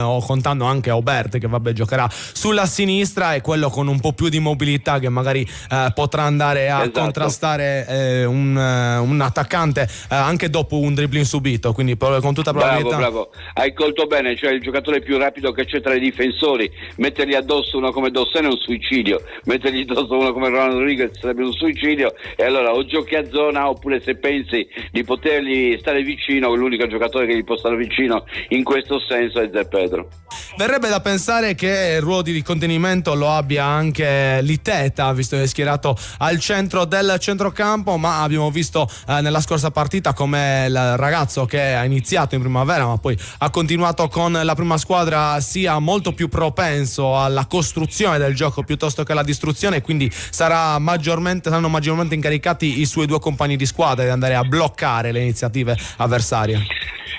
o contando anche Aubert, che vabbè giocherà sulla sinistra, e quello con un po' più di mobilità che magari potrà andare a contrastare un attaccante anche dopo un dribbling subito, quindi con tutta probabilità. Bravo, hai colto bene, cioè il giocatore più rapido che c'è tra i difensori. Mettergli addosso uno come Dossena è un suicidio, mettergli addosso uno come Ronaldo Rodriguez sarebbe un suicidio, e allora o giochi a zona, oppure se pensi di potergli stare vicino, l'unico giocatore che gli può stare vicino in questo senso è Zé Pedro. Verrebbe da pensare che il ruolo di contenimento lo abbia anche Liteta, visto che è schierato al centro del centrocampo, ma abbiamo visto nella scorsa partita come il ragazzo che ha iniziato in primavera ma poi ha continuato con la prima squadra sia molto più propenso alla costruzione del gioco piuttosto che alla distruzione, quindi saranno maggiormente incaricati i suoi due compagni di squadra di andare a bloccare le iniziative avversarie.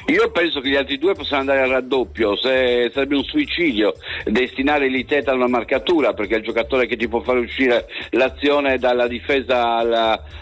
Io penso che gli altri due possano andare al raddoppio, sarebbe un suicidio destinare Liteta a una marcatura, perché è il giocatore che ti può fare uscire l'azione dalla difesa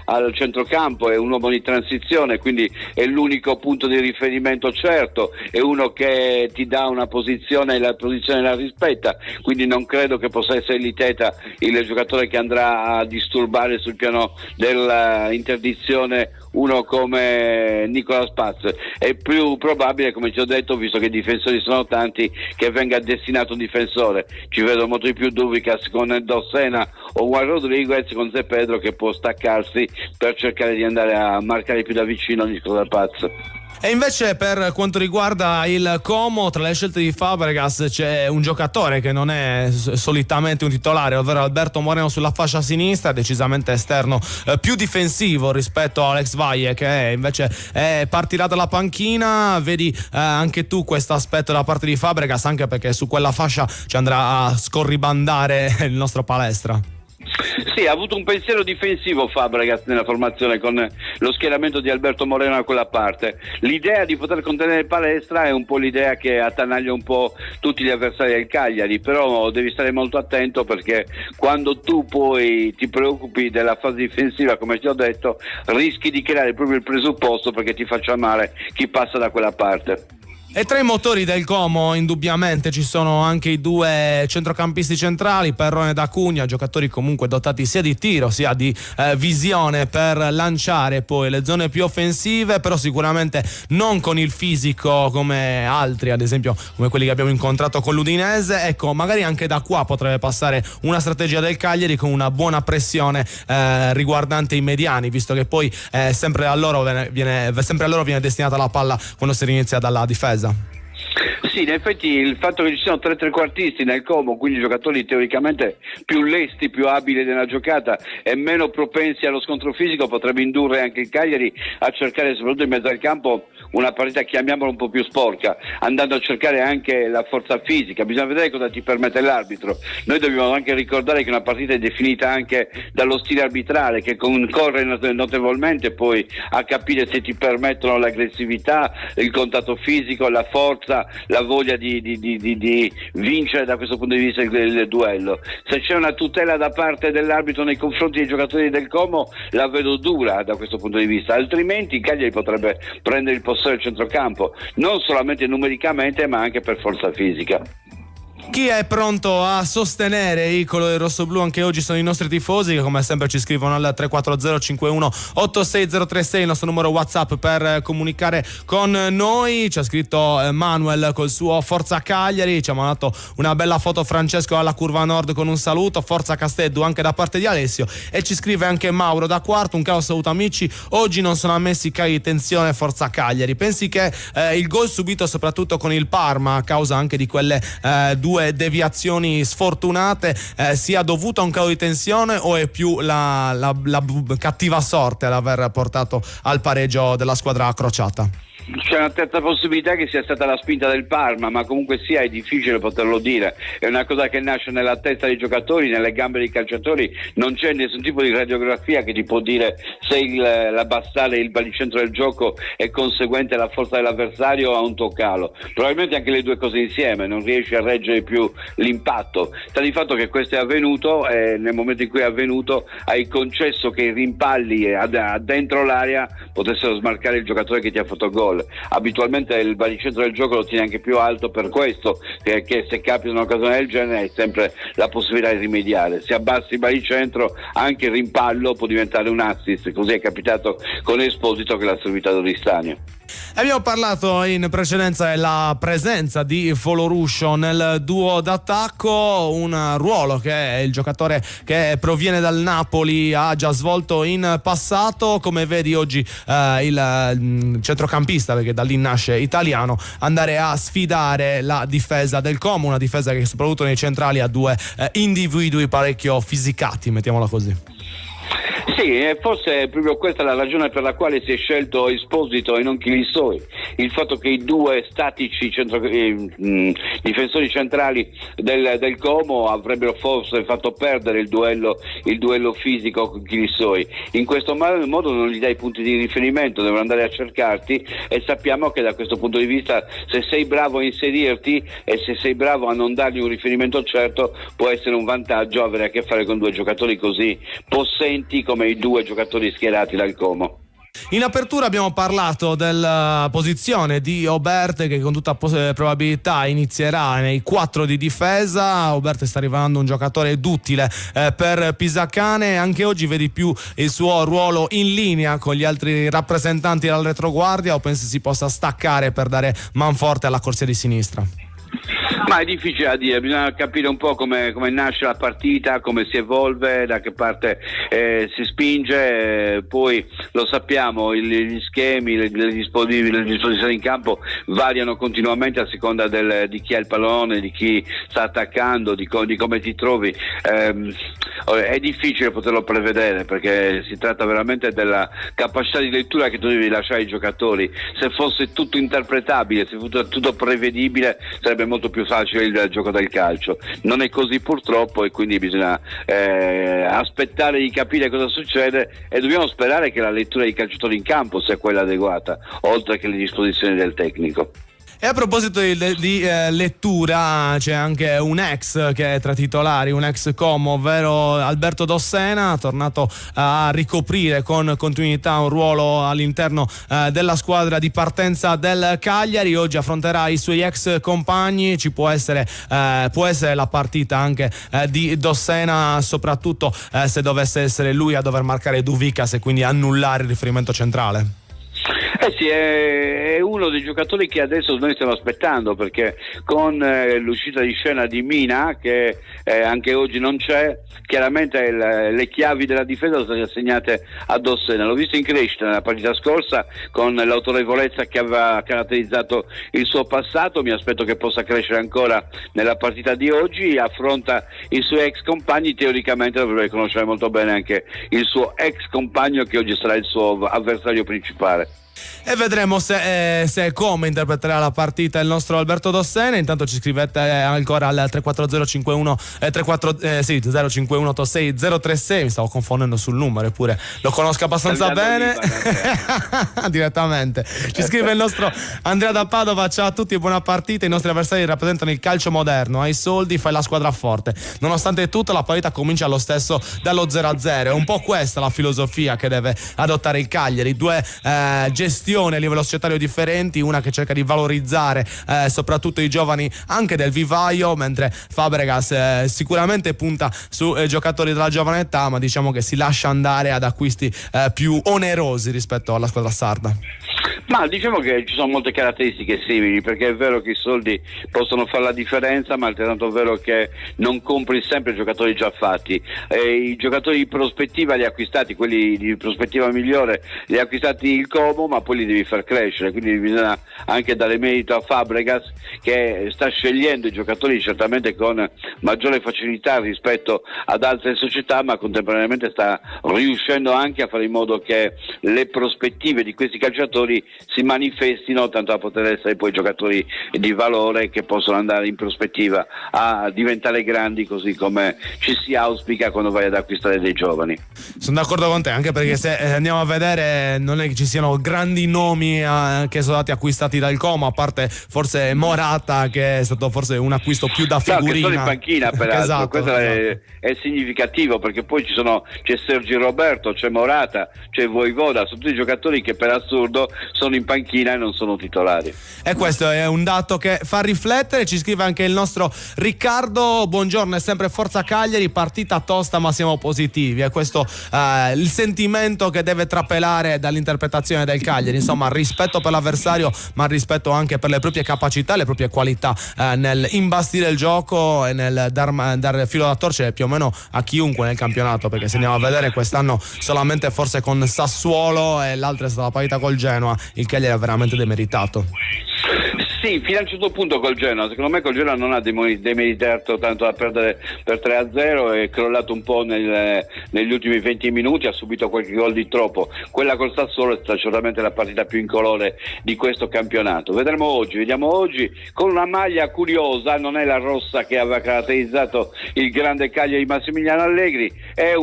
al centrocampo, è un uomo di transizione, quindi è l'unico punto di riferimento certo, è uno che ti dà una posizione e la posizione la rispetta, quindi non credo che possa essere Liteta il giocatore che andrà a disturbare sul piano dell'interdizione uno come Nicolas Paz. È più probabile, come ti ho detto, visto che i difensori sono tanti, che venga destinato un difensore. Ci vedo molto di più Dubicas con Dossena o Juan Rodriguez, con Zé Pedro che può staccarsi per cercare di andare a marcare più da vicino Nicolas Paz. E invece per quanto riguarda il Como, tra le scelte di Fabregas c'è un giocatore che non è solitamente un titolare, ovvero Alberto Moreno sulla fascia sinistra, decisamente esterno, più difensivo rispetto a Alex Valle, che invece partirà dalla panchina. Vedi anche tu questo aspetto da parte di Fabregas, anche perché su quella fascia ci andrà a scorribandare il nostro Palestra. Sì, ha avuto un pensiero difensivo Fabregas nella formazione, con lo schieramento di Alberto Moreno da quella parte. L'idea di poter contenere Palestra è un po' l'idea che attanaglia un po' tutti gli avversari del Cagliari, però devi stare molto attento, perché quando tu poi ti preoccupi della fase difensiva, come ti ho detto, rischi di creare proprio il presupposto perché ti faccia male chi passa da quella parte. E tra i motori del Como indubbiamente ci sono anche i due centrocampisti centrali, Perrone ed Acugna, giocatori comunque dotati sia di tiro sia di visione per lanciare poi le zone più offensive, però sicuramente non con il fisico come altri, ad esempio come quelli che abbiamo incontrato con l'Udinese. Ecco, magari anche da qua potrebbe passare una strategia del Cagliari con una buona pressione riguardante i mediani, visto che poi sempre a loro viene destinata la palla quando si inizia dalla difesa. Sì, in effetti il fatto che ci siano tre trequartisti nel Como, quindi giocatori teoricamente più lesti, più abili nella giocata e meno propensi allo scontro fisico, potrebbe indurre anche il Cagliari a cercare, soprattutto in mezzo al campo, una partita, chiamiamola un po' più sporca, andando a cercare anche la forza fisica. Bisogna vedere cosa ti permette l'arbitro. Noi dobbiamo anche ricordare che una partita è definita anche dallo stile arbitrale, che concorre notevolmente poi a capire se ti permettono l'aggressività, il contatto fisico, la forza, la voglia di vincere da questo punto di vista il duello. Se c'è una tutela da parte dell'arbitro nei confronti dei giocatori del Como, la vedo dura da questo punto di vista, altrimenti il Cagliari potrebbe prendere il possesso del centrocampo, non solamente numericamente ma anche per forza fisica. Chi è pronto a sostenere i colori rossoblù anche oggi sono i nostri tifosi, che come sempre ci scrivono al 340 51 86036, il nostro numero WhatsApp per comunicare con noi. Ci ha scritto Manuel col suo Forza Cagliari, ci ha mandato una bella foto Francesco alla curva nord con un saluto, Forza Casteddu anche da parte di Alessio, e ci scrive anche Mauro da Quarto, un caro saluto amici, oggi non sono ammessi cali di tensione, Forza Cagliari. Pensi che il gol subito soprattutto con il Parma a causa anche di quelle due deviazioni sfortunate sia dovuto a un calo di tensione, o è più la cattiva sorte ad aver portato al pareggio della squadra crociata? C'è una terza possibilità, che sia stata la spinta del Parma, ma comunque sia è difficile poterlo dire, è una cosa che nasce nella testa dei giocatori, nelle gambe dei calciatori, non c'è nessun tipo di radiografia che ti può dire se la bastale, il baricentro del gioco è conseguente alla forza dell'avversario o a un toccalo. Probabilmente anche le due cose insieme, non riesci a reggere più l'impatto. Sta di fatto che questo è avvenuto, e nel momento in cui è avvenuto hai concesso che i rimpalli dentro l'area potessero smarcare il giocatore che ti ha fatto gol. Abitualmente il baricentro del gioco lo tiene anche più alto per questo, che se capita un'occasione del genere hai sempre la possibilità di rimediare. Se abbassi il baricentro anche il rimpallo può diventare un assist, così è capitato con Esposito che l'ha servito ad Oristanio. Abbiamo parlato in precedenza della presenza di Foloruscio nel duo d'attacco, un ruolo che il giocatore che proviene dal Napoli ha già svolto in passato. Come vedi oggi il centrocampista, perché da lì nasce italiano, andare a sfidare la difesa del Como, una difesa che soprattutto nei centrali ha due individui parecchio fisicati, mettiamola così. Sì, forse è proprio questa la ragione per la quale si è scelto Esposito e non Kilissoi, il fatto che i due statici difensori centrali del Como avrebbero forse fatto perdere il duello fisico con Kilissoi. In questo modo non gli dai punti di riferimento, devono andare a cercarti, e sappiamo che da questo punto di vista, se sei bravo a inserirti e se sei bravo a non dargli un riferimento certo, può essere un vantaggio avere a che fare con due giocatori così possenti come i due giocatori schierati dal Como. In apertura abbiamo parlato della posizione di Obert, che con tutta probabilità inizierà nei 4 di difesa. Obert sta arrivando un giocatore duttile per Pisacane. Anche oggi vedi più il suo ruolo in linea con gli altri rappresentanti della retroguardia, o pensi si possa staccare per dare manforte alla corsia di sinistra? Ma è difficile da dire, bisogna capire un po' come nasce la partita, come si evolve, da che parte si spinge, poi lo sappiamo, gli schemi, le disposizioni in campo variano continuamente a seconda di chi ha il pallone, di chi sta attaccando, di come ti trovi. È difficile poterlo prevedere, perché si tratta veramente della capacità di lettura che tu devi lasciare ai giocatori. Se fosse tutto interpretabile, se fosse tutto prevedibile, sarebbe molto più facile il gioco del calcio. Non è così purtroppo, e quindi bisogna aspettare di capire cosa succede, e dobbiamo sperare che la lettura dei calciatori in campo sia quella adeguata, oltre che le disposizioni del tecnico. E a proposito di lettura, c'è anche un ex che è tra titolari, un ex Como, ovvero Alberto Dossena, tornato a ricoprire con continuità un ruolo all'interno della squadra di partenza del Cagliari. Oggi affronterà i suoi ex compagni, può essere la partita anche di Dossena, soprattutto se dovesse essere lui a dover marcare Duvicas e quindi annullare il riferimento centrale. Sì, è uno dei giocatori che adesso noi stiamo aspettando, perché con l'uscita di scena di Mina, che anche oggi non c'è, chiaramente le chiavi della difesa sono state assegnate a Dossena. L'ho visto in crescita nella partita scorsa, con l'autorevolezza che aveva caratterizzato il suo passato. Mi aspetto che possa crescere ancora nella partita di oggi. Affronta i suoi ex compagni, teoricamente dovrebbe conoscere molto bene anche il suo ex compagno, che oggi sarà il suo avversario principale. E vedremo se come interpreterà la partita il nostro Alberto Dossena. Intanto ci scrivete ancora al 34051 051 86 036. Mi stavo confondendo sul numero, eppure lo conosco abbastanza bene. Direttamente ci scrive il nostro Andrea da Padova: ciao a tutti e buona partita. I nostri avversari rappresentano il calcio moderno, hai soldi, fai la squadra forte. Nonostante tutto la partita comincia lo stesso dallo 0-0. È un po' questa la filosofia che deve adottare il Cagliari. Due gestioni a livello societario differenti, una che cerca di valorizzare soprattutto i giovani anche del vivaio, mentre Fabregas sicuramente punta su giocatori della giovane età, ma diciamo che si lascia andare ad acquisti più onerosi rispetto alla squadra sarda. Ma diciamo che ci sono molte caratteristiche simili, perché è vero che i soldi possono fare la differenza, ma è altrettanto vero che non compri sempre giocatori già fatti. I giocatori di prospettiva li acquistati, quelli di prospettiva migliore li ha acquistati il Como, ma poi li devi far crescere, quindi bisogna anche dare merito a Fabregas, che sta scegliendo i giocatori certamente con maggiore facilità rispetto ad altre società, ma contemporaneamente sta riuscendo anche a fare in modo che le prospettive di questi calciatori si manifestino, tanto da poter essere poi giocatori di valore che possono andare in prospettiva a diventare grandi, così come ci si auspica quando vai ad acquistare dei giovani. Sono d'accordo con te, anche perché se andiamo a vedere non è che ci siano grandi nomi che sono stati acquistati dal Como, a parte forse Morata, che è stato forse un acquisto più da figurina. No, che sono in panchina peraltro. Esatto, questo è significativo, perché poi c'è Sergio Roberto, c'è Morata, c'è Voivoda, sono tutti giocatori che per assurdo sono sono in panchina e non sono titolari. E questo è un dato che fa riflettere. Ci scrive anche il nostro Riccardo: buongiorno, è sempre Forza Cagliari, partita tosta ma siamo positivi. È questo il sentimento che deve trapelare dall'interpretazione del Cagliari, insomma rispetto per l'avversario ma rispetto anche per le proprie capacità, le proprie qualità nel imbastire il gioco e nel dar filo da torcere più o meno a chiunque nel campionato, perché se andiamo a vedere quest'anno solamente forse con Sassuolo e l'altra è stata la partita col Genoa, il Cagliari ha veramente demeritato. Sì, fino a un certo punto col Genoa, secondo me col Genoa non ha demeritato tanto da perdere per 3-0, è crollato un po' negli ultimi 20 minuti, ha subito qualche gol di troppo. Quella col Sassuolo è stata certamente la partita più incolore di questo campionato. Vediamo oggi con una maglia curiosa, non è la rossa che aveva caratterizzato il grande Cagliari di Massimiliano Allegri, è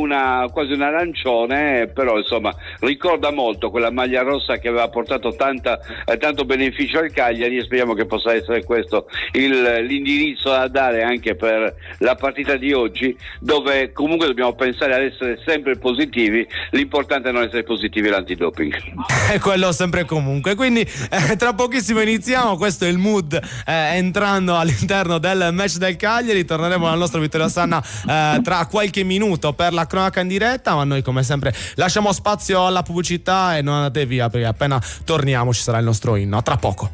quasi un arancione, però insomma ricorda molto quella maglia rossa che aveva portato tanto beneficio al Cagliari, e speriamo che possa essere questo l'indirizzo da dare anche per la partita di oggi, dove comunque dobbiamo pensare ad essere sempre positivi. L'importante è non essere positivi all'antidoping. È quello sempre e comunque. Quindi tra pochissimo iniziamo, questo è il mood entrando all'interno del match del Cagliari. Torneremo al nostro Vittorio Sanna tra qualche minuto per la cronaca in diretta, ma noi come sempre lasciamo spazio alla pubblicità e non andate via, perché appena torniamo ci sarà il nostro inno. A tra poco.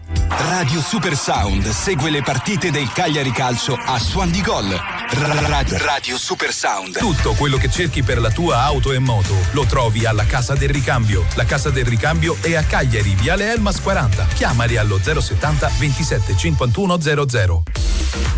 Radio Super Sound segue le partite del Cagliari Calcio a Suon di Gol. Radio Super Sound. Tutto quello che cerchi per la tua auto e moto lo trovi alla Casa del Ricambio. La Casa del Ricambio è a Cagliari, Viale Elmas 40. Chiamali allo 070 27 51 00.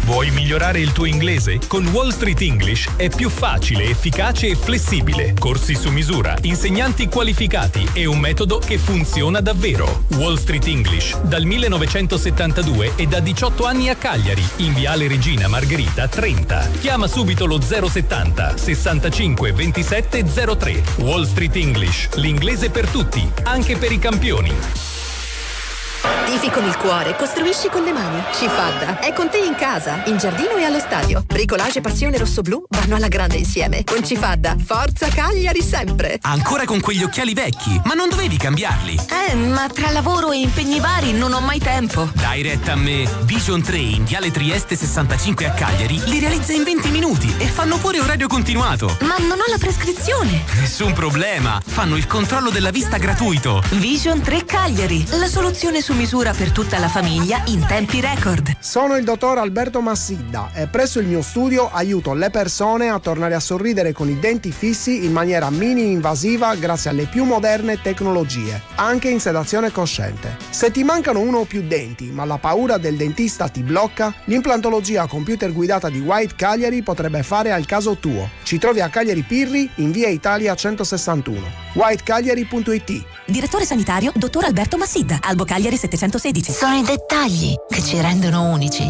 Vuoi migliorare il tuo inglese? Con Wall Street English è più facile, efficace e flessibile. Corsi su misura, insegnanti qualificati e un metodo che funziona davvero. Wall Street English, dal 1972 e da 18 anni a Cagliari, in Viale Regina Margherita 30. Chiama subito lo 070 65 27 03. Wall Street English, l'inglese per tutti, anche per i campioni. Tifi con il cuore, costruisci con le mani. Cifadda è con te in casa, in giardino e allo stadio. Bricolage e passione rossoblù vanno alla grande insieme. Con Cifadda, forza Cagliari sempre. Ancora con quegli occhiali vecchi? Ma non dovevi cambiarli? Ma tra lavoro e impegni vari non ho mai tempo. Dai retta a me. Vision 3 in Viale Trieste 65 a Cagliari li realizza in 20 minuti e fanno pure orario continuato. Ma non ho la prescrizione. Nessun problema. Fanno il controllo della vista gratuito. Vision 3 Cagliari, la soluzione su misura per tutta la famiglia in tempi record. Sono il dottor Alberto Massidda e presso il mio studio aiuto le persone a tornare a sorridere con i denti fissi in maniera mini-invasiva grazie alle più moderne tecnologie, anche in sedazione cosciente. Se ti mancano uno o più denti, ma la paura del dentista ti blocca, l'implantologia computer guidata di White Cagliari potrebbe fare al caso tuo. Ci trovi a Cagliari Pirri in via Italia 161. whitecagliari.it. Direttore sanitario, dottor Alberto Massidda, Albo Cagliari 716. Sono i dettagli che ci rendono unici.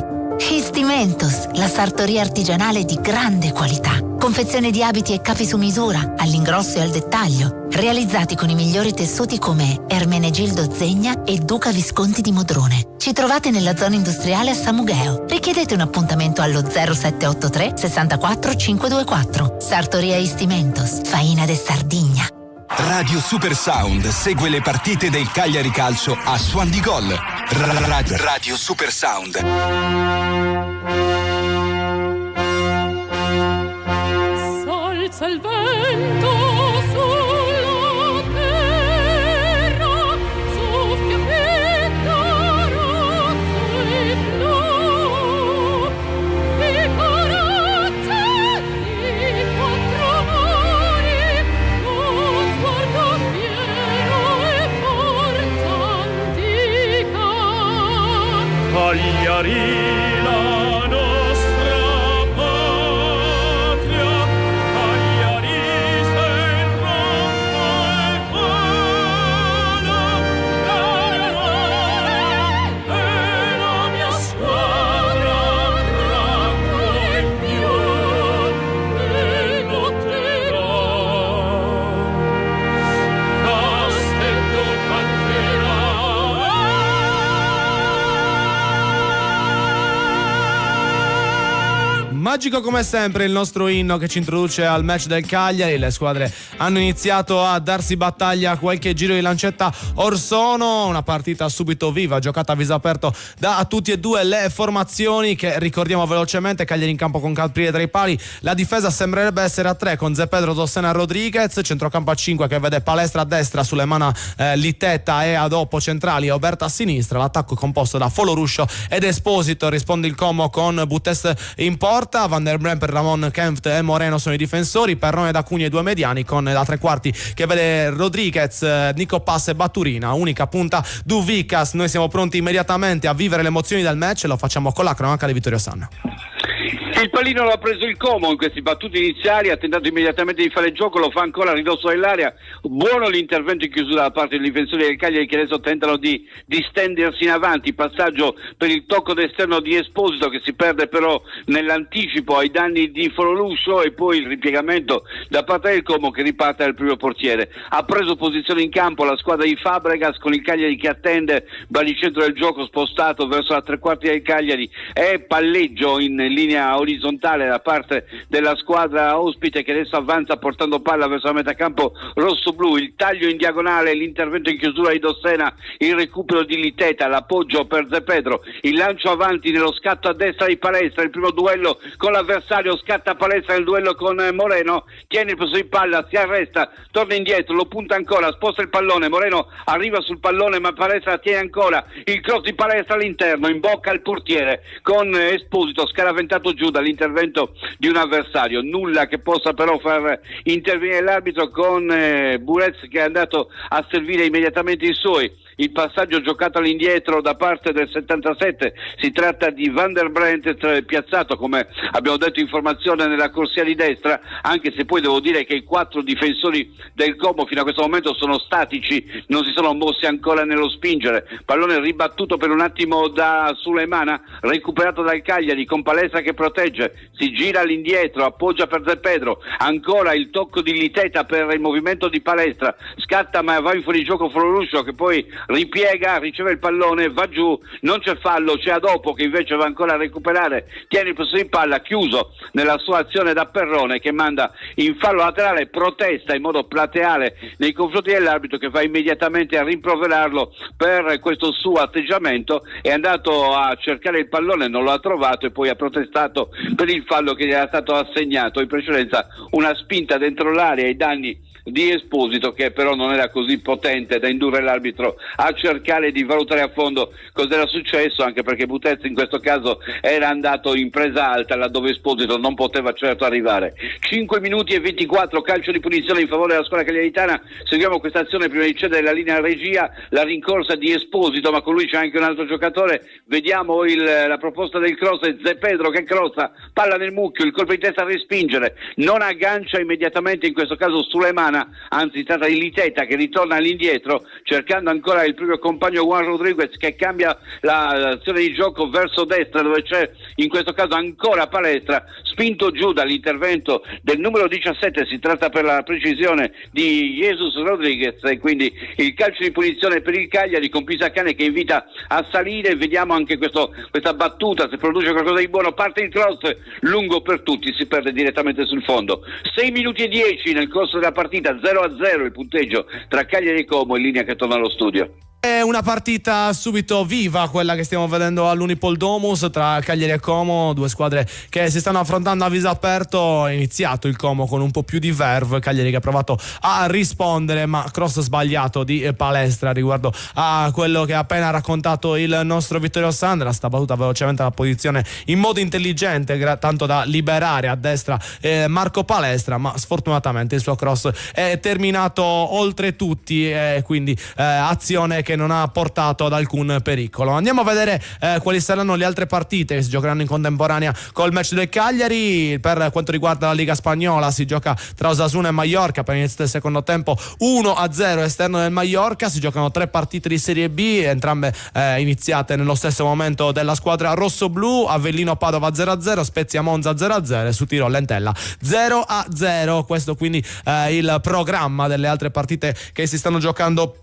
Histimentos, la sartoria artigianale di grande qualità. Confezione di abiti e capi su misura, all'ingrosso e al dettaglio, realizzati con i migliori tessuti come Ermenegildo Zegna e Duca Visconti di Modrone. Ci trovate nella zona industriale a Samugheo. Richiedete un appuntamento allo 0783 64 524. Sartoria Histimentos, Faina de Sardigna. Radio Super Sound segue le partite del Cagliari Calcio a Suon di Gol. Radio Super Sound. S'alza il vento sulla terra, soffia fitta rosso e blu, di corazze di quattro mari, lo sguardo fiero e forza antica. Cagliari Magico come sempre il nostro inno che ci introduce al match del Cagliari. Le squadre hanno iniziato a darsi battaglia qualche giro di lancetta or sono, una partita subito viva, giocata a viso aperto da tutti e due le formazioni, che ricordiamo velocemente. Cagliari in campo con Capriere tra i pali, la difesa sembrerebbe essere a 3 con Zepedro, Dossena e Rodriguez, centrocampo a 5 che vede Palestra a destra, Sulemana, Litetta e a dopo centrali Oberta a sinistra. L'attacco è composto da Foloruscio ed Esposito, risponde il Como con Buttes in porta, Van der Bremen per Ramon, Kempf e Moreno sono i difensori, Perrone da Cugni e due mediani con la tre quarti che vede Rodriguez, Nico Pass e Batturina, unica punta Duvicas. Noi siamo pronti immediatamente a vivere le emozioni del match e lo facciamo con la cronaca di Vittorio Sanna. Il pallino l'ha preso il Como in questi battuti iniziali, ha tentato immediatamente di fare il gioco, lo fa ancora a ridosso dell'area. Buono l'intervento in chiusura da parte dei difensori del Cagliari, che adesso tentano di stendersi in avanti. Passaggio per il tocco d'esterno di Esposito, che si perde però nell'anticipo ai danni di Foloruscio, e poi il ripiegamento da parte del Como che riparte dal primo portiere. Ha preso posizione in campo la squadra di Fabregas, con il Cagliari che attende, baricentro del gioco spostato verso la tre quarti del Cagliari, e palleggio in linea orizzontale da parte della squadra ospite, che adesso avanza portando palla verso la metà campo rosso-blu. Il taglio in diagonale, l'intervento in chiusura di Dossena, il recupero di Liteta, l'appoggio per Zepedro, il lancio avanti nello scatto a destra di Palestra, il primo duello con l'avversario, scatta Palestra nel duello con Moreno, tiene il posto di palla, si arresta, torna indietro, lo punta ancora, sposta il pallone, Moreno arriva sul pallone ma Palestra tiene ancora, il cross di Palestra all'interno, in bocca al portiere con Esposito scaraventato giù dall'intervento di un avversario. Nulla che possa però far intervenire l'arbitro, con Burez che è andato a servire immediatamente i suoi. Il passaggio giocato all'indietro da parte del 77, si tratta di Van der Bremen, piazzato come abbiamo detto in formazione nella corsia di destra, anche se poi devo dire che i 4 difensori del Como fino a questo momento sono statici, non si sono mossi ancora nello spingere. Pallone ribattuto per un attimo da Sulemana, recuperato dal Cagliari con Palestra che protegge, si gira all'indietro, appoggia per Zepedro, ancora il tocco di Liteta per il movimento di Palestra, scatta ma va in fuorigioco Foloruscio che poi ripiega, riceve il pallone, va giù, non c'è fallo, c'è a dopo che invece va ancora a recuperare, tiene il possesso di palla, chiuso nella sua azione da Perrone che manda in fallo laterale, protesta in modo plateale nei confronti dell'arbitro che va immediatamente a rimproverarlo per questo suo atteggiamento. È andato a cercare il pallone, non lo ha trovato e poi ha protestato per il fallo che gli era stato assegnato, in precedenza una spinta dentro l'area ai danni di Esposito, che però non era così potente da indurre l'arbitro a cercare di valutare a fondo cos'era successo, anche perché Butezzi in questo caso era andato in presa alta laddove Esposito non poteva certo arrivare. 5 minuti e 24, calcio di punizione in favore della squadra cagliaritana. Seguiamo questa azione prima di cedere la linea regia, la rincorsa di Esposito, ma con lui c'è anche un altro giocatore. Vediamo la proposta del cross, è Zepedro che crossa, palla nel mucchio, il colpo di testa a respingere, non aggancia immediatamente in questo caso Sulemana, anzi si tratta di Liteta che ritorna all'indietro cercando ancora il proprio compagno Juan Rodriguez, che cambia l'azione di gioco verso destra, dove c'è in questo caso ancora Palestra, spinto giù dall'intervento del numero 17, si tratta per la precisione di Jesus Rodriguez, e quindi il calcio di punizione per il Cagliari con Pisacane che invita a salire. Vediamo anche questa battuta se produce qualcosa di buono, parte il cross lungo per tutti, si perde direttamente sul fondo. 6 minuti e 10 nel corso della partita, 0-0 il punteggio tra Cagliari e Como, in linea che torna allo studio. È una partita subito viva quella che stiamo vedendo all'Unipol Domus tra Cagliari e Como, due squadre che si stanno affrontando a viso aperto. È iniziato il Como con un po' più di verve, Cagliari che ha provato a rispondere ma cross sbagliato di Palestra riguardo a quello che ha appena raccontato il nostro Vittorio Sandra. Sta battuta velocemente la posizione in modo intelligente, tanto da liberare a destra Marco Palestra, ma sfortunatamente il suo cross è terminato oltre tutti, quindi azione che non ha portato ad alcun pericolo. Andiamo a vedere quali saranno le altre partite che si giocheranno in contemporanea col match del Cagliari. Per quanto riguarda la Liga Spagnola si gioca tra Osasuna e Mallorca per iniziare il secondo tempo 1-0 esterno del Mallorca. Si giocano 3 partite di Serie B, entrambe iniziate nello stesso momento della squadra rossoblu. Avellino Padova 0-0, Spezia Monza 0-0 e su Tirol Entella 0-0. Questo quindi il programma delle altre partite che si stanno giocando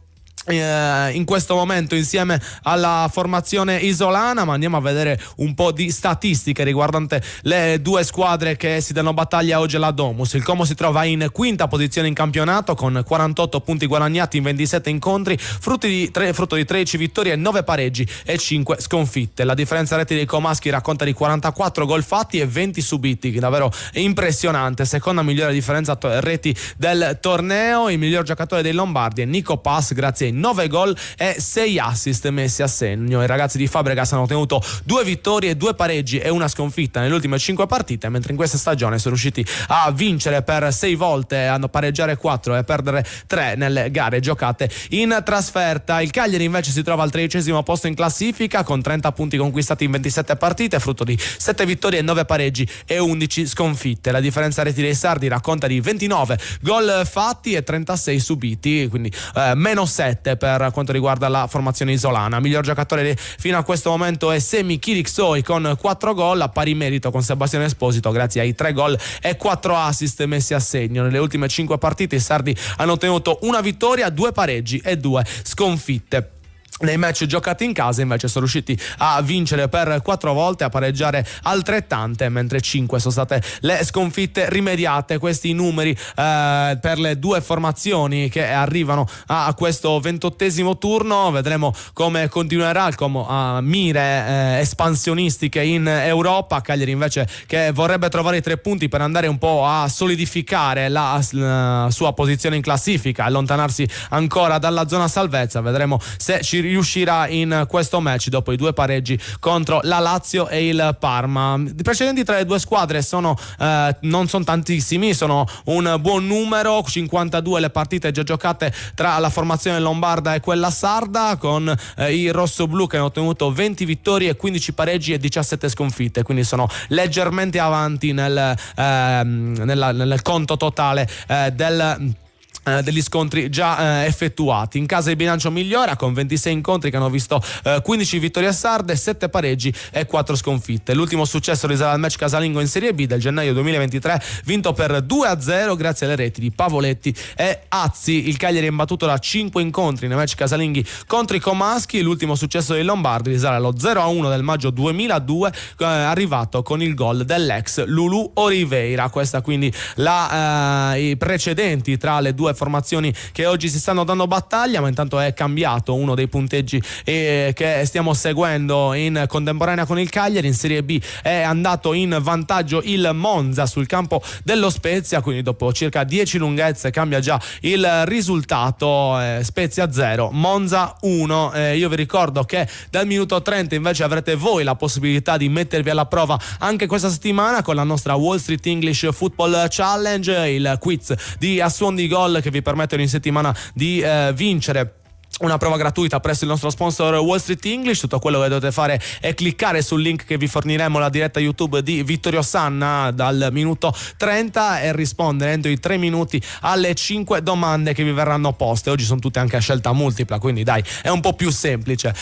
in questo momento insieme alla formazione isolana, ma andiamo a vedere un po' di statistiche riguardante le due squadre che si danno battaglia oggi alla Domus. Il Como si trova in quinta posizione in campionato con 48 punti guadagnati in 27 incontri, frutto di 13 vittorie, 9 pareggi e 5 sconfitte. La differenza reti dei comaschi racconta di 44 gol fatti e 20 subiti, davvero impressionante. Seconda migliore differenza reti del torneo. Il miglior giocatore dei Lombardi è Nico Pass, grazie ai 9 gol e 6 assist messi a segno. I ragazzi di Fabregas hanno ottenuto 2 vittorie, 2 pareggi e una sconfitta nelle ultime 5 partite, mentre in questa stagione sono riusciti a vincere per 6 volte, a pareggiare 4 e a perdere 3 nelle gare giocate in trasferta. Il Cagliari invece si trova al 13° posto in classifica con 30 punti conquistati in 27 partite, frutto di 7 vittorie, 9 pareggi e 11 sconfitte. La differenza reti dei sardi racconta di 29 gol fatti e 36 subiti, quindi meno 7 per quanto riguarda la formazione isolana. Miglior giocatore fino a questo momento è Semi Kirixoi con 4 gol, a pari merito con Sebastiano Esposito grazie ai 3 gol e 4 assist messi a segno. Nelle ultime 5 partite i sardi hanno ottenuto una vittoria, 2 pareggi e 2 sconfitte. Nei match giocati in casa invece sono riusciti a vincere per 4 volte, a pareggiare altrettante, mentre 5 sono state le sconfitte rimediate. Questi numeri per le due formazioni che arrivano a questo 28° turno. Vedremo come continuerà il Como a mire espansionistiche in Europa. Cagliari invece che vorrebbe trovare i 3 punti per andare un po' a solidificare la sua posizione in classifica, allontanarsi ancora dalla zona salvezza. Vedremo se ci riuscirà in questo match dopo i 2 pareggi contro la Lazio e il Parma. I precedenti tra le due squadre non sono tantissimi, sono un buon numero, 52 le partite già giocate tra la formazione lombarda e quella sarda, con i rossoblu che hanno ottenuto 20 vittorie, 15 pareggi e 17 sconfitte, quindi sono leggermente avanti nel conto totale degli scontri già effettuati. In casa il bilancio migliora con 26 incontri che hanno visto 15 vittorie sarde, 7 pareggi e 4 sconfitte. L'ultimo successo risale al match casalingo in Serie B del gennaio 2023, vinto per 2-0 grazie alle reti di Pavoletti e Azzi. Il Cagliari è imbattuto da 5 incontri nei match casalinghi contro i comaschi. L'ultimo successo dei Lombardi risale allo 0-1 del maggio 2002, arrivato con il gol dell'ex Lulu Oliveira. Questa quindi i precedenti tra le due formazioni che oggi si stanno dando battaglia, ma intanto è cambiato uno dei punteggi che stiamo seguendo in contemporanea con il Cagliari. In Serie B è andato in vantaggio il Monza sul campo dello Spezia, quindi dopo circa 10 lunghezze cambia già il risultato, Spezia 0 Monza 1. Io vi ricordo che dal minuto 30 invece avrete voi la possibilità di mettervi alla prova anche questa settimana con la nostra Wall Street English Football Challenge, il quiz di a suon di gol che vi permettono in settimana di vincere una prova gratuita presso il nostro sponsor Wall Street English. Tutto quello che dovete fare è cliccare sul link che vi forniremo la diretta YouTube di Vittorio Sanna dal minuto 30 e rispondere entro i 3 minuti alle 5 domande che vi verranno poste. Oggi sono tutte anche a scelta multipla, quindi dai, è un po' più semplice.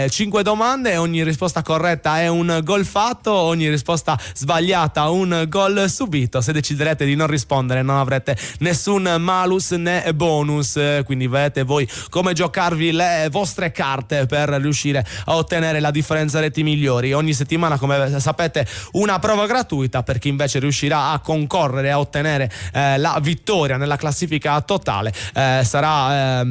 5 domande, ogni risposta corretta è un gol fatto, ogni risposta sbagliata un gol subito. Se deciderete di non rispondere non avrete nessun malus né bonus, quindi vedete voi come giocarvi le vostre carte per riuscire a ottenere la differenza reti migliori. Ogni settimana, come sapete, una prova gratuita per chi invece riuscirà a concorrere a ottenere la vittoria nella classifica totale. Sarà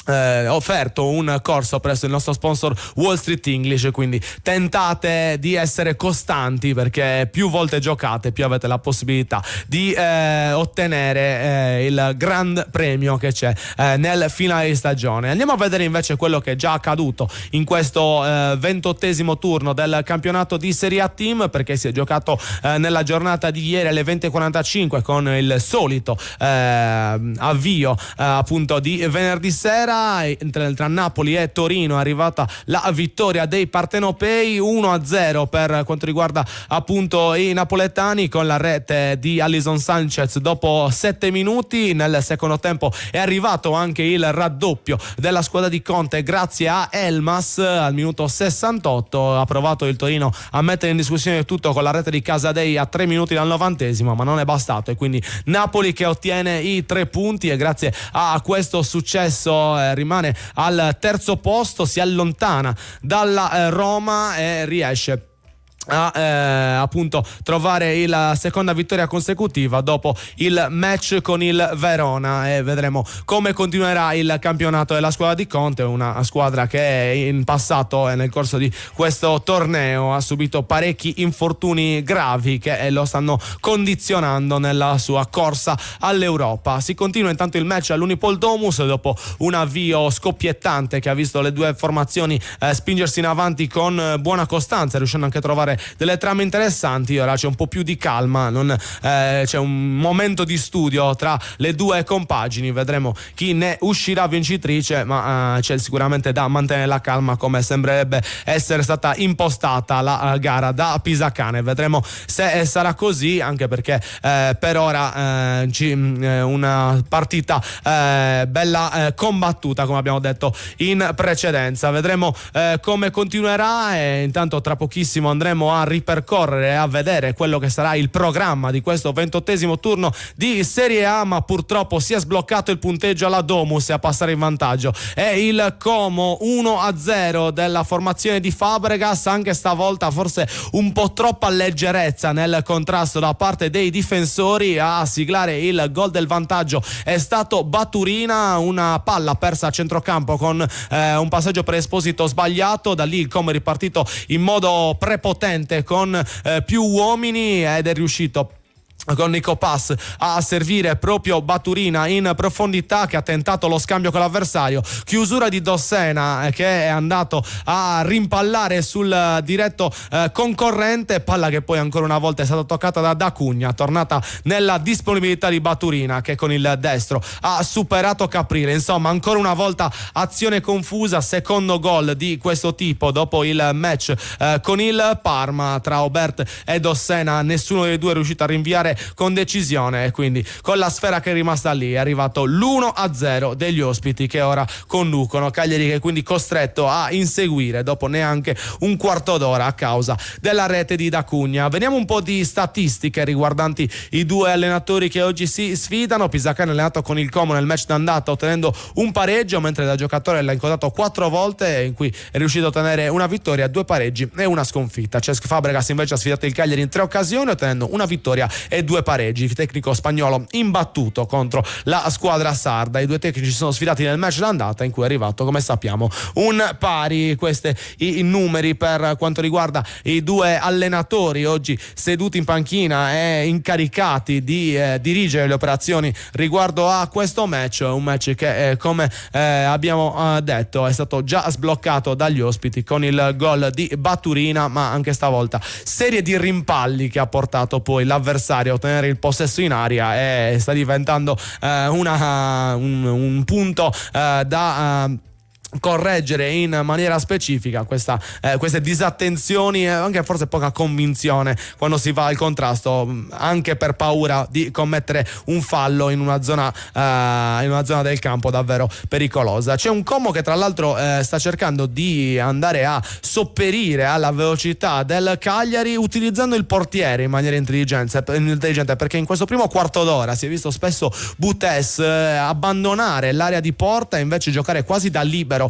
offerto un corso presso il nostro sponsor Wall Street English, quindi tentate di essere costanti, perché più volte giocate più avete la possibilità di ottenere il gran premio che c'è nel finale di stagione. Andiamo a vedere invece quello che è già accaduto in questo 28° turno del campionato di Serie A Team, perché si è giocato nella giornata di ieri alle 20:45 con il solito avvio appunto di venerdì sera. Tra Napoli e Torino è arrivata la vittoria dei partenopei 1-0 per quanto riguarda appunto i napoletani, con la rete di Alison Sanchez dopo 7 minuti. Nel secondo tempo è arrivato anche il raddoppio della squadra di Conte grazie a Elmas al minuto 68. Ha provato il Torino a mettere in discussione tutto con la rete di Casadei a 3 minuti dal 90°, ma non è bastato, e quindi Napoli che ottiene i 3 punti, e grazie a questo successo rimane al terzo posto, si allontana dalla Roma e riesce a appunto trovare la seconda vittoria consecutiva dopo il match con il Verona, e vedremo come continuerà il campionato della squadra di Conte, una squadra che in passato e nel corso di questo torneo ha subito parecchi infortuni gravi che lo stanno condizionando nella sua corsa all'Europa. Si continua intanto il match all'Unipol Domus dopo un avvio scoppiettante che ha visto le due formazioni spingersi in avanti con buona costanza, riuscendo anche a trovare delle trame interessanti. Ora c'è un po' più di calma, c'è un momento di studio tra le due compagini, vedremo chi ne uscirà vincitrice, ma c'è sicuramente da mantenere la calma, come sembrerebbe essere stata impostata la gara da Pisacane. Vedremo se sarà così, anche perché per ora una partita bella combattuta, come abbiamo detto in precedenza. Vedremo come continuerà, e intanto tra pochissimo andremo a ripercorrere e a vedere quello che sarà il programma di questo 28esimo turno di Serie A, ma purtroppo si è sbloccato il punteggio alla Domus e a passare in vantaggio è il Como 1-0 della formazione di Fabregas. Anche stavolta forse un po' troppa leggerezza nel contrasto da parte dei difensori. A siglare il gol del vantaggio è stato Baturina, una palla persa a centrocampo con un passaggio per Esposito sbagliato. Da lì il Como è ripartito in modo prepotente con più uomini ed è riuscito con Nico Pass a servire proprio Baturina in profondità, che ha tentato lo scambio con l'avversario. Chiusura di Dossena che è andato a rimpallare sul diretto concorrente, palla che poi ancora una volta è stata toccata da D'Acugna, tornata nella disponibilità di Baturina, che con il destro ha superato Caprile. Insomma, ancora una volta azione confusa, secondo gol di questo tipo dopo il match con il Parma tra Aubert e Dossena. Nessuno dei due è riuscito a rinviare con decisione, e quindi con la sfera che è rimasta lì è arrivato l'1-0 degli ospiti, che ora conducono. Cagliari che è quindi costretto a inseguire dopo neanche un quarto d'ora a causa della rete di D'Acugna. Vediamo un po' di statistiche riguardanti i due allenatori che oggi si sfidano. Pisacane è allenato con il Como nel match d'andata ottenendo un pareggio, mentre da giocatore l'ha incontrato 4 volte, in cui è riuscito a ottenere una vittoria, 2 pareggi e una sconfitta. Cesc Fabregas invece ha sfidato il Cagliari in 3 occasioni, ottenendo una vittoria e 2 pareggi. Il tecnico spagnolo imbattuto contro la squadra sarda. I due tecnici si sono sfidati nel match d'andata, in cui è arrivato, come sappiamo, un pari. Questi i numeri per quanto riguarda i due allenatori oggi seduti in panchina e incaricati di dirigere le operazioni riguardo a questo match. Un match che come abbiamo detto è stato già sbloccato dagli ospiti con il gol di Baturina, ma anche stavolta serie di rimpalli che ha portato poi l'avversario a ottenere il possesso in aria, e sta diventando un punto da correggere in maniera specifica queste disattenzioni e anche forse poca convinzione quando si va al contrasto, anche per paura di commettere un fallo in una zona del campo davvero pericolosa. C'è un Como che tra l'altro sta cercando di andare a sopperire alla velocità del Cagliari utilizzando il portiere in maniera intelligente, perché in questo primo quarto d'ora si è visto spesso Butes abbandonare l'area di porta e invece giocare quasi da libero,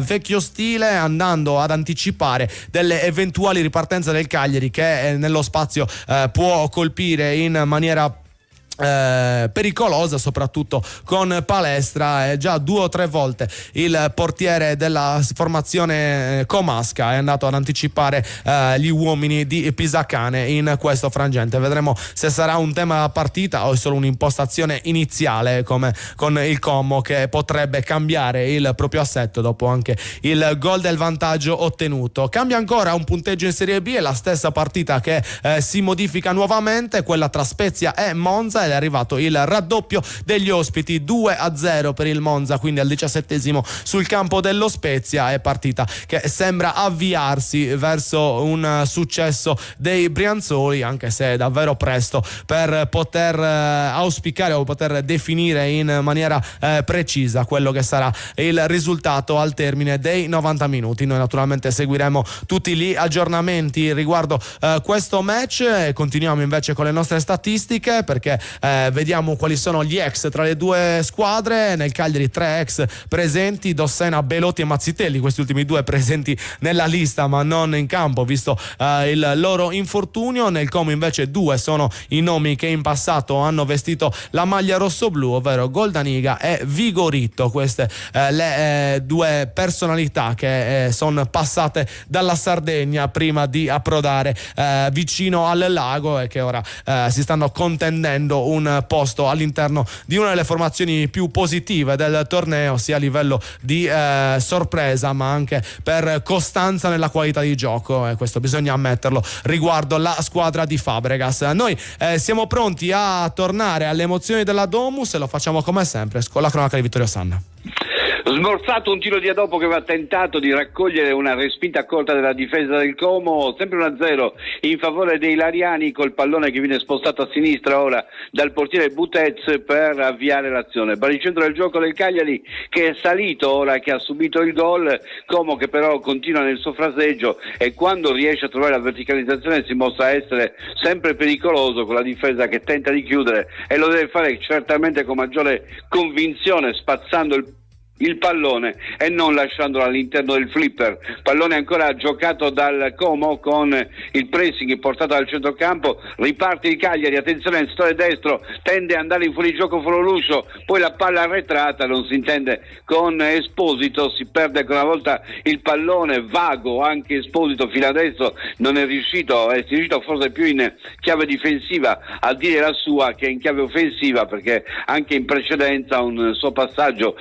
vecchio stile, andando ad anticipare delle eventuali ripartenze del Cagliari, che nello spazio può colpire in maniera pericolosa, soprattutto con Palestra. Già 2 o 3 volte il portiere della formazione comasca è andato ad anticipare gli uomini di Pisacane in questo frangente. Vedremo se sarà un tema da partita o è solo un'impostazione iniziale, come con il Como, che potrebbe cambiare il proprio assetto dopo anche il gol del vantaggio ottenuto. Cambia ancora un punteggio in Serie B, è la stessa partita che si modifica nuovamente, quella tra Spezia e Monza, ed è arrivato il raddoppio degli ospiti, 2-0 per il Monza, quindi al 17esimo sul campo dello Spezia. È partita che sembra avviarsi verso un successo dei brianzoli, anche se è davvero presto per poter auspicare o poter definire in maniera precisa quello che sarà il risultato al termine dei 90 minuti. Noi naturalmente seguiremo tutti gli aggiornamenti riguardo questo match, e continuiamo invece con le nostre statistiche, perché vediamo quali sono gli ex tra le due squadre. Nel Cagliari 3 ex presenti, Dossena, Belotti e Mazzitelli, questi ultimi due presenti nella lista ma non in campo visto il loro infortunio. Nel Como invece 2 sono i nomi che in passato hanno vestito la maglia rossoblu, ovvero Goldaniga e Vigoritto, queste le due personalità che sono passate dalla Sardegna prima di approdare vicino al lago e che ora si stanno contendendo un posto all'interno di una delle formazioni più positive del torneo, sia a livello di sorpresa ma anche per costanza nella qualità di gioco, e questo bisogna ammetterlo riguardo la squadra di Fabregas. Noi siamo pronti a tornare alle emozioni della Domus e lo facciamo come sempre con la cronaca di Vittorio Sanna. Smorzato un tiro di Adopo che aveva tentato di raccogliere una respinta corta della difesa del Como, sempre 1-0 in favore dei Lariani, col pallone che viene spostato a sinistra ora dal portiere Butez per avviare l'azione. Baricentro del gioco del Cagliari che è salito ora che ha subito il gol, Como che però continua nel suo fraseggio e quando riesce a trovare la verticalizzazione si mostra essere sempre pericoloso, con la difesa che tenta di chiudere e lo deve fare certamente con maggiore convinzione, spazzando il pallone e non lasciandolo all'interno del flipper. Pallone ancora giocato dal Como con il pressing portato al centrocampo, riparte il Cagliari, attenzione al settore destro, tende ad andare in fuorigioco Fololuscio, poi la palla arretrata, non si intende con Esposito, si perde ancora una volta il pallone, vago anche Esposito fino adesso, non è riuscito, è riuscito forse più in chiave difensiva a dire la sua che in chiave offensiva, perché anche in precedenza un suo passaggio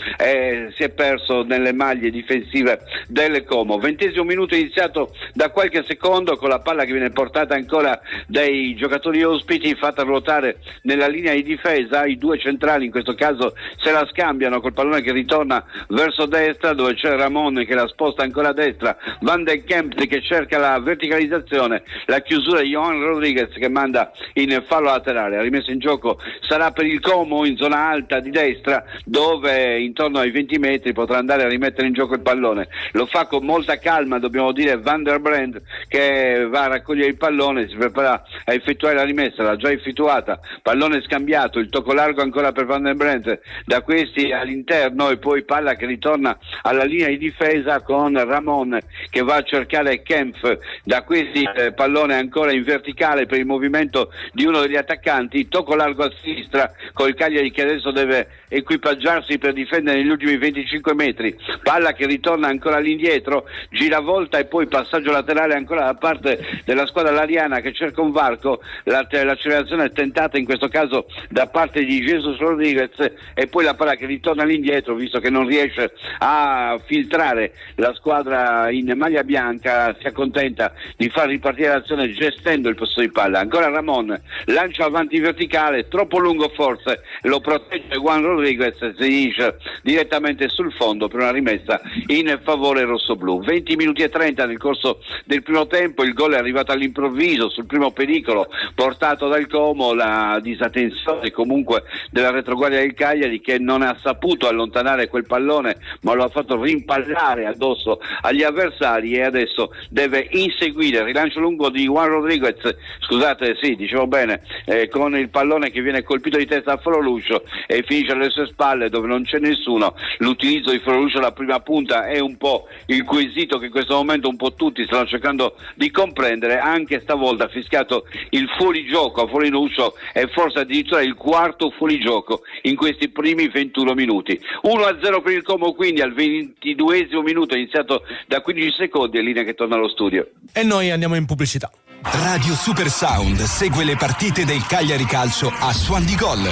si è perso nelle maglie difensive del Como. 20° minuto iniziato da qualche secondo, con la palla che viene portata ancora dai giocatori ospiti, fatta ruotare nella linea di difesa. I due centrali in questo caso se la scambiano col pallone che ritorna verso destra, dove c'è Ramon che la sposta ancora a destra, Van de Kemp che cerca la verticalizzazione, la chiusura di Johan Rodriguez che manda in fallo laterale. La rimessa in gioco sarà per il Como in zona alta di destra, dove intorno ai 20 metri potrà andare a rimettere in gioco il pallone. Lo fa con molta calma, dobbiamo dire, Van der Brand, che va a raccogliere il pallone, si prepara a effettuare la rimessa, l'ha già effettuata, pallone scambiato, il tocco largo ancora per Van der Brand, da questi all'interno, e poi palla che ritorna alla linea di difesa con Ramon che va a cercare Kempf, da questi pallone ancora in verticale per il movimento di uno degli attaccanti, tocco largo a sinistra col Cagliari che adesso deve equipaggiarsi per difendere negli ultimi 25 metri, palla che ritorna ancora all'indietro, giravolta e poi passaggio laterale ancora da parte della squadra lariana che cerca un varco, l'accelerazione è tentata in questo caso da parte di Jesus Rodriguez e poi la palla che ritorna all'indietro, visto che non riesce a filtrare la squadra in maglia bianca, si accontenta di far ripartire l'azione gestendo il possesso di palla. Ancora Ramon lancia avanti verticale, troppo lungo forse, lo protegge Juan Rodriguez e si finisce direttamente sul fondo per una rimessa in favore rossoblù. 20 minuti e 30 nel corso del primo tempo, il gol è arrivato all'improvviso sul primo pericolo portato dal Como, la disattenzione comunque della retroguardia del Cagliari che non ha saputo allontanare quel pallone ma lo ha fatto rimpallare addosso agli avversari e adesso deve inseguire. Rilancio lungo di Juan Rodriguez, scusate, sì, dicevo bene, con il pallone che viene colpito di testa a Fololuscio e finisce alle sue spalle dove non c'è nessuno. L'utilizzo di Fololuscio alla prima punta è un po' il quesito che in questo momento un po' tutti stanno cercando di comprendere. Anche stavolta ha fischiato il fuorigioco a Fololuscio e forse addirittura il quarto fuorigioco in questi primi 21 minuti. 1-0 per il Como, quindi al 22° minuto, iniziato da 15 secondi, è linea che torna allo studio. E noi andiamo in pubblicità. Radio Super Sound segue le partite del Cagliari Calcio a Suon di Gol.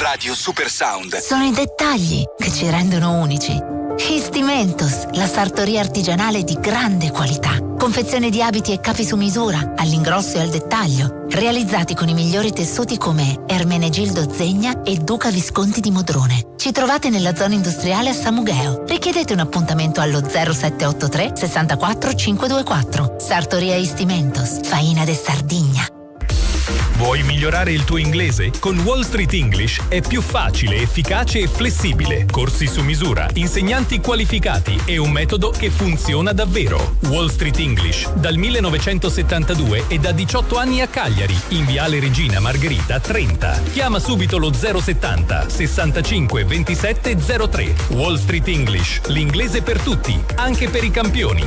Radio Super Sound. Sono i dettagli che ci rendono unici. Histimentos, la sartoria artigianale di grande qualità. Confezione di abiti e capi su misura, all'ingrosso e al dettaglio, realizzati con i migliori tessuti come Ermenegildo Zegna e Duca Visconti di Modrone. Ci trovate nella zona industriale a Samugheo. Richiedete un appuntamento allo 0783 64 524. Sartoria Histimentos, Faina de Sardigna. Vuoi migliorare il tuo inglese? Con Wall Street English è più facile, efficace e flessibile. Corsi su misura, insegnanti qualificati e un metodo che funziona davvero. Wall Street English, dal 1972 e da 18 anni a Cagliari, in Viale Regina Margherita 30. Chiama subito lo 070 65 27 03. Wall Street English, l'inglese per tutti, anche per i campioni.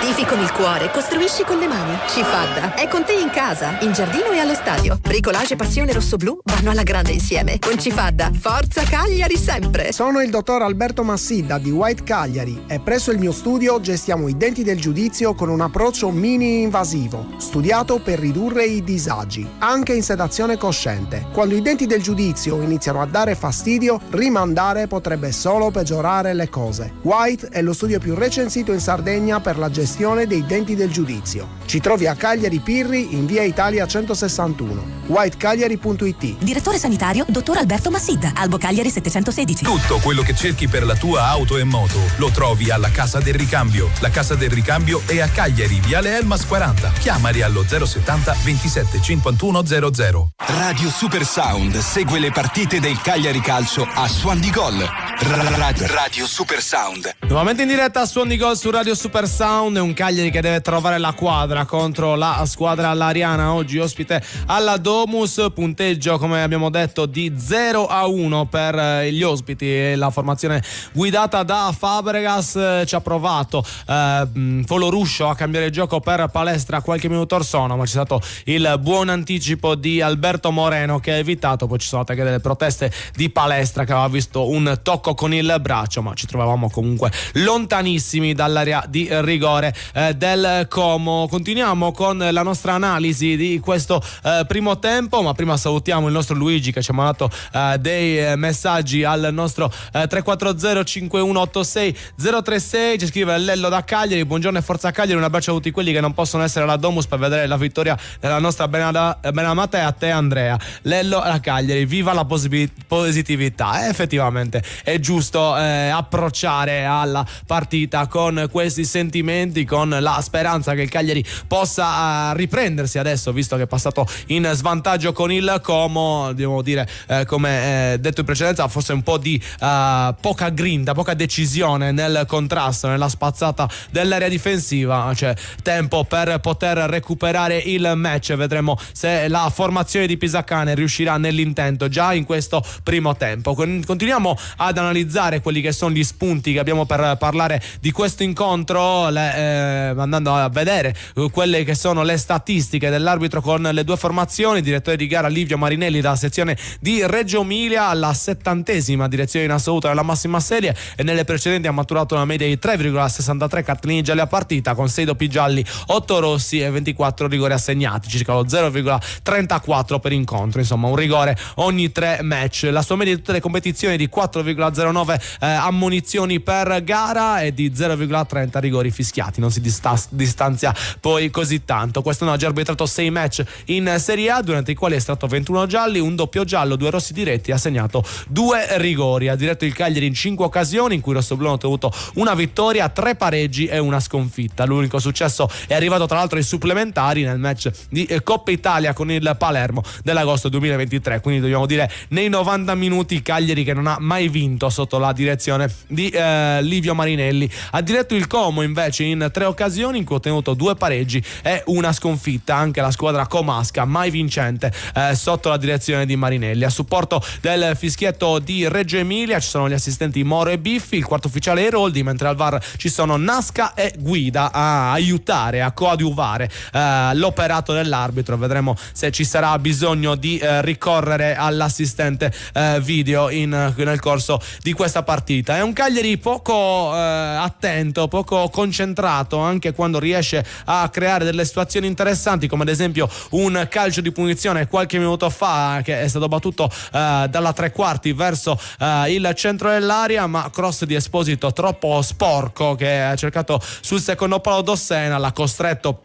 Tifi con il cuore, costruisci con le mani. Cifadda è con te in casa, in giardino e allo stadio. Bricolage e passione rossoblu vanno alla grande insieme. Con Cifadda, forza Cagliari sempre. Sono il dottor Alberto Massidda di White Cagliari e presso il mio studio gestiamo i denti del giudizio con un approccio mini-invasivo, studiato per ridurre i disagi, anche in sedazione cosciente. Quando i denti del giudizio iniziano a dare fastidio, rimandare potrebbe solo peggiorare le cose. White è lo studio più recensito in Sardegna per la gestione dei denti del giudizio. Ci trovi a Cagliari Pirri in via Italia 161. whitecagliari.it. Direttore sanitario dottor Alberto Massidda, Albo Cagliari 716. Tutto quello che cerchi per la tua auto e moto lo trovi alla Casa del Ricambio. La Casa del Ricambio è a Cagliari, Viale Elmas 40. Chiamali allo 070 27 51 00. Radio Super Sound segue le partite del Cagliari Calcio a Suon di Gol. Radio Super Sound. Nuovamente in diretta a Suon di Gol su Radio Super Sound. È un Cagliari che deve trovare la quadra contro la squadra lariana, oggi ospite alla Domus. Punteggio, come abbiamo detto, di 0-1 per gli ospiti, e la formazione guidata da Fabregas ci ha provato Foloruscio a cambiare gioco per Palestra qualche minuto or sono, ma c'è stato il buon anticipo di Alberto Moreno che ha evitato. Poi ci sono state delle proteste di Palestra che aveva visto un tocco con il braccio, ma ci trovavamo comunque lontanissimi dall'area di rigore del Como. Continuiamo con la nostra analisi di questo primo tempo, ma prima salutiamo il nostro Luigi che ci ha mandato dei messaggi al nostro 340 5186 036. Ci scrive Lello da Cagliari: buongiorno e forza Cagliari, un abbraccio a tutti quelli che non possono essere alla Domus per vedere la vittoria della nostra benamata, e a te Andrea. Lello da Cagliari, viva la positività. Effettivamente è giusto approcciare alla partita con questi sentimenti, con la speranza che il Cagliari possa riprendersi adesso, visto che è passato in svantaggio con il Como. Devo dire, come detto in precedenza, forse un po' di poca grinta, poca decisione nel contrasto, nella spazzata dell'area difensiva. C'è tempo per poter recuperare il match. Vedremo se la formazione di Pisacane riuscirà nell'intento già in questo primo tempo. Continuiamo ad analizzare quelli che sono gli spunti che abbiamo per parlare di questo incontro, andando a vedere quelle che sono le statistiche dell'arbitro con le due formazioni. Direttore di gara Livio Marinelli dalla sezione di Reggio Emilia, alla 70ª direzione in assoluto nella massima serie, e nelle precedenti ha maturato una media di 3,63 cartellini gialli a partita, con 6 doppi gialli, 8 rossi e 24 rigori assegnati, circa lo 0,34 per incontro, insomma un rigore ogni 3 match. La sua media di tutte le competizioni è di 4,09 ammonizioni per gara e di 0,30 rigori fischiati. Non si distanzia poi così tanto. Quest'anno ha già arbitrato 6 match in Serie A, durante i quali è estratto 21 gialli, un doppio giallo, 2 rossi diretti e ha segnato 2 rigori. Ha diretto il Cagliari in 5 occasioni, in cui i rossoblù hanno ottenuto una vittoria, 3 pareggi e una sconfitta. L'unico successo è arrivato tra l'altro ai supplementari nel match di Coppa Italia con il Palermo dell'agosto 2023. Quindi dobbiamo dire, nei 90 minuti Cagliari che non ha mai vinto sotto la direzione di Livio Marinelli. Ha diretto il Como invece in 3 occasioni, in cui ha ottenuto 2 pareggi e una sconfitta. Anche la squadra comasca, mai vincente sotto la direzione di Marinelli. A supporto del fischietto di Reggio Emilia ci sono gli assistenti Moro e Biffi, il quarto ufficiale Eroldi, mentre al VAR ci sono Nasca e Guida a aiutare, a coadiuvare l'operato dell'arbitro. Vedremo se ci sarà bisogno di ricorrere all'assistente video nel corso di questa partita. È un Cagliari poco attento, poco concentrato, anche quando riesce a creare delle situazioni interessanti, come ad esempio un calcio di punizione qualche minuto fa che è stato battuto dalla tre quarti verso il centro dell'area, ma cross di Esposito troppo sporco, che ha cercato sul secondo palo Dossena, l'ha costretto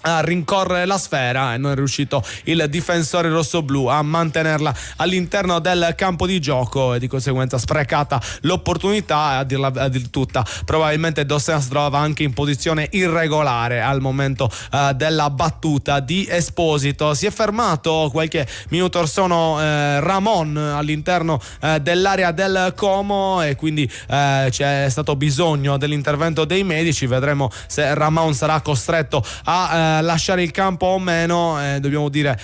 a rincorrere la sfera e non è riuscito il difensore rossoblu a mantenerla all'interno del campo di gioco e di conseguenza sprecata l'opportunità. A dir tutta, probabilmente Dossena si trovava anche in posizione irregolare al momento della battuta di Esposito. Si è fermato qualche minuto or sono Ramon all'interno dell'area del Como e quindi c'è stato bisogno dell'intervento dei medici. Vedremo se Ramon sarà costretto a lasciare il campo o meno. Dobbiamo dire,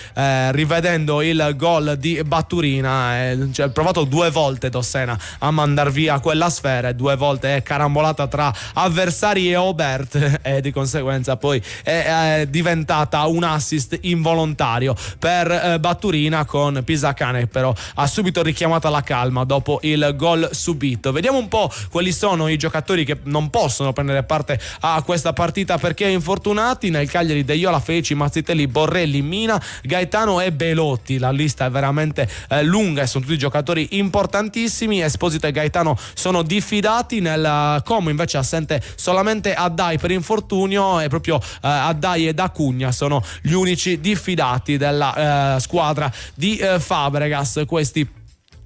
rivedendo il gol di Batturina, cioè, provato 2 volte Dossena a mandar via quella sfera e 2 volte è carambolata tra avversari e Aubert e di conseguenza poi è diventata un assist involontario per Batturina, con Pisacane però ha subito richiamato la calma dopo il gol subito. Vediamo un po' quali sono i giocatori che non possono prendere parte a questa partita perché infortunati. Nel Cagliari De Iola, Feci, Mazzitelli, Borrelli, Mina, Gaetano e Belotti. La lista è veramente lunga e sono tutti giocatori importantissimi. Esposito e Gaetano sono diffidati. Nel Como invece assente solamente Addai per infortunio e proprio Addai ed Acugna sono gli unici diffidati della squadra di Fabregas. Questi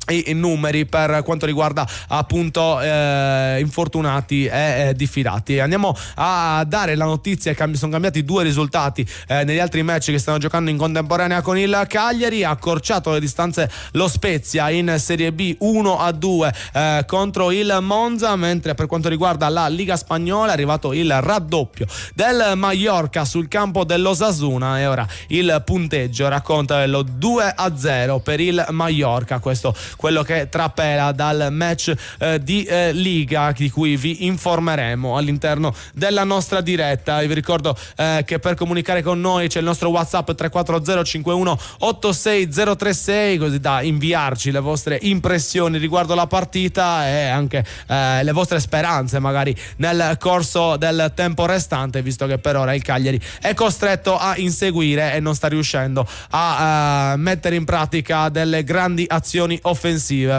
i numeri per quanto riguarda appunto infortunati e diffidati. Andiamo a dare la notizia che sono cambiati 2 risultati negli altri match che stanno giocando in contemporanea con il Cagliari. Ha accorciato le distanze lo Spezia in Serie B 1-2 contro il Monza, mentre per quanto riguarda la Liga Spagnola è arrivato il raddoppio del Mallorca sul campo dell'Osasuna e ora il punteggio racconta lo 2-0 per il Mallorca. Questo quello che trapela dal match di Liga, di cui vi informeremo all'interno della nostra diretta. Vi ricordo che per comunicare con noi c'è il nostro WhatsApp 340 51 86036, così da inviarci le vostre impressioni riguardo la partita e anche le vostre speranze magari nel corso del tempo restante, visto che per ora il Cagliari è costretto a inseguire e non sta riuscendo a mettere in pratica delle grandi azioni offensive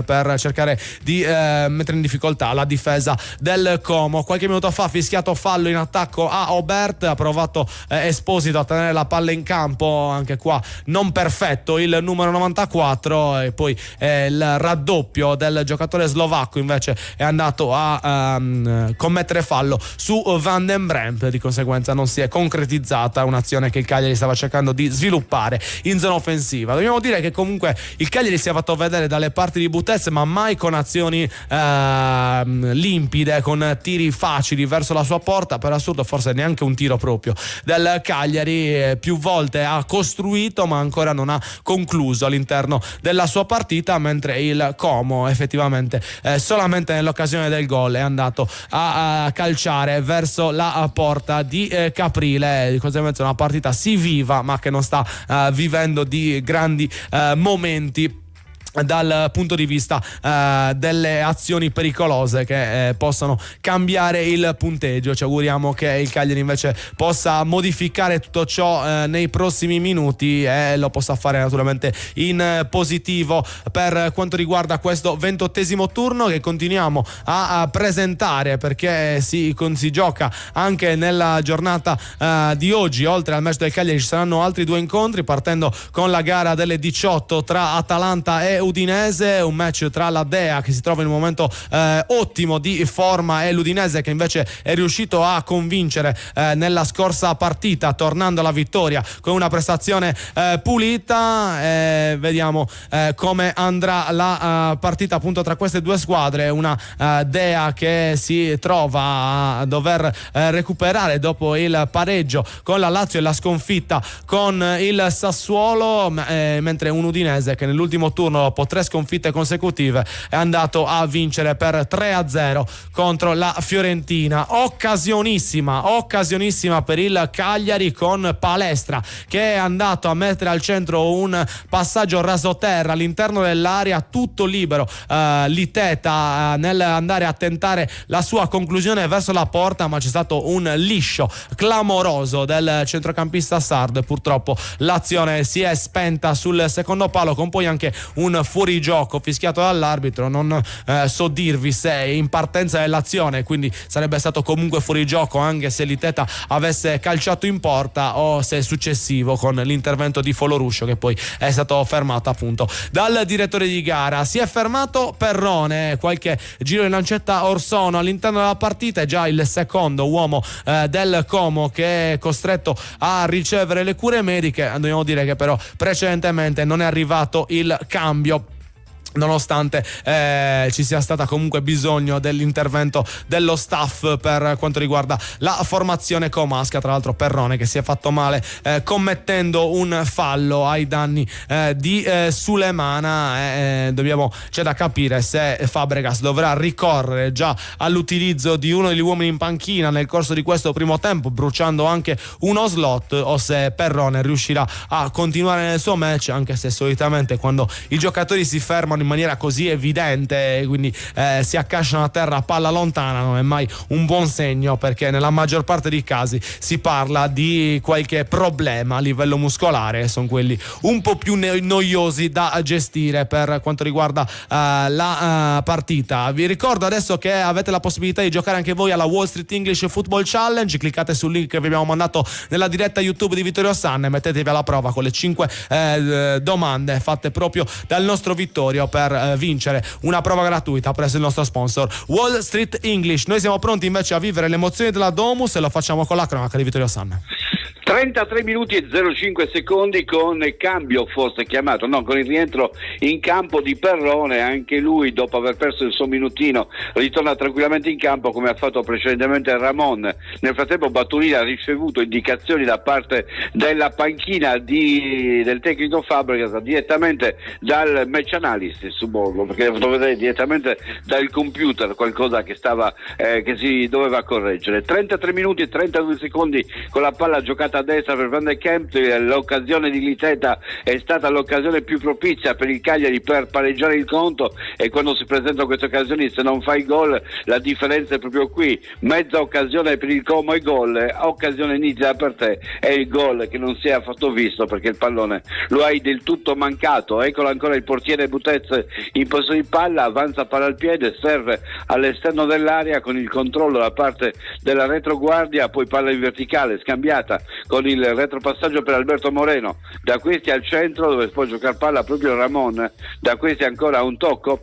per cercare di mettere in difficoltà la difesa del Como. Qualche minuto fa ha fischiato fallo in attacco a Aubert, ha provato Esposito a tenere la palla in campo, anche qua non perfetto il numero 94, e poi il raddoppio del giocatore slovacco invece è andato a commettere fallo su Van den Bremp, di conseguenza non si è concretizzata un'azione che il Cagliari stava cercando di sviluppare in zona offensiva. Dobbiamo dire che comunque il Cagliari si è fatto vedere dalle parti di Butez, ma mai con azioni limpide, con tiri facili verso la sua porta. Per assurdo forse neanche un tiro proprio del Cagliari. Più volte ha costruito ma ancora non ha concluso all'interno della sua partita, mentre il Como effettivamente solamente nell'occasione del gol è andato a calciare verso la porta di Caprile. Di conseguenza una partita sì viva ma che non sta vivendo di grandi momenti dal punto di vista delle azioni pericolose che possono cambiare il punteggio. Ci auguriamo che il Cagliari invece possa modificare tutto ciò nei prossimi minuti e lo possa fare naturalmente in positivo per quanto riguarda questo 28° turno che continuiamo a presentare, perché si gioca anche nella giornata di oggi. Oltre al match del Cagliari ci saranno altri 2 incontri, partendo con la gara delle 18 tra Atalanta e Udinese, un match tra la Dea che si trova in un momento ottimo di forma e l'Udinese che invece è riuscito a convincere nella scorsa partita tornando alla vittoria con una prestazione pulita. Vediamo come andrà la partita appunto tra queste 2 squadre. Una Dea che si trova a dover recuperare dopo il pareggio con la Lazio e la sconfitta con il Sassuolo, mentre un Udinese che nell'ultimo turno dopo 3 sconfitte consecutive è andato a vincere per 3-0 contro la Fiorentina. Occasionissima per il Cagliari, con Palestra che è andato a mettere al centro un passaggio rasoterra all'interno dell'area, tutto libero Liteta nell'andare a tentare la sua conclusione verso la porta, ma c'è stato un liscio clamoroso del centrocampista sardo e purtroppo l'azione si è spenta sul secondo palo, con poi anche un un fuorigioco fischiato dall'arbitro. Non so dirvi se in partenza dell'azione, quindi sarebbe stato comunque fuorigioco anche se Liteta avesse calciato in porta, o se è successivo con l'intervento di Foloruscio, che poi è stato fermato appunto dal direttore di gara. Si è fermato Perrone, qualche giro di lancetta Orsono all'interno della partita, è già il secondo uomo del Como che è costretto a ricevere le cure mediche. Dobbiamo dire che però precedentemente non è arrivato il cambio, nonostante ci sia stata comunque bisogno dell'intervento dello staff per quanto riguarda la formazione comasca. Tra l'altro Perrone che si è fatto male commettendo un fallo ai danni di Sulemana. C'è da capire se Fabregas dovrà ricorrere già all'utilizzo di uno degli uomini in panchina nel corso di questo primo tempo, bruciando anche uno slot, o se Perrone riuscirà a continuare nel suo match, anche se solitamente quando i giocatori si fermano in maniera così evidente, quindi si accasciano a terra a palla lontana, non è mai un buon segno, perché nella maggior parte dei casi si parla di qualche problema a livello muscolare, sono quelli un po' più noiosi da gestire per quanto riguarda la partita. Vi ricordo adesso che avete la possibilità di giocare anche voi alla Wall Street English Football Challenge. Cliccate sul link che vi abbiamo mandato nella diretta YouTube di Vittorio Sanne e mettetevi alla prova con le 5 domande fatte proprio dal nostro Vittorio per vincere una prova gratuita presso il nostro sponsor Wall Street English. Noi siamo pronti invece a vivere le emozioni della Domus e lo facciamo con la cronaca di Vittorio Sanne. 33 minuti e 05 secondi con cambio, forse chiamato, no, con il rientro in campo di Perrone. Anche lui, dopo aver perso il suo minutino, ritorna tranquillamente in campo come ha fatto precedentemente Ramon. Nel frattempo Batturina ha ricevuto indicazioni da parte della panchina del tecnico Fabregas direttamente dal match analyst su bordo, perché ha fatto vedere direttamente dal computer qualcosa che si doveva correggere. 33 minuti e 32 secondi con la palla giocata a destra per Van de Kemp. L'occasione di Liteta è stata l'occasione più propizia per il Cagliari per pareggiare il conto, e quando si presentano queste occasioni, se non fai gol, la differenza è proprio qui. Mezza occasione per il Como e gol, occasione nitida per te è il gol che non si è affatto visto, perché il pallone lo hai del tutto mancato. Eccolo ancora il portiere Butez in possesso di palla, avanza palla al piede, serve all'esterno dell'area con il controllo da parte della retroguardia, poi palla in verticale scambiata con il retropassaggio per Alberto Moreno, da questi al centro dove può giocare palla proprio Ramon, da questi ancora un tocco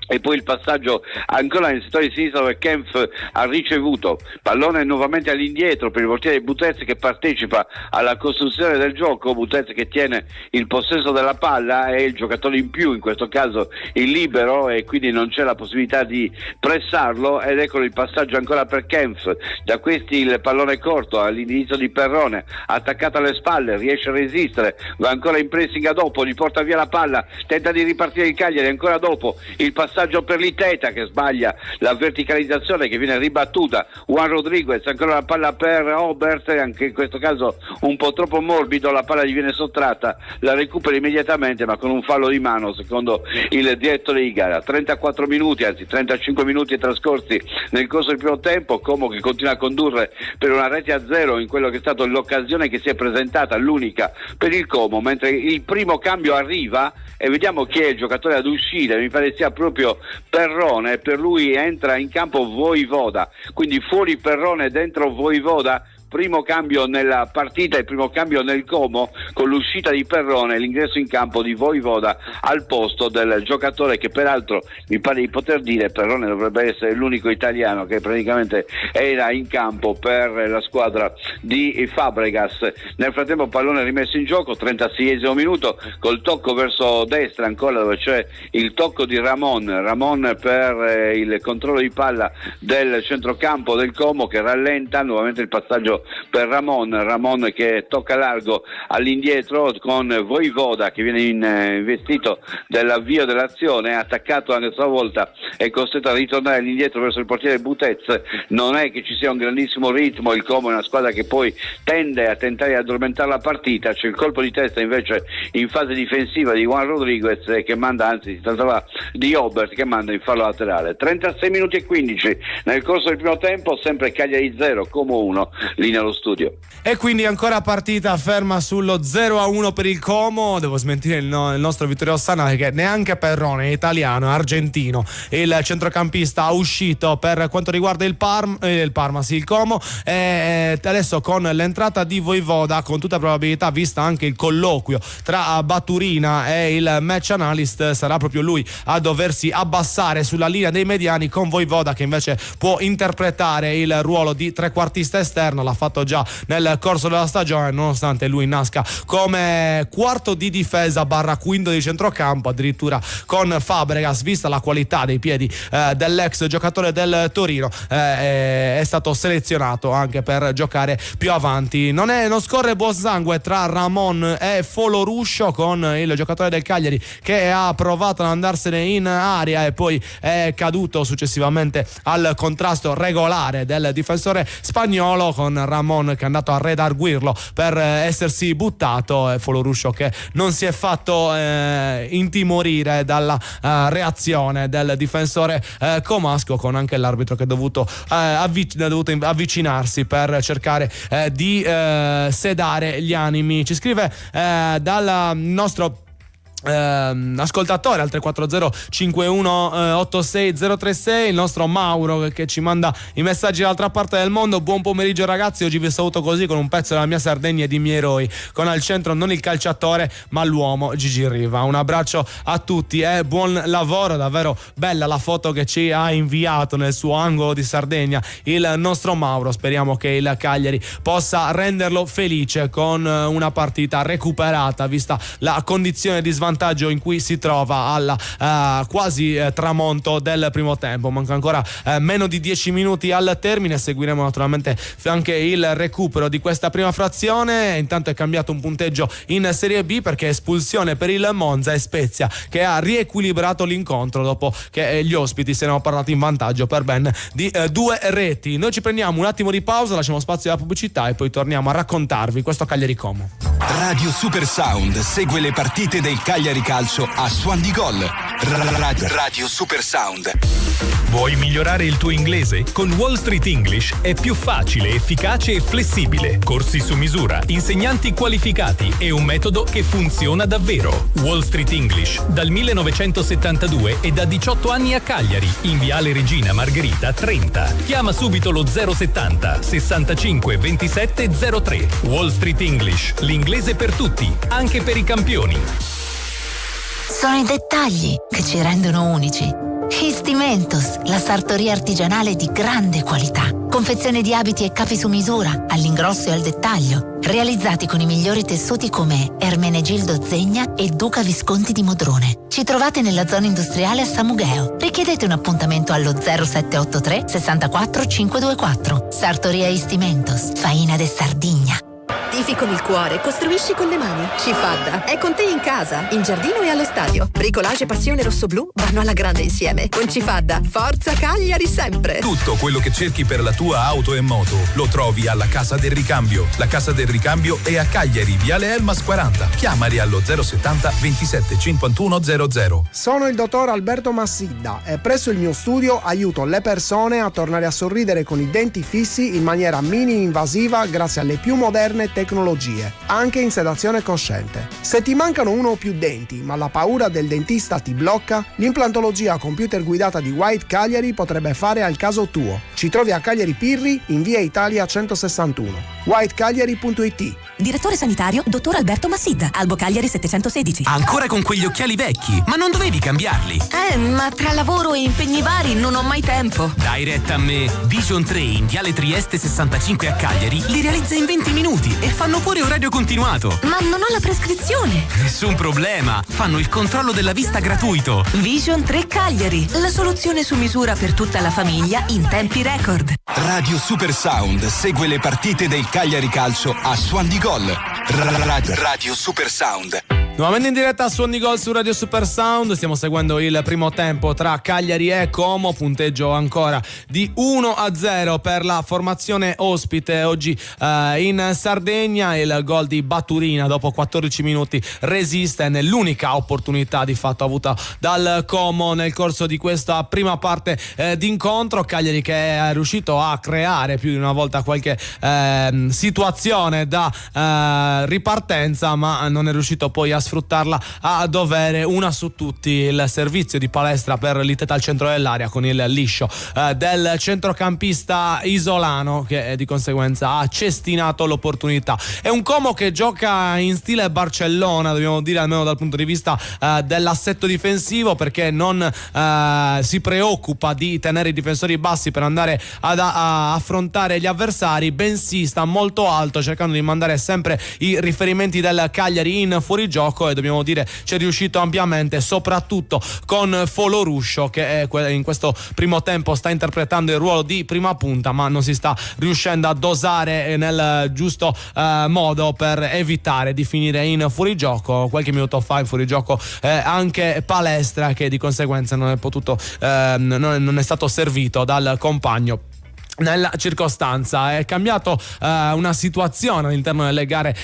e poi il passaggio ancora nel settore di sinistra dove Kempf ha ricevuto pallone nuovamente all'indietro per il portiere Butez che partecipa alla costruzione del gioco. Butez che tiene il possesso della palla, è il giocatore in più, in questo caso il libero, e quindi non c'è la possibilità di pressarlo, ed eccolo il passaggio ancora per Kempf, da questi il pallone corto all'inizio di Perrone, attaccato alle spalle, riesce a resistere, va ancora in pressing a dopo, gli porta via la palla, tenta di ripartire il Cagliari, ancora dopo il passaggio per Liteta che sbaglia la verticalizzazione che viene ribattuta. Juan Rodriguez, ancora la palla per Obert, anche in questo caso un po' troppo morbido, la palla gli viene sottratta, la recupera immediatamente ma con un fallo di mano secondo il direttore di gara. 34 minuti, anzi 35 minuti trascorsi nel corso del primo tempo, Como che continua a condurre per una rete a zero in quello che è stato l'occasione che si è presentata, l'unica per il Como, mentre il primo cambio arriva e vediamo chi è il giocatore ad uscire. Mi pare sia proprio Perrone, per lui entra in campo Voivoda, quindi fuori Perrone, dentro Voivoda. Primo cambio nella partita e primo cambio nel Como con l'uscita di Perrone e l'ingresso in campo di Voivoda al posto del giocatore che peraltro mi pare di poter dire Perrone dovrebbe essere l'unico italiano che praticamente era in campo per la squadra di Fabregas. Nel frattempo pallone rimesso in gioco, 36esimo minuto, col tocco verso destra ancora dove c'è il tocco di Ramon per il controllo di palla del centrocampo del Como che rallenta, nuovamente il passaggio per Ramon che tocca largo all'indietro con Voivoda che viene investito dell'avvio dell'azione, attaccato anche stavolta, è costretto a ritornare all'indietro verso il portiere Butez. Non è che ci sia un grandissimo ritmo, il Como è una squadra che poi tende a tentare di addormentare la partita. C'è il colpo di testa invece in fase difensiva di Juan Rodriguez che manda, anzi si trattava di Obert che manda in fallo laterale. 36 minuti e 15 nel corso del primo tempo, sempre Cagliari 0 Como 1. linea allo studio. E quindi ancora partita ferma sullo 0-1 per il Como. Devo smentire il nostro Vittorio Ossana, perché neanche Perrone è italiano, è argentino. Il centrocampista ha uscito per quanto riguarda il Parma, sì, il Como. E adesso con l'entrata di Voivoda, con tutta probabilità, vista anche il colloquio tra Baturina e il match analyst, sarà proprio lui a doversi abbassare sulla linea dei mediani, con Voivoda che invece può interpretare il ruolo di trequartista esterno. L'ha fatto già nel corso della stagione, nonostante lui nasca come quarto di difesa / quinto di centrocampo, addirittura con Fabregas, vista la qualità dei piedi dell'ex giocatore del Torino, è stato selezionato anche per giocare più avanti. Non scorre buon sangue tra Ramon e Foloruscio, con il giocatore del Cagliari che ha provato ad andarsene in area e poi è caduto successivamente al contrasto regolare del difensore spagnolo, con Ramon che è andato a redarguirlo per essersi buttato, e Foloruscio che non si è fatto intimorire dalla reazione del difensore comasco, con anche l'arbitro che ha dovuto avvicinarsi per cercare di sedare gli animi. Ci scrive dal nostro ascoltatore al 340 51 86 036 il nostro Mauro, che ci manda i messaggi dall'altra parte del mondo. Buon pomeriggio ragazzi, oggi vi saluto così, con un pezzo della mia Sardegna e di miei eroi, con al centro non il calciatore ma l'uomo Gigi Riva. Un abbraccio a tutti e buon lavoro. Davvero bella la foto che ci ha inviato nel suo angolo di Sardegna il nostro Mauro. Speriamo che il Cagliari possa renderlo felice con una partita recuperata, vista la condizione di svantaggio in cui si trova alla quasi tramonto del primo tempo. Manca ancora meno di 10 minuti al termine. Seguiremo naturalmente anche il recupero di questa prima frazione. Intanto è cambiato un punteggio in Serie B, perché espulsione per il Monza e Spezia che ha riequilibrato l'incontro dopo che gli ospiti si erano parlati in vantaggio per ben di 2 reti. Noi ci prendiamo un attimo di pausa, lasciamo spazio alla pubblicità e poi torniamo a raccontarvi questo Cagliari Como. Radio Super Sound segue le partite del Cagliari Calcio a Suon di Gol. Radio Super Sound. Vuoi migliorare il tuo inglese? Con Wall Street English è più facile, efficace e flessibile. Corsi su misura, insegnanti qualificati e un metodo che funziona davvero. Wall Street English, dal 1972 e da 18 anni a Cagliari, in Viale Regina Margherita 30. Chiama subito lo 070 65 27 03. Wall Street English, l'inglese per tutti, anche per i campioni. Sono i dettagli che ci rendono unici. Histimentos, la sartoria artigianale di grande qualità. Confezione di abiti e capi su misura, all'ingrosso e al dettaglio, realizzati con i migliori tessuti come Ermenegildo Zegna e Duca Visconti di Modrone. Ci trovate nella zona industriale a Samugheo. Richiedete un appuntamento allo 0783 64 524. Sartoria Histimentos, Faina de Sardigna. Tifi con il cuore, costruisci con le mani. Cifadda è con te in casa, in giardino e allo stadio. Bricolage e passione rossoblu vanno alla grande insieme. Con Cifadda, forza Cagliari sempre. Tutto quello che cerchi per la tua auto e moto lo trovi alla Casa del Ricambio. La Casa del Ricambio è a Cagliari, Viale Elmas 40. Chiamali allo 070 27 51 00. Sono il dottor Alberto Massidda e presso il mio studio aiuto le persone a tornare a sorridere con i denti fissi in maniera mini-invasiva grazie alle più moderne tecnologie, anche in sedazione cosciente. Se ti mancano uno o più denti, ma la paura del dentista ti blocca, l'implantologia computer guidata di White Cagliari potrebbe fare al caso tuo. Ci trovi a Cagliari Pirri, in via Italia 161. whitecagliari.it. Direttore sanitario, dottor Alberto Massidda, Albo Cagliari 716. Ancora con quegli occhiali vecchi? Ma non dovevi cambiarli? Ma tra lavoro e impegni vari non ho mai tempo. Dai retta a me. Vision 3 in Viale Trieste 65 a Cagliari li realizza in 20 minuti e fanno pure orario continuato. Ma non ho la prescrizione. Nessun problema. Fanno il controllo della vista gratuito. Vision 3 Cagliari, la soluzione su misura per tutta la famiglia in tempi record. Radio Super Sound segue le partite del Cagliari Calcio a Suon di Gol. Radio Super Sound. Nuovamente in diretta su Only Gol su Radio Super Sound, stiamo seguendo il primo tempo tra Cagliari e Como, punteggio ancora di 1-0 per la formazione ospite oggi in Sardegna. Il gol di Baturina dopo 14 minuti resiste nell'unica opportunità di fatto avuta dal Como nel corso di questa prima parte d'incontro. Cagliari che è riuscito a creare più di una volta qualche situazione da ripartenza, ma non è riuscito poi a sfruttarla a dovere. Una su tutti il servizio di Palestra per l'Iteta al centro dell'area con il liscio del centrocampista isolano, che di conseguenza ha cestinato l'opportunità. È un Como che gioca in stile Barcellona, dobbiamo dire, almeno dal punto di vista dell'assetto difensivo, perché non si preoccupa di tenere i difensori bassi per andare a affrontare gli avversari, bensì sta molto alto cercando di mandare sempre i riferimenti del Cagliari in fuorigioco, e dobbiamo dire ci è riuscito ampiamente, soprattutto con Foloruscio, che in questo primo tempo sta interpretando il ruolo di prima punta, ma non si sta riuscendo a dosare nel giusto modo per evitare di finire in fuorigioco. Qualche minuto fa in fuorigioco anche Palestra, che di conseguenza non è potuto non è stato servito dal compagno. Nella circostanza è cambiato una situazione all'interno delle gare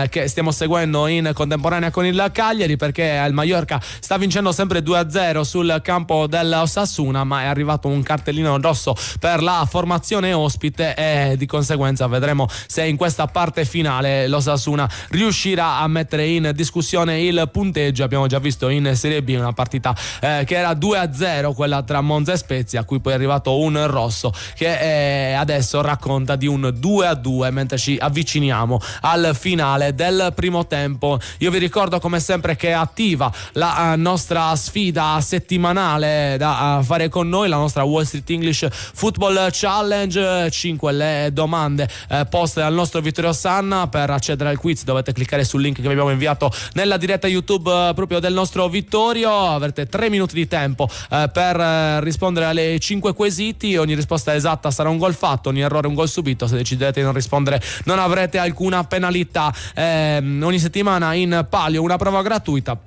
che stiamo seguendo in contemporanea con il Cagliari, perché il Mallorca sta vincendo sempre 2-0 sul campo dell'Osasuna, ma è arrivato un cartellino rosso per la formazione ospite e di conseguenza vedremo se in questa parte finale l'Osasuna riuscirà a mettere in discussione il punteggio. Abbiamo già visto in Serie B una partita che era 2-0, quella tra Monza e Spezia, a cui poi è arrivato un rosso che adesso racconta di un 2-2 mentre ci avviciniamo al finale del primo tempo. Io vi ricordo come sempre che è attiva la nostra sfida settimanale da fare con noi, la nostra Wall Street English Football Challenge. 5 le domande poste al nostro Vittorio Sanna. Per accedere al quiz dovete cliccare sul link che vi abbiamo inviato nella diretta YouTube proprio del nostro Vittorio. Avrete 3 minuti di tempo per rispondere alle 5 quesiti. Ogni risposta esatta sarà un gol fatto, ogni errore un gol subito. Se decidete di non rispondere non avrete alcuna penalità. Ogni settimana in palio una prova gratuita.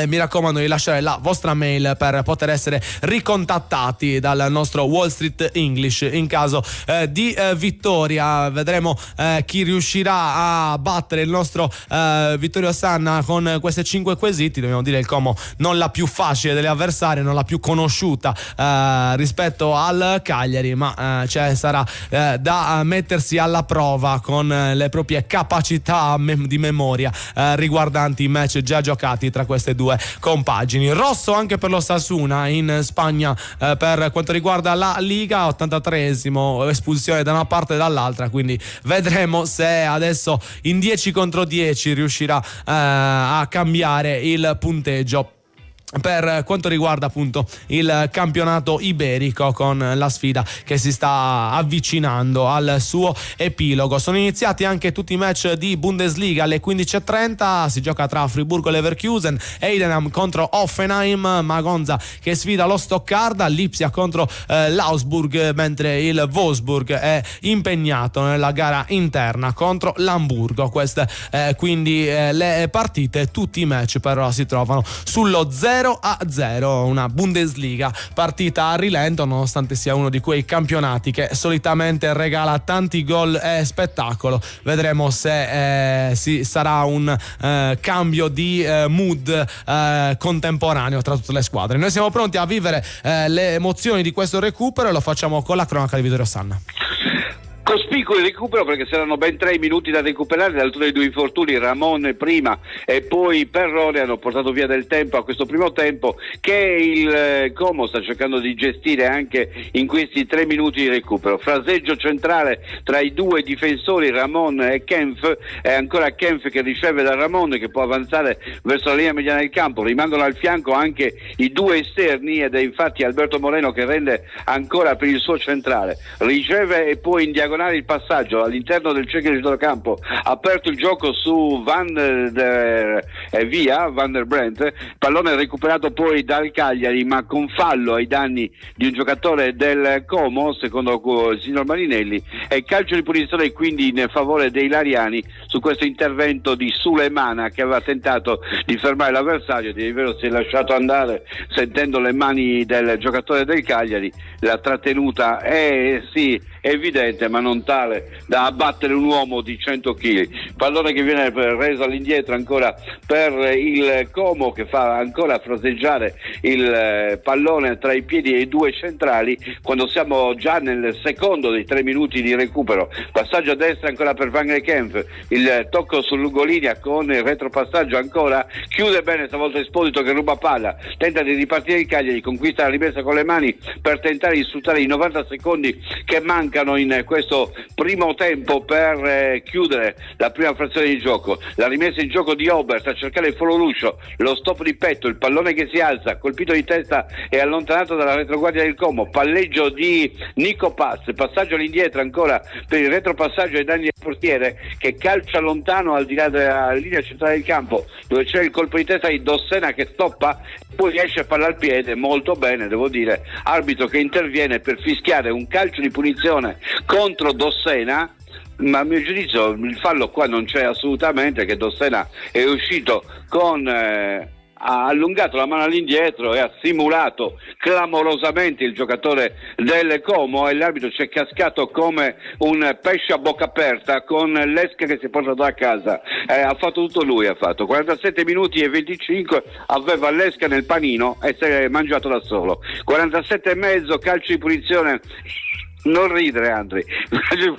Mi raccomando di lasciare la vostra mail per poter essere ricontattati dal nostro Wall Street English in caso di vittoria. Vedremo chi riuscirà a battere il nostro Vittorio Sanna con queste 5 quesiti. Dobbiamo dire il Como non la più facile delle avversarie, non la più conosciuta rispetto al Cagliari, ma sarà da mettersi alla prova con le proprie capacità di memoria riguardanti i match già giocati tra queste due compagini. Rosso anche per l'Osasuna in Spagna per quanto riguarda la Liga, 83esimo, espulsione da una parte e dall'altra, quindi vedremo se adesso in 10 contro 10 riuscirà a cambiare il punteggio per quanto riguarda appunto il campionato iberico, con la sfida che si sta avvicinando al suo epilogo. Sono iniziati anche tutti i match di Bundesliga alle 15:30. Si gioca tra Friburgo e Leverkusen, Heidenheim contro Hoffenheim, Magonza che sfida lo Stoccarda, Lipsia contro l'Augsburg, mentre il Wolfsburg è impegnato nella gara interna contro l'Amburgo. Queste quindi le partite, tutti i match però si trovano sullo 0-0, una Bundesliga partita a rilento, nonostante sia uno di quei campionati che solitamente regala tanti gol e spettacolo. Vedremo se sarà un cambio di mood contemporaneo tra tutte le squadre. Noi siamo pronti a vivere le emozioni di questo recupero e lo facciamo con la cronaca di Vittorio Sanna. Cospicuo il recupero, perché saranno ben 3 minuti da recuperare. D'altronde i due infortuni, Ramon prima e poi Perrone, hanno portato via del tempo a questo primo tempo che il Como sta cercando di gestire anche in questi 3 minuti di recupero. Fraseggio centrale tra i due difensori Ramon e Kempf, è ancora Kempf che riceve da Ramon, che può avanzare verso la linea mediana del campo. Rimangono al fianco anche i due esterni ed è infatti Alberto Moreno che rende ancora per il suo centrale. Riceve e poi in diagonale il passaggio all'interno del cerchio di centrocampo, aperto il gioco su Van der via Van der Brent, pallone recuperato poi dal Cagliari ma con fallo ai danni di un giocatore del Como secondo il signor Marinelli, e calcio di punizione quindi in favore dei Lariani su questo intervento di Sulemana che aveva tentato di fermare l'avversario. Di vero si è lasciato andare sentendo le mani del giocatore del Cagliari, la trattenuta è sì evidente ma non tale da abbattere un uomo di 100 kg. Pallone che viene reso all'indietro ancora per il Como, che fa ancora fraseggiare il pallone tra i piedi dei due centrali quando siamo già nel secondo dei 3 minuti di recupero. Passaggio a destra ancora per Van Kemp, il tocco sul lungolinea con il retropassaggio ancora, chiude bene stavolta Esposito che ruba palla, tenta di ripartire il Cagliari, conquista la rimessa con le mani per tentare di sfruttare i 90 secondi che mancano in questo primo tempo per chiudere la prima frazione di gioco. La rimessa in gioco di Obert a cercare il Fololuscio, lo stop di petto, il pallone che si alza, colpito di testa e allontanato dalla retroguardia del Como, palleggio di Nico Paz, passaggio all'indietro ancora per il retropassaggio ai danni del portiere che calcia lontano al di là della linea centrale del campo dove c'è il colpo di testa di Dossena che stoppa, poi riesce a palla al piede molto bene, devo dire, arbitro che interviene per fischiare un calcio di punizione contro Dossena, ma a mio giudizio il fallo qua non c'è assolutamente, che Dossena è uscito con ha allungato la mano all'indietro e ha simulato clamorosamente il giocatore del Como, e l'arbitro ci è cascato come un pesce a bocca aperta con l'esca che si è portato a casa. Ha fatto tutto lui, ha fatto 47 minuti e 25, aveva l'esca nel panino e si è mangiato da solo. 47 e mezzo, calcio di punizione. Non ridere Andri,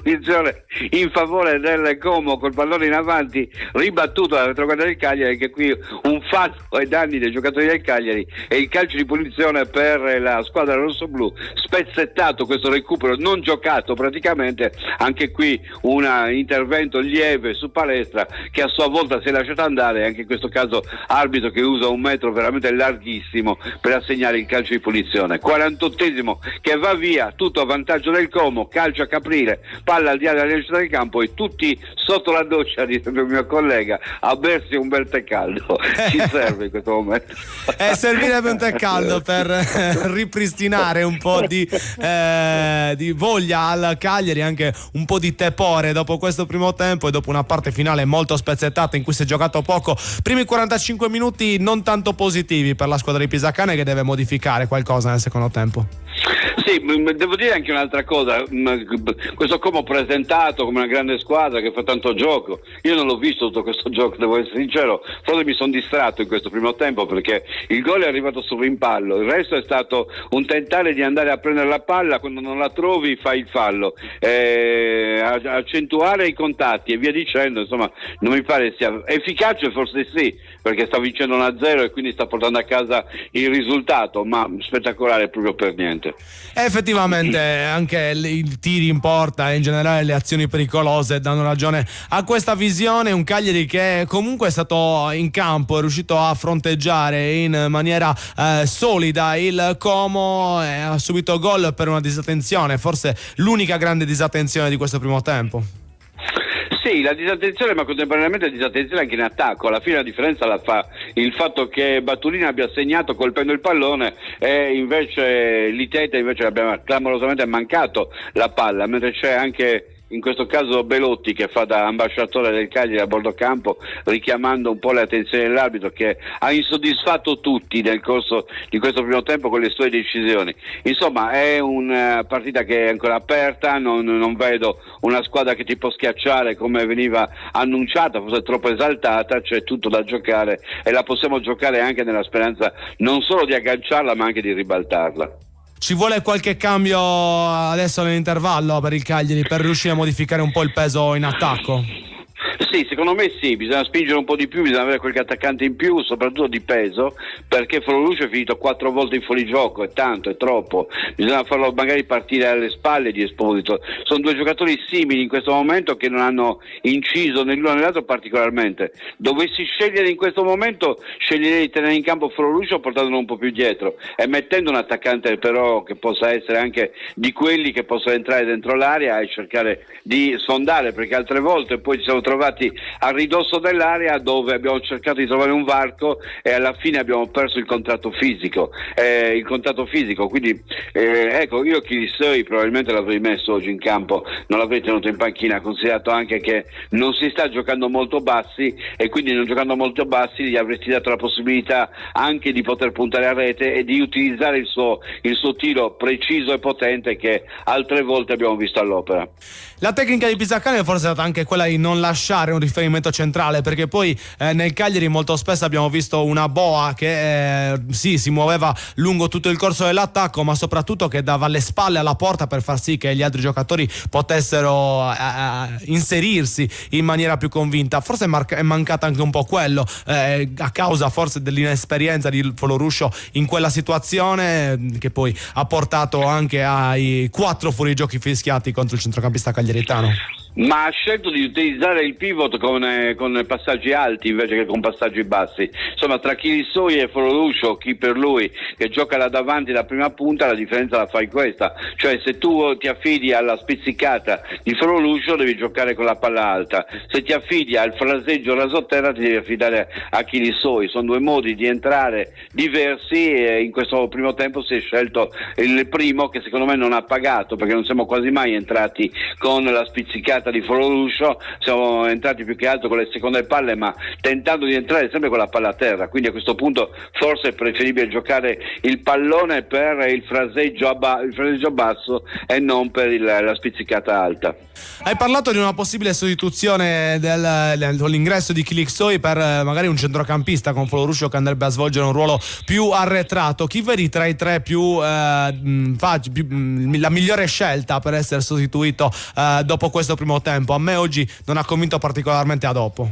punizione in favore del Como col pallone in avanti, ribattuto dalla retroguardia del Cagliari, che qui un fallo ai danni dei giocatori del Cagliari e il calcio di punizione per la squadra rossoblù, spezzettato questo recupero, non giocato praticamente, anche qui un intervento lieve su Palestra che a sua volta si è lasciato andare, anche in questo caso arbitro che usa un metro veramente larghissimo per assegnare il calcio di punizione. 48esimo che va via, tutto a vantaggio del Como, calcio a Caprile, palla al di là della linea del campo e tutti sotto la doccia di il mio collega a bersi un bel tè caldo. Ci serve in questo momento. Servirebbe un tè caldo per ripristinare un po' di voglia al Cagliari, anche un po' di tepore dopo questo primo tempo e dopo una parte finale molto spezzettata in cui si è giocato poco. Primi 45 minuti non tanto positivi per la squadra di Pisacane, che deve modificare qualcosa nel secondo tempo. Sì, devo dire anche un'altra cosa, questo Como presentato come una grande squadra che fa tanto gioco, io non l'ho visto tutto questo gioco, devo essere sincero, forse mi sono distratto in questo primo tempo perché il gol è arrivato sul rimpallo, il resto è stato un tentare di andare a prendere la palla, quando non la trovi fai il fallo, accentuare i contatti e via dicendo, insomma non mi pare sia efficace, forse sì, perché sta vincendo 1-0 e quindi sta portando a casa il risultato, ma spettacolare proprio per niente. Effettivamente anche i tiri in porta e in generale le azioni pericolose danno ragione a questa visione. Un Cagliari che comunque è stato in campo, è riuscito a fronteggiare in maniera solida il Como, ha subito gol per una disattenzione, forse l'unica grande disattenzione di questo primo tempo. Sì, la disattenzione, ma contemporaneamente disattenzione anche in attacco. Alla fine la differenza la fa il fatto che Battulini abbia segnato colpendo il pallone e invece Liteta invece abbia clamorosamente mancato la palla, mentre c'è anche in questo caso Belotti che fa da ambasciatore del Cagliari a bordo campo, richiamando un po' le attenzioni dell'arbitro, che ha insoddisfatto tutti nel corso di questo primo tempo con le sue decisioni. Insomma è una partita che è ancora aperta, non vedo una squadra che ti può schiacciare come veniva annunciata, forse troppo esaltata, c'è tutto da giocare e la possiamo giocare anche nella speranza non solo di agganciarla ma anche di ribaltarla. Ci vuole qualche cambio adesso nell'intervallo per il Cagliari per riuscire a modificare un po' il peso in attacco? Sì, secondo me sì, bisogna spingere un po' di più, bisogna avere qualche attaccante in più, soprattutto di peso, perché Fololuscio è finito 4 volte in fuorigioco, è tanto, è troppo, bisogna farlo magari partire alle spalle di Esposito. Sono due giocatori simili in questo momento che non hanno inciso né l'uno né l'altro particolarmente. Dovessi scegliere in questo momento, sceglierei di tenere in campo Fololuscio portandolo un po' più dietro e mettendo un attaccante però che possa essere anche di quelli che possono entrare dentro l'area e cercare di sfondare, perché altre volte poi ci siamo trovati trovati a ridosso dell'area, dove abbiamo cercato di trovare un varco e alla fine abbiamo perso il contatto fisico. Quindi ecco, io Chilisei probabilmente l'avrei messo oggi in campo, non l'avrei tenuto in panchina, considerato anche che non si sta giocando molto bassi, e quindi non giocando molto bassi gli avresti dato la possibilità anche di poter puntare a rete e di utilizzare il suo tiro preciso e potente che altre volte abbiamo visto all'opera. La tecnica di Pisacane forse è stata anche quella di non lasciare un riferimento centrale, perché poi nel Cagliari molto spesso abbiamo visto una boa che si muoveva lungo tutto il corso dell'attacco, ma soprattutto che dava le spalle alla porta per far sì che gli altri giocatori potessero inserirsi in maniera più convinta. Forse è mancata anche un po' quello, a causa forse dell'inesperienza di Foloruscio in quella situazione, che poi ha portato anche ai 4 fuorigiochi fischiati contro il centrocampista cagliaritano. Ma ha scelto di utilizzare il pivot con passaggi alti invece che con passaggi bassi. Insomma, tra Chilisei e Foloruscio, chi per lui che gioca là davanti la prima punta, la differenza la fai questa: cioè se tu ti affidi alla spizzicata di Foloruscio devi giocare con la palla alta, se ti affidi al fraseggio rasoterra ti devi affidare a Chilisei. Sono due modi di entrare diversi e in questo primo tempo si è scelto il primo, che secondo me non ha pagato, perché non siamo quasi mai entrati con la spizzicata di Foloruscio, siamo entrati più che altro con le seconde palle, ma tentando di entrare sempre con la palla a terra. Quindi a questo punto forse è preferibile giocare il pallone per il fraseggio basso e non per la spizzicata alta. Hai parlato di una possibile sostituzione dell'ingresso di Chilisei per magari un centrocampista con Foloruscio che andrebbe a svolgere un ruolo più arretrato. Chi vedi tra i tre la migliore scelta per essere sostituito dopo questo primo tempo? A me oggi non ha convinto particolarmente a dopo.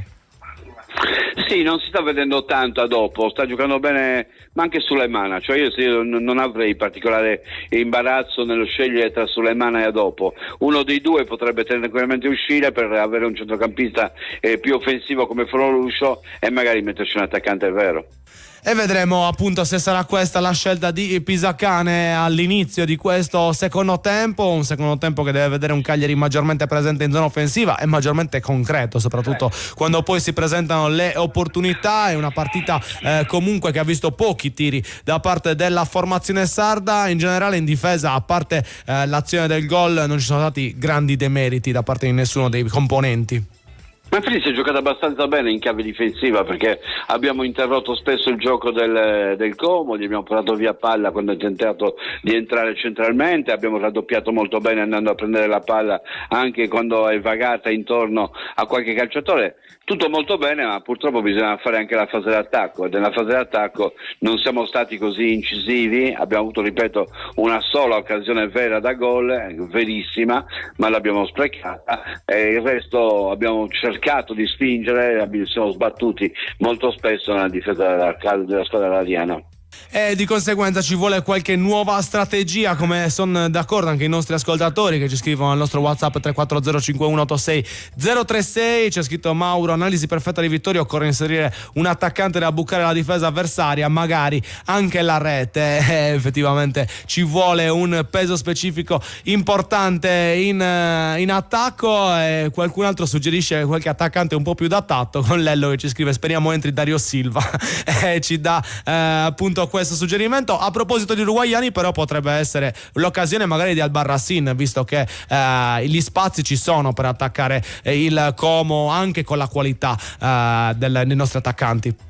Sì, non si sta vedendo tanto a dopo, sta giocando bene, ma anche Suleimana, cioè io non avrei particolare imbarazzo nello scegliere tra Suleimana e a dopo. Uno dei due potrebbe tranquillamente uscire per avere un centrocampista più offensivo come Foloruscio e magari metterci un attaccante vero. E vedremo appunto se sarà questa la scelta di Pisacane all'inizio di questo secondo tempo, un secondo tempo che deve vedere un Cagliari maggiormente presente in zona offensiva e maggiormente concreto, soprattutto quando poi si presentano le opportunità. È una partita comunque che ha visto pochi tiri da parte della formazione sarda. In generale in difesa, a parte l'azione del gol, non ci sono stati grandi demeriti da parte di nessuno dei componenti. Ma infatti si è giocato abbastanza bene in chiave difensiva, perché abbiamo interrotto spesso il gioco del Como, gli abbiamo portato via palla quando ha tentato di entrare centralmente, abbiamo raddoppiato molto bene andando a prendere la palla anche quando è vagata intorno a qualche calciatore. Tutto molto bene, ma purtroppo bisogna fare anche la fase d'attacco, e nella fase d'attacco non siamo stati così incisivi, abbiamo avuto, ripeto, una sola occasione vera da gol, verissima, ma l'abbiamo sprecata, e il resto abbiamo cercato di spingere, siamo sbattuti molto spesso nella difesa della squadra radiana. E di conseguenza ci vuole qualche nuova strategia, come sono d'accordo anche i nostri ascoltatori che ci scrivono al nostro WhatsApp 3405186 c'è scritto Mauro: analisi perfetta di Vittorio, occorre inserire un attaccante da bucare la difesa avversaria, magari anche la rete. Effettivamente ci vuole un peso specifico importante in attacco, e qualcun altro suggerisce qualche attaccante un po' più da tatto, con Lello che ci scrive speriamo entri Dario Silva e ci dà appunto questo suggerimento. A proposito di uruguaiani, però, potrebbe essere l'occasione magari di Albarracin, visto che gli spazi ci sono per attaccare il Como anche con la qualità dei nostri attaccanti.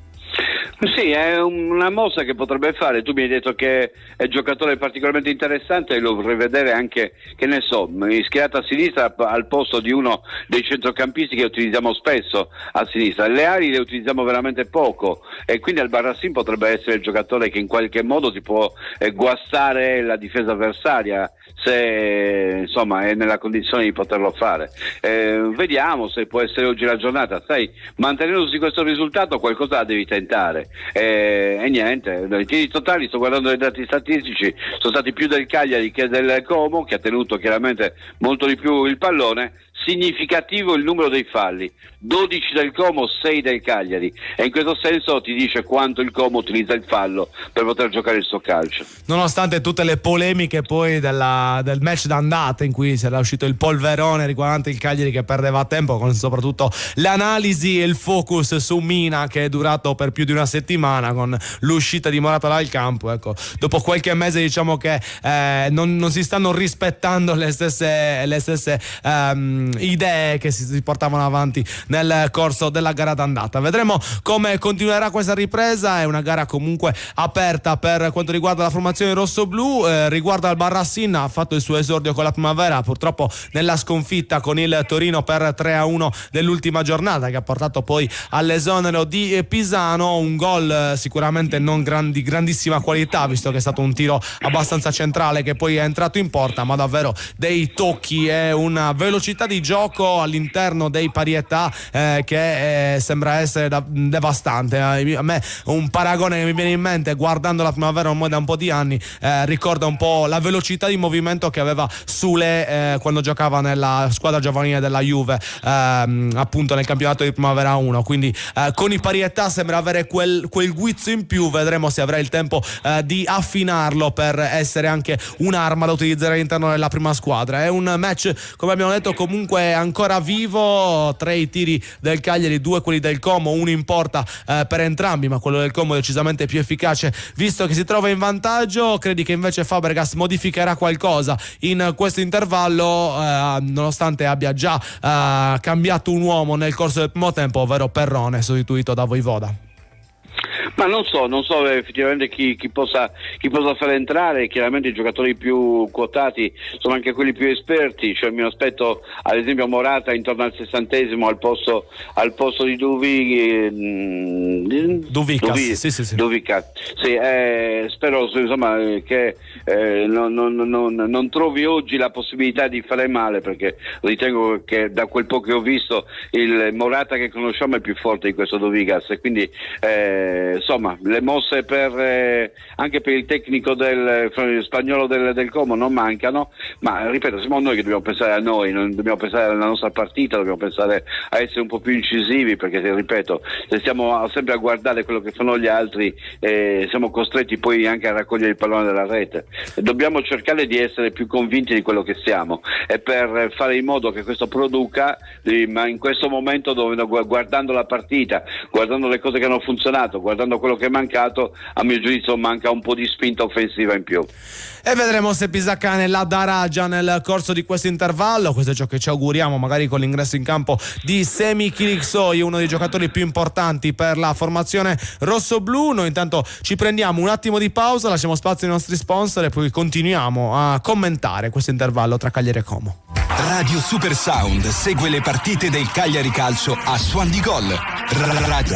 Sì, è una mossa che potrebbe fare. Tu mi hai detto che è un giocatore particolarmente interessante e lo vorrei vedere anche, che ne so, schierata a sinistra al posto di uno dei centrocampisti che utilizziamo spesso a sinistra. Le ali le utilizziamo veramente poco e quindi Albarracin potrebbe essere il giocatore che in qualche modo si può guastare la difesa avversaria, se insomma è nella condizione di poterlo fare. Vediamo se può essere oggi la giornata. Sai, mantenendosi questo risultato qualcosa la devi tentare. E niente, i tiri totali, sto guardando i dati statistici, sono stati più del Cagliari che del Como, che ha tenuto chiaramente molto di più il pallone, significativo il numero dei falli, 12 del Como, 6 del Cagliari, e in questo senso ti dice quanto il Como utilizza il fallo per poter giocare il suo calcio. Nonostante tutte le polemiche poi del match d'andata in cui si era uscito il polverone riguardante il Cagliari che perdeva tempo, con soprattutto l'analisi e il focus su Mina che è durato per più di una settimana con l'uscita di Morata dal campo, ecco, dopo qualche mese diciamo che non si stanno rispettando le stesse idee che si portavano avanti nel corso della gara d'andata. Vedremo come continuerà questa ripresa, è una gara comunque aperta per quanto riguarda la formazione rossoblu. Riguardo al Barrassin, ha fatto il suo esordio con la Primavera, purtroppo nella sconfitta con il Torino per 3-1 dell'ultima giornata, che ha portato poi all'esonero di Pisano. Un gol sicuramente non di grandissima qualità, visto che è stato un tiro abbastanza centrale che poi è entrato in porta, ma davvero dei tocchi e una velocità di gioco all'interno dei parietà che sembra essere devastante. A me un paragone che mi viene in mente guardando la Primavera ormai da un po' di anni ricorda un po' la velocità di movimento che aveva Sule quando giocava nella squadra giovanile della Juve, appunto nel campionato di Primavera 1. Quindi con i parietà sembra avere quel guizzo in più. Vedremo se avrà il tempo di affinarlo per essere anche un'arma da utilizzare all'interno della prima squadra. È un match, come abbiamo detto, comunque ancora vivo. 3 i tiri del Cagliari, 2 quelli del Como, 1 in porta per entrambi, ma quello del Como decisamente più efficace visto che si trova in vantaggio. Credi che invece Fabregas modificherà qualcosa in questo intervallo, nonostante abbia già cambiato un uomo nel corso del primo tempo, ovvero Perrone, sostituito da Voivoda? Ma non so effettivamente chi possa fare entrare. Chiaramente i giocatori più quotati sono anche quelli più esperti, cioè mi aspetto ad esempio Morata intorno al 60° al posto di Duvicas. Sì, spero insomma che non trovi oggi la possibilità di fare male, perché ritengo che da quel po' che ho visto il Morata che conosciamo è più forte di questo Duvicas, e quindi insomma le mosse anche per il tecnico del spagnolo del Como non mancano, ma ripeto, siamo noi che dobbiamo pensare a noi, non dobbiamo pensare alla nostra partita, dobbiamo pensare a essere un po' più incisivi, perché ripeto, se stiamo sempre a guardare quello che fanno gli altri siamo costretti poi anche a raccogliere il pallone della rete. Dobbiamo cercare di essere più convinti di quello che siamo, e per fare in modo che questo produca, ma in questo momento guardando la partita, guardando le cose che hanno funzionato, guardando quello che è mancato, a mio giudizio manca un po' di spinta offensiva in più. E vedremo se Pisacane la darà già nel corso di questo intervallo. Questo è ciò che ci auguriamo, magari con l'ingresso in campo di Semi Kiliksoi, uno dei giocatori più importanti per la formazione rossoblu. Noi intanto ci prendiamo un attimo di pausa, lasciamo spazio ai nostri sponsor e poi continuiamo a commentare questo intervallo tra Cagliari e Como. Radio Super Sound segue le partite del Cagliari Calcio a Suon di Gol.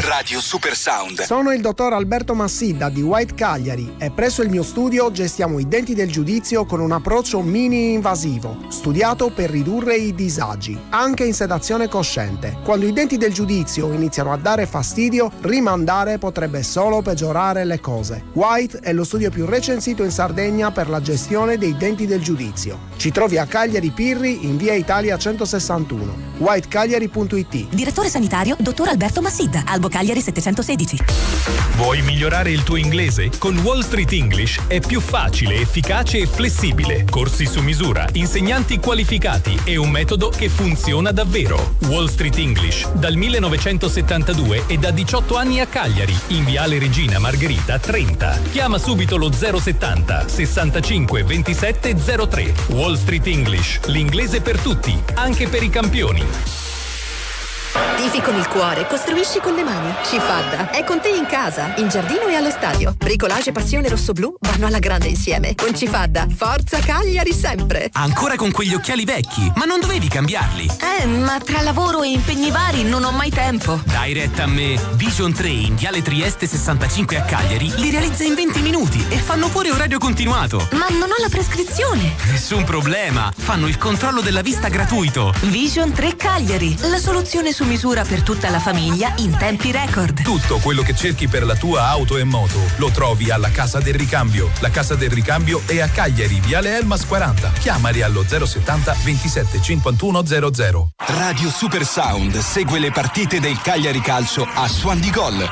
Radio Super Sound. Sono il dottor Alberto Massidda di White Cagliari e presso il mio studio gestiamo i denti del giudizio con un approccio mini-invasivo, studiato per ridurre i disagi, anche in sedazione cosciente. Quando i denti del giudizio iniziano a dare fastidio, rimandare potrebbe solo peggiorare le cose. White è lo studio più recensito in Sardegna per la gestione dei denti del giudizio. Ci trovi a Cagliari Pirri in via Italia 161. whitecagliari.it. Direttore sanitario dottor Alberto Massidda, Albo Cagliari 716. Vuoi migliorare il tuo inglese? Con Wall Street English è più facile, efficace e flessibile. Corsi su misura, insegnanti qualificati e un metodo che funziona davvero. Wall Street English, dal 1972 e da 18 anni a Cagliari, in viale Regina Margherita 30. Chiama subito lo 070 65 27 03. Wall Street English, l'inglese per tutti, anche per i campioni. Tifi con il cuore, costruisci con le mani. Cifadda è con te in casa, in giardino e allo stadio. Bricolage e passione rossoblu vanno alla grande insieme. Con Cifadda, forza Cagliari sempre. Ancora con quegli occhiali vecchi? Ma non dovevi cambiarli? Ma tra lavoro e impegni vari non ho mai tempo. Dai retta a me. Vision 3 in viale Trieste 65 a Cagliari li realizza in 20 minuti e fanno pure orario continuato. Ma non ho la prescrizione. Nessun problema, fanno il controllo della vista gratuito. Vision 3 Cagliari, la soluzione su misura misura per tutta la famiglia in tempi record. Tutto quello che cerchi per la tua auto e moto lo trovi alla Casa del Ricambio. La Casa del Ricambio è a Cagliari, Viale Elmas 40. Chiamali allo 070 27 51 00. Radio Super Sound segue le partite del Cagliari Calcio a Suon di Gol.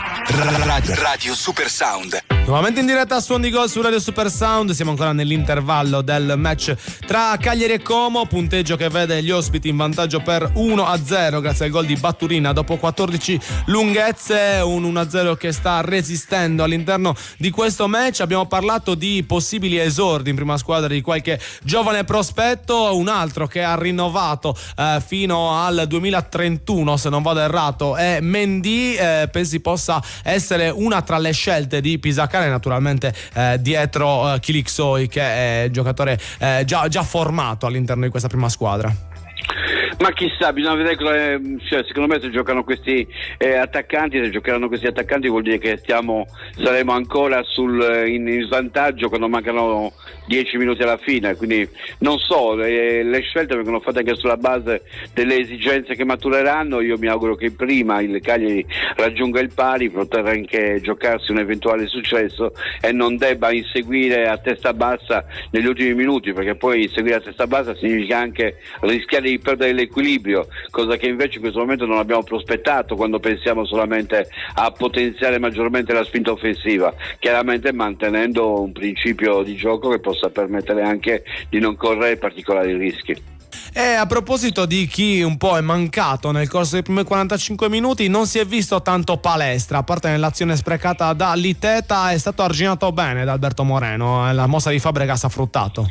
Radio Super Sound. Nuovamente in diretta a Suon di Gol su Radio Super Sound. Siamo ancora nell'intervallo del match tra Cagliari e Como, punteggio che vede gli ospiti in vantaggio per 1-0 grazie al gol di Batturina dopo 14 lunghezze, un 1-0 che sta resistendo all'interno di questo match. Abbiamo parlato di possibili esordi in prima squadra di qualche giovane prospetto, un altro che ha rinnovato fino al 2031 se non vado errato è Mendy, pensi possa essere una tra le scelte di Pisacane, naturalmente dietro Kilixoi che è giocatore già formato all'interno di questa prima squadra. Ma chissà, bisogna vedere, secondo me se giocano questi attaccanti, se giocheranno questi attaccanti vuol dire che saremo ancora in svantaggio quando mancano 10 minuti alla fine, quindi non so, le scelte vengono fatte anche sulla base delle esigenze che matureranno. Io mi auguro che prima il Cagliari raggiunga il pari, poter anche giocarsi un eventuale successo e non debba inseguire a testa bassa negli ultimi minuti, perché poi inseguire a testa bassa significa anche rischiare di perdere l'equilibrio, cosa che invece in questo momento non abbiamo prospettato quando pensiamo solamente a potenziare maggiormente la spinta offensiva, chiaramente mantenendo un principio di gioco che possa permettere anche di non correre particolari rischi. E a proposito di chi un po' è mancato nel corso dei primi 45 minuti, non si è visto tanto Palestra, a parte nell'azione sprecata da Liteta, è stato arginato bene da Alberto Moreno, la mossa di Fabregas ha fruttato.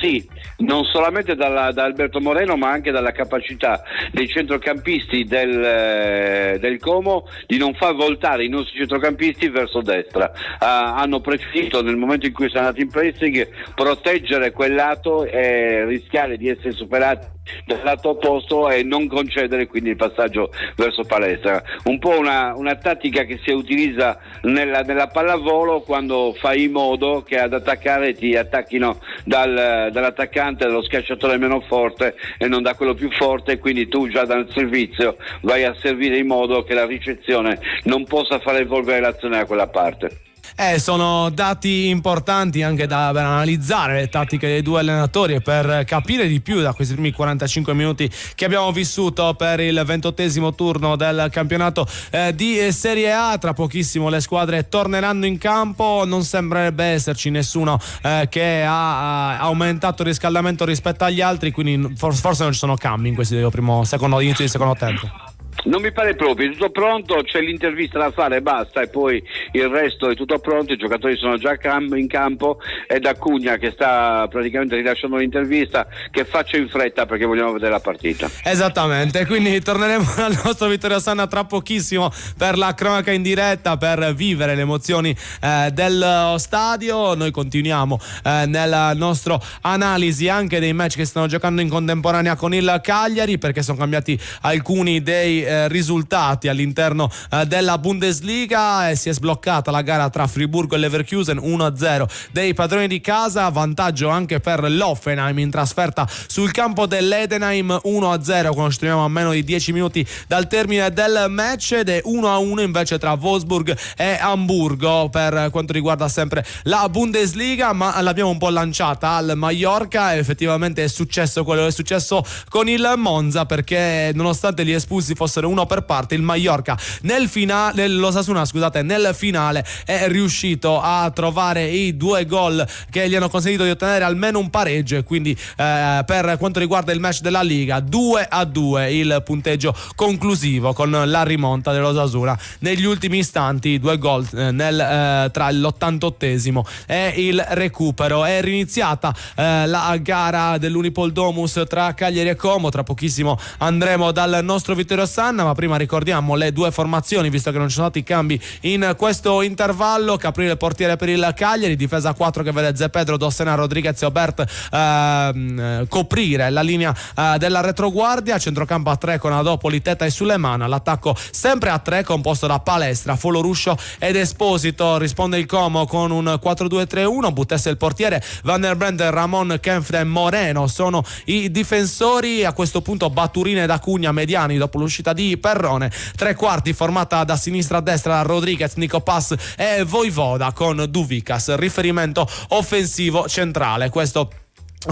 Sì, non solamente da Alberto Moreno ma anche dalla capacità dei centrocampisti del Como di non far voltare i nostri centrocampisti verso destra. Hanno preferito, nel momento in cui sono andati in pressing, proteggere quel lato e rischiare di essere superati dal lato opposto e non concedere quindi il passaggio verso Palestra. Un po' una tattica che si utilizza nella pallavolo, quando fai in modo che ad attaccare ti attacchino dall'attaccante, dallo schiacciatore meno forte e non da quello più forte, quindi tu già dal servizio vai a servire in modo che la ricezione non possa far evolvere l'azione da quella parte. Sono dati importanti anche da analizzare, le tattiche dei due allenatori, e per capire di più da questi primi 45 minuti che abbiamo vissuto per il 28esimo turno del campionato di Serie A. Tra pochissimo le squadre torneranno in campo, non sembrerebbe esserci nessuno che ha aumentato il riscaldamento rispetto agli altri, quindi forse non ci sono cambi in questo inizio di secondo tempo. Non mi pare proprio, è tutto pronto, c'è l'intervista da fare, basta, e poi il resto è tutto pronto, i giocatori sono già in campo, è da Cugna che sta praticamente rilasciando l'intervista, che faccia in fretta perché vogliamo vedere la partita. Esattamente, quindi torneremo al nostro Vittorio Sanna tra pochissimo per la cronaca in diretta, per vivere le emozioni dello stadio. Noi continuiamo nella nostra analisi anche dei match che stanno giocando in contemporanea con il Cagliari, perché sono cambiati alcuni dei risultati all'interno della Bundesliga e si è sbloccata la gara tra Friburgo e Leverkusen 1-0 dei padroni di casa, vantaggio anche per l'Hoffenheim in trasferta sul campo dell'Edenheim 1-0 quando ci troviamo a meno di 10 minuti dal termine del match, ed è 1-1 invece tra Wolfsburg e Amburgo per quanto riguarda sempre la Bundesliga. Ma l'abbiamo un po' lanciata al Mallorca e effettivamente è successo quello che è successo con il Monza, perché nonostante gli espulsi fossero uno per parte, il Mallorca l'Osasuna nel finale è riuscito a trovare i 2 gol che gli hanno consentito di ottenere almeno un pareggio, e quindi per quanto riguarda il match della Liga 2-2 il punteggio conclusivo, con la rimonta dell'Osasuna negli ultimi istanti, 2 gol tra l'88esimo e il recupero. È riniziata la gara dell'Unipol Domus tra Cagliari e Como, tra pochissimo andremo dal nostro Vittorio Sanna, ma prima ricordiamo le due formazioni, visto che non ci sono stati cambi in questo intervallo. Caprile portiere per il Cagliari, difesa 4 che vede Zepedro, Dossena, Rodriguez e Aubert coprire la linea della retroguardia, centrocampo a 3 con Adopoli, Teta e Sulemana, l'attacco sempre a 3 composto da Palestra, Foloruscio ed Esposito. Risponde il Como con un 4-2-3-1, Buttesse il portiere, Van der Branden, Ramon, Kempf e Moreno sono i difensori. A questo punto Batturina ed Acugna mediani dopo l'uscita di di Perrone, tre quarti formata da sinistra a destra da Rodriguez, Nico Pass e Voivoda con Duvikas, riferimento offensivo centrale. Questo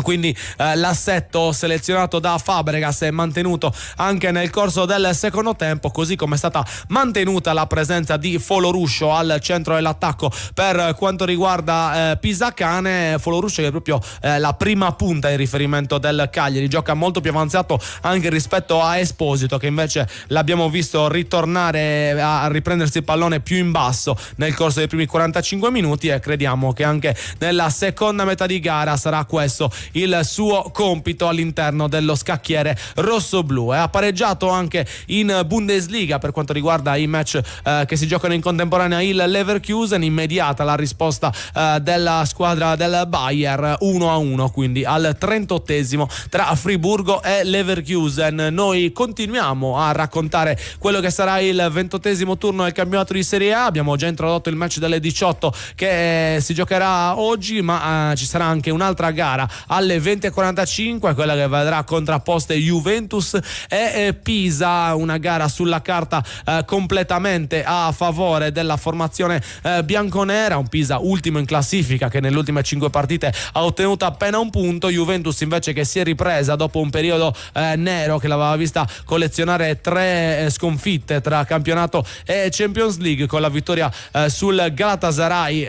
quindi l'assetto selezionato da Fabregas è mantenuto anche nel corso del secondo tempo, così come è stata mantenuta la presenza di Foloruscio al centro dell'attacco per quanto riguarda Pisacane. Foloruscio che è proprio la prima punta in riferimento del Cagliari, gioca molto più avanzato anche rispetto a Esposito, che invece l'abbiamo visto ritornare a riprendersi il pallone più in basso nel corso dei primi 45 minuti, e crediamo che anche nella seconda metà di gara sarà questo il suo compito all'interno dello scacchiere rossoblu. È pareggiato anche in Bundesliga per quanto riguarda i match che si giocano in contemporanea il Leverkusen. Immediata la risposta della squadra del Bayer 1-1, quindi al 38esimo tra Friburgo e Leverkusen. Noi continuiamo a raccontare quello che sarà il 28esimo turno del campionato di Serie A. Abbiamo già introdotto il match delle 18 che si giocherà oggi, ma ci sarà anche un'altra gara alle 20:45, quella che vedrà contrapposte Juventus e Pisa, una gara sulla carta completamente a favore della formazione bianconera. Un Pisa ultimo in classifica che nelle ultime 5 partite ha ottenuto appena un punto, Juventus invece che si è ripresa dopo un periodo nero che l'aveva vista collezionare 3 sconfitte tra campionato e Champions League, con la vittoria sul Galatasaray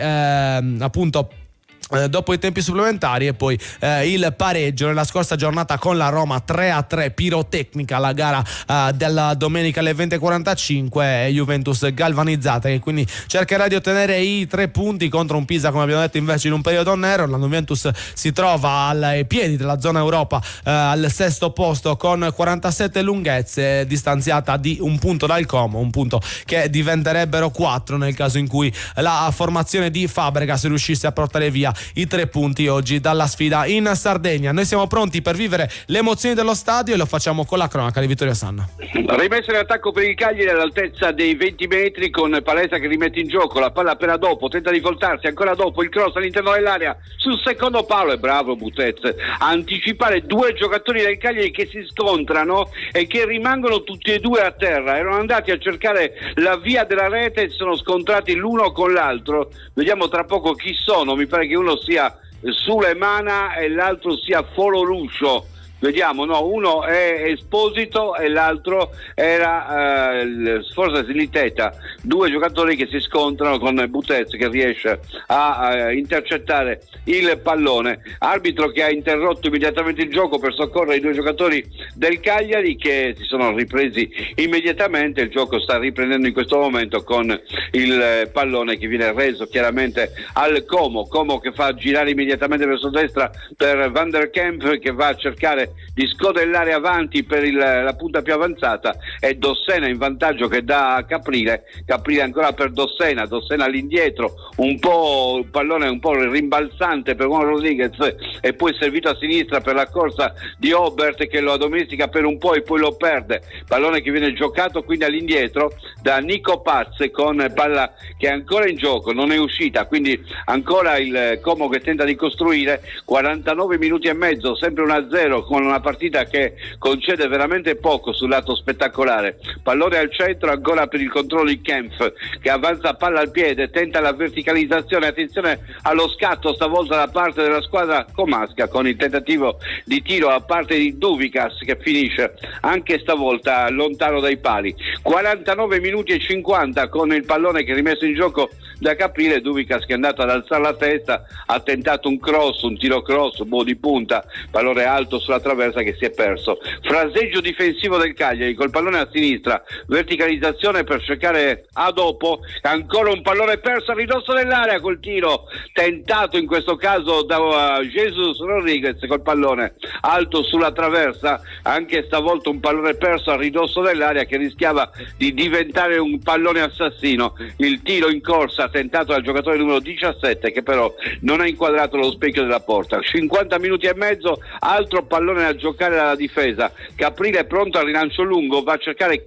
appunto dopo i tempi supplementari, e poi il pareggio nella scorsa giornata con la Roma 3-3, pirotecnica la gara della domenica alle 20:45, Juventus galvanizzata, che quindi cercherà di ottenere i 3 punti contro un Pisa, come abbiamo detto, invece in un periodo nero. La Juventus si trova ai piedi della zona Europa al 6° posto con 47 lunghezze, distanziata di un punto dal Como, un punto che diventerebbero 4 nel caso in cui la formazione di Fabregas riuscisse a portare via i 3 punti oggi dalla sfida in Sardegna. Noi siamo pronti per vivere le emozioni dello stadio e lo facciamo con la cronaca di Vittorio Sanna. Rimessa in attacco per il Cagliari all'altezza dei 20 metri con Palesa che rimette in gioco la palla appena dopo, tenta di voltarsi, ancora dopo il cross all'interno dell'area sul secondo palo, e bravo Butez a anticipare 2 giocatori del Cagliari che si scontrano e che rimangono tutti e 2 a terra. Erano andati a cercare la via della rete e si sono scontrati l'uno con l'altro. Vediamo tra poco chi sono, mi pare che uno sia Sulemana e l'altro sia Foloruscio. Vediamo, no, uno è Esposito e l'altro era forse Siliteta. 2 giocatori che si scontrano con Butez che riesce a intercettare il pallone. Arbitro che ha interrotto immediatamente il gioco per soccorrere i 2 giocatori del Cagliari, che si sono ripresi immediatamente. Il gioco sta riprendendo in questo momento con il pallone che viene reso chiaramente al Como che fa girare immediatamente verso destra per Van der Kemp, che va a cercare di scodellare avanti per la punta più avanzata, e Dossena in vantaggio che dà a Caprile ancora per Dossena all'indietro, un po' il pallone un po' rimbalzante per Juan Rodriguez, e poi servito a sinistra per la corsa di Obert che lo addomestica per un po' e poi lo perde. Pallone che viene giocato quindi all'indietro da Nico Paz, con palla che è ancora in gioco, non è uscita, quindi ancora il Como che tenta di costruire. 49 minuti e mezzo, sempre 1-0, con una partita che concede veramente poco sul lato spettacolare. Pallone al centro ancora per il controllo di Kempf, che avanza palla al piede, tenta la verticalizzazione, attenzione allo scatto stavolta da parte della squadra comasca, con il tentativo di tiro a parte di Duvikas che finisce anche stavolta lontano dai pali. 49 minuti e 50 con il pallone che è rimesso in gioco da Caprile. Duvikas che è andato ad alzare la testa, ha tentato un cross, un tiro cross, di punta, pallone alto sulla traversa che si è perso. Fraseggio difensivo del Cagliari col pallone a sinistra, verticalizzazione per cercare a dopo, ancora un pallone perso a ridosso dell'area col tiro tentato in questo caso da Jesus Rodriguez col pallone alto sulla traversa, anche stavolta un pallone perso a ridosso dell'area che rischiava di diventare un pallone assassino. Il tiro in corsa tentato dal giocatore numero 17 che però non ha inquadrato lo specchio della porta. 50 minuti e mezzo, altro pallone a giocare dalla difesa. Caprile è pronto al rilancio lungo, va a cercare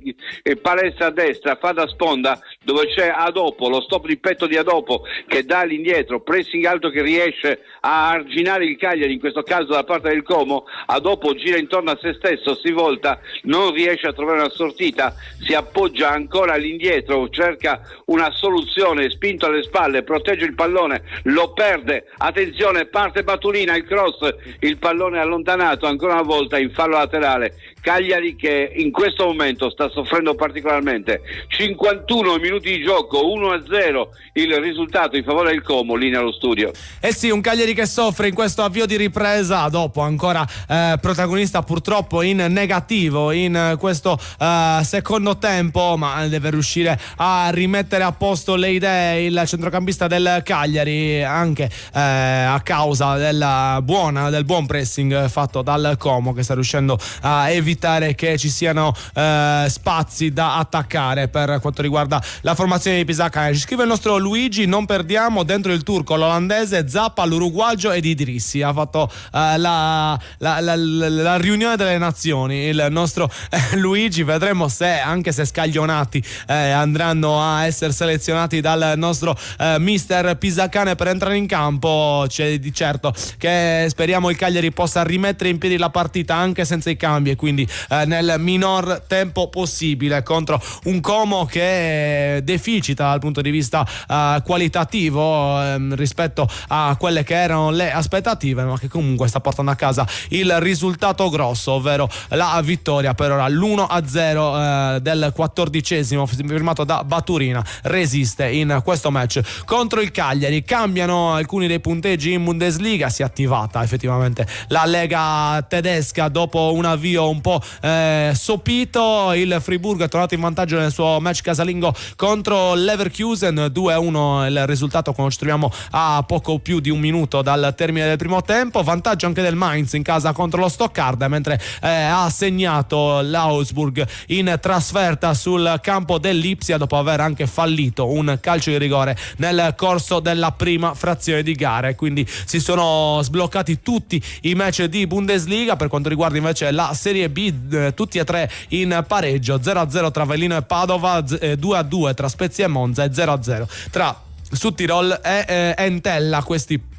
Palestra a destra, fa da sponda, dove c'è Adopo, lo stop di petto di Adopo che dà all'indietro, pressing alto che riesce a arginare il Cagliari, in questo caso da parte del Como. Adopo gira intorno a se stesso, si volta, non riesce a trovare una sortita, si appoggia ancora all'indietro, cerca una soluzione, spinto alle spalle, protegge il pallone, lo perde, attenzione, parte Batulina, il cross, il pallone allontanato ancora una volta in fallo laterale. Cagliari che in questo momento sta soffrendo particolarmente. 51 minuti di gioco, 1-0 il risultato in favore del Como, lì nello studio. Eh sì, un Cagliari che soffre in questo avvio di ripresa, dopo ancora protagonista purtroppo in negativo in questo secondo tempo, ma deve riuscire a rimettere a posto le idee il centrocampista del Cagliari, anche a causa del buon pressing fatto dal Como, che sta riuscendo a evitare che ci siano spazi da attaccare per quanto riguarda la formazione di Pisacane. Ci scrive il nostro Luigi: non perdiamo dentro il turco, l'olandese, Zappa, l'uruguagio ed Idrissi. Ha fatto la riunione delle nazioni il nostro Luigi. Vedremo se, anche se scaglionati, andranno a essere selezionati dal nostro mister Pisacane per entrare in campo. C'è di certo che speriamo il Cagliari possa rimettere in piedi la partita anche senza i cambi, e quindi nel minor tempo possibile contro un Como che deficita dal punto di vista qualitativo rispetto a quelle che erano le aspettative, ma che comunque sta portando a casa il risultato grosso, ovvero la vittoria per ora l'1-0 del 14esimo firmato da Baturina. Resiste in questo match contro il Cagliari. Cambiano alcuni dei punteggi in Bundesliga, si è attivata effettivamente la Lega tedesca dopo un avvio un po' sopito. Il Friburgo è tornato in vantaggio nel suo match casalingo contro Leverkusen, 2-1 il risultato quando ci troviamo a poco più di un minuto dal termine del primo tempo. Vantaggio anche del Mainz in casa contro lo Stoccarda, mentre ha segnato l'Augsburg in trasferta sul campo dell'Ipsia dopo aver anche fallito un calcio di rigore nel corso della prima frazione di gare. Quindi si sono sbloccati tutti i match di Bundesliga. Per quanto riguarda invece la Serie B, tutti e tre in pareggio, 0-0 tra Avellino e Padova, 2-2 tra Spezia e Monza e 0-0 tra Südtirol e Entella. Questi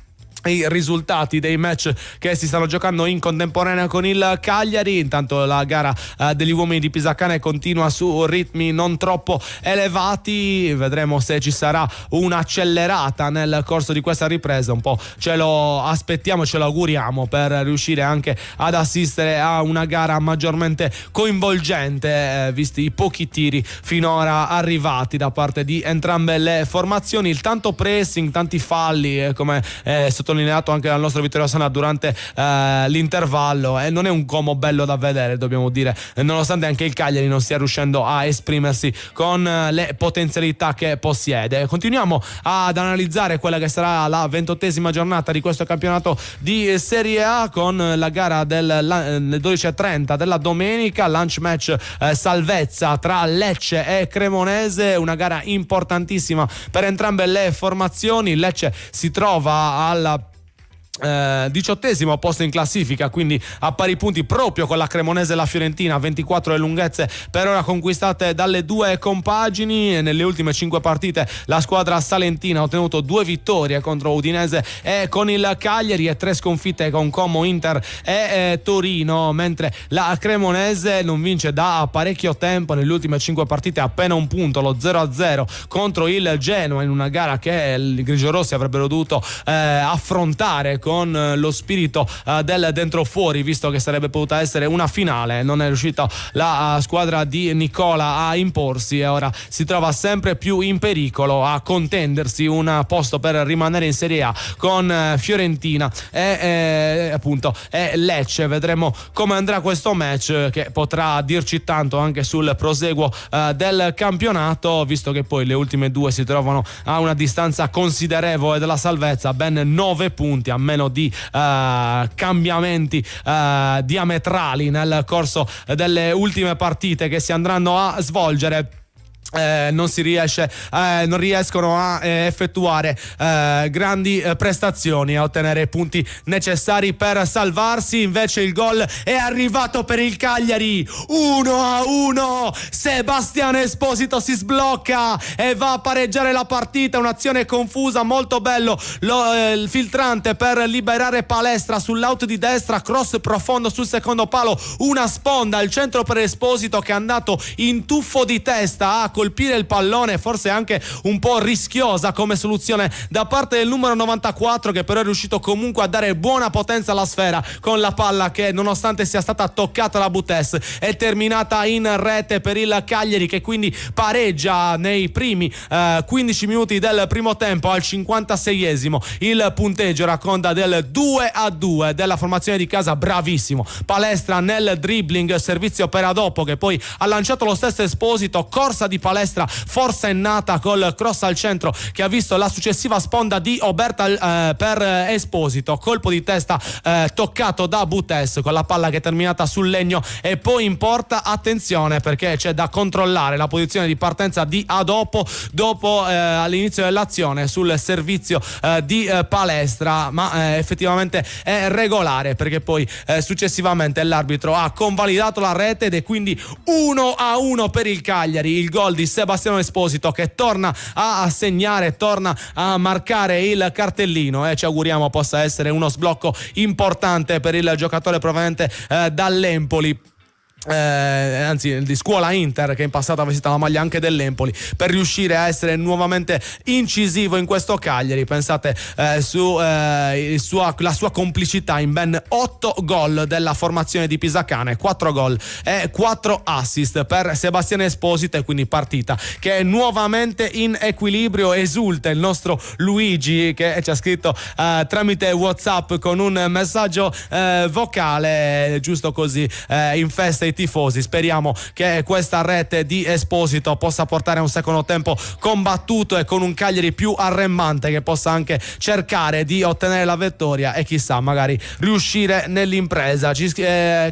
i risultati dei match che si stanno giocando in contemporanea con il Cagliari. Intanto la gara degli uomini di Pisacane continua su ritmi non troppo elevati. Vedremo se ci sarà un'accelerata nel corso di questa ripresa. Un po' ce lo aspettiamo, ce lo auguriamo, per riuscire anche ad assistere a una gara maggiormente coinvolgente, visti i pochi tiri finora arrivati da parte di entrambe le formazioni. Il tanto pressing, tanti falli, come sottolineato anche dal nostro Vittorio Sana durante l'intervallo, e non è un Como bello da vedere, dobbiamo dire, nonostante anche il Cagliari non stia riuscendo a esprimersi con le potenzialità che possiede. Continuiamo ad analizzare quella che sarà la 28esima giornata di questo campionato di Serie A con la gara del 12:30 della domenica, lunch match salvezza tra Lecce e Cremonese, una gara importantissima per entrambe le formazioni. Lecce si trova al 18esimo posto in classifica, quindi a pari punti proprio con la Cremonese e la Fiorentina, 24 le lunghezze per ora conquistate dalle due compagini. Nelle ultime 5 partite la squadra salentina ha ottenuto 2 vittorie contro Udinese e con il Cagliari e 3 sconfitte con Como, Inter e Torino, mentre la Cremonese non vince da parecchio tempo. Nelle ultime 5 partite appena un punto, lo 0-0 contro il Genoa, in una gara che i grigiorossi avrebbero dovuto affrontare con lo spirito del dentro fuori, visto che sarebbe potuta essere una finale. Non è riuscita la squadra di Nicola a imporsi e ora si trova sempre più in pericolo a contendersi un posto per rimanere in Serie A con Fiorentina e appunto Lecce. Vedremo come andrà questo match, che potrà dirci tanto anche sul proseguo del campionato, visto che poi le ultime due si trovano a una distanza considerevole della salvezza, ben 9 punti, a meno di cambiamenti diametrali nel corso delle ultime partite che si andranno a svolgere. non riescono a effettuare grandi prestazioni, a ottenere punti necessari per salvarsi. Invece il gol è arrivato per il Cagliari, 1-1. Sebastiano Esposito si sblocca e va a pareggiare la partita. Un'azione confusa, molto bello il filtrante per liberare Palestra sull'out di destra, cross profondo sul secondo palo, una sponda al centro per Esposito che è andato in tuffo di testa a colpire il pallone, forse anche un po' rischiosa come soluzione da parte del numero 94, che però è riuscito comunque a dare buona potenza alla sfera con la palla che, nonostante sia stata toccata da Butes, è terminata in rete per il Cagliari, che quindi pareggia nei primi 15 minuti del primo tempo. Al 56esimo il punteggio racconta del 2-2 della formazione di casa. Bravissimo Palestra nel dribbling, servizio per Adopo che poi ha lanciato lo stesso Esposito, corsa di Palestra forsennata col cross al centro che ha visto la successiva sponda di Oberta per Esposito, colpo di testa toccato da Butes con la palla che è terminata sul legno e poi in porta. Attenzione, perché c'è da controllare la posizione di partenza di Adopo dopo all'inizio dell'azione sul servizio di Palestra, ma effettivamente è regolare, perché poi successivamente l'arbitro ha convalidato la rete ed è quindi 1-1 per il Cagliari. Il gol di Sebastiano Esposito che torna a segnare, torna a marcare il cartellino e ci auguriamo possa essere uno sblocco importante per il giocatore proveniente dall'Empoli. Anzi di scuola Inter, che in passato ha vestito la maglia anche dell'Empoli, per riuscire a essere nuovamente incisivo in questo Cagliari. Pensate la sua complicità in ben 8 gol della formazione di Pisacane, 4 gol e 4 assist per Sebastiano Esposito, e quindi partita che è nuovamente in equilibrio. Esulta il nostro Luigi che ci ha scritto tramite WhatsApp con un messaggio vocale, giusto così, in festa tifosi. Speriamo che questa rete di Esposito possa portare a un secondo tempo combattuto e con un Cagliari più arremmante, che possa anche cercare di ottenere la vittoria e chissà magari riuscire nell'impresa.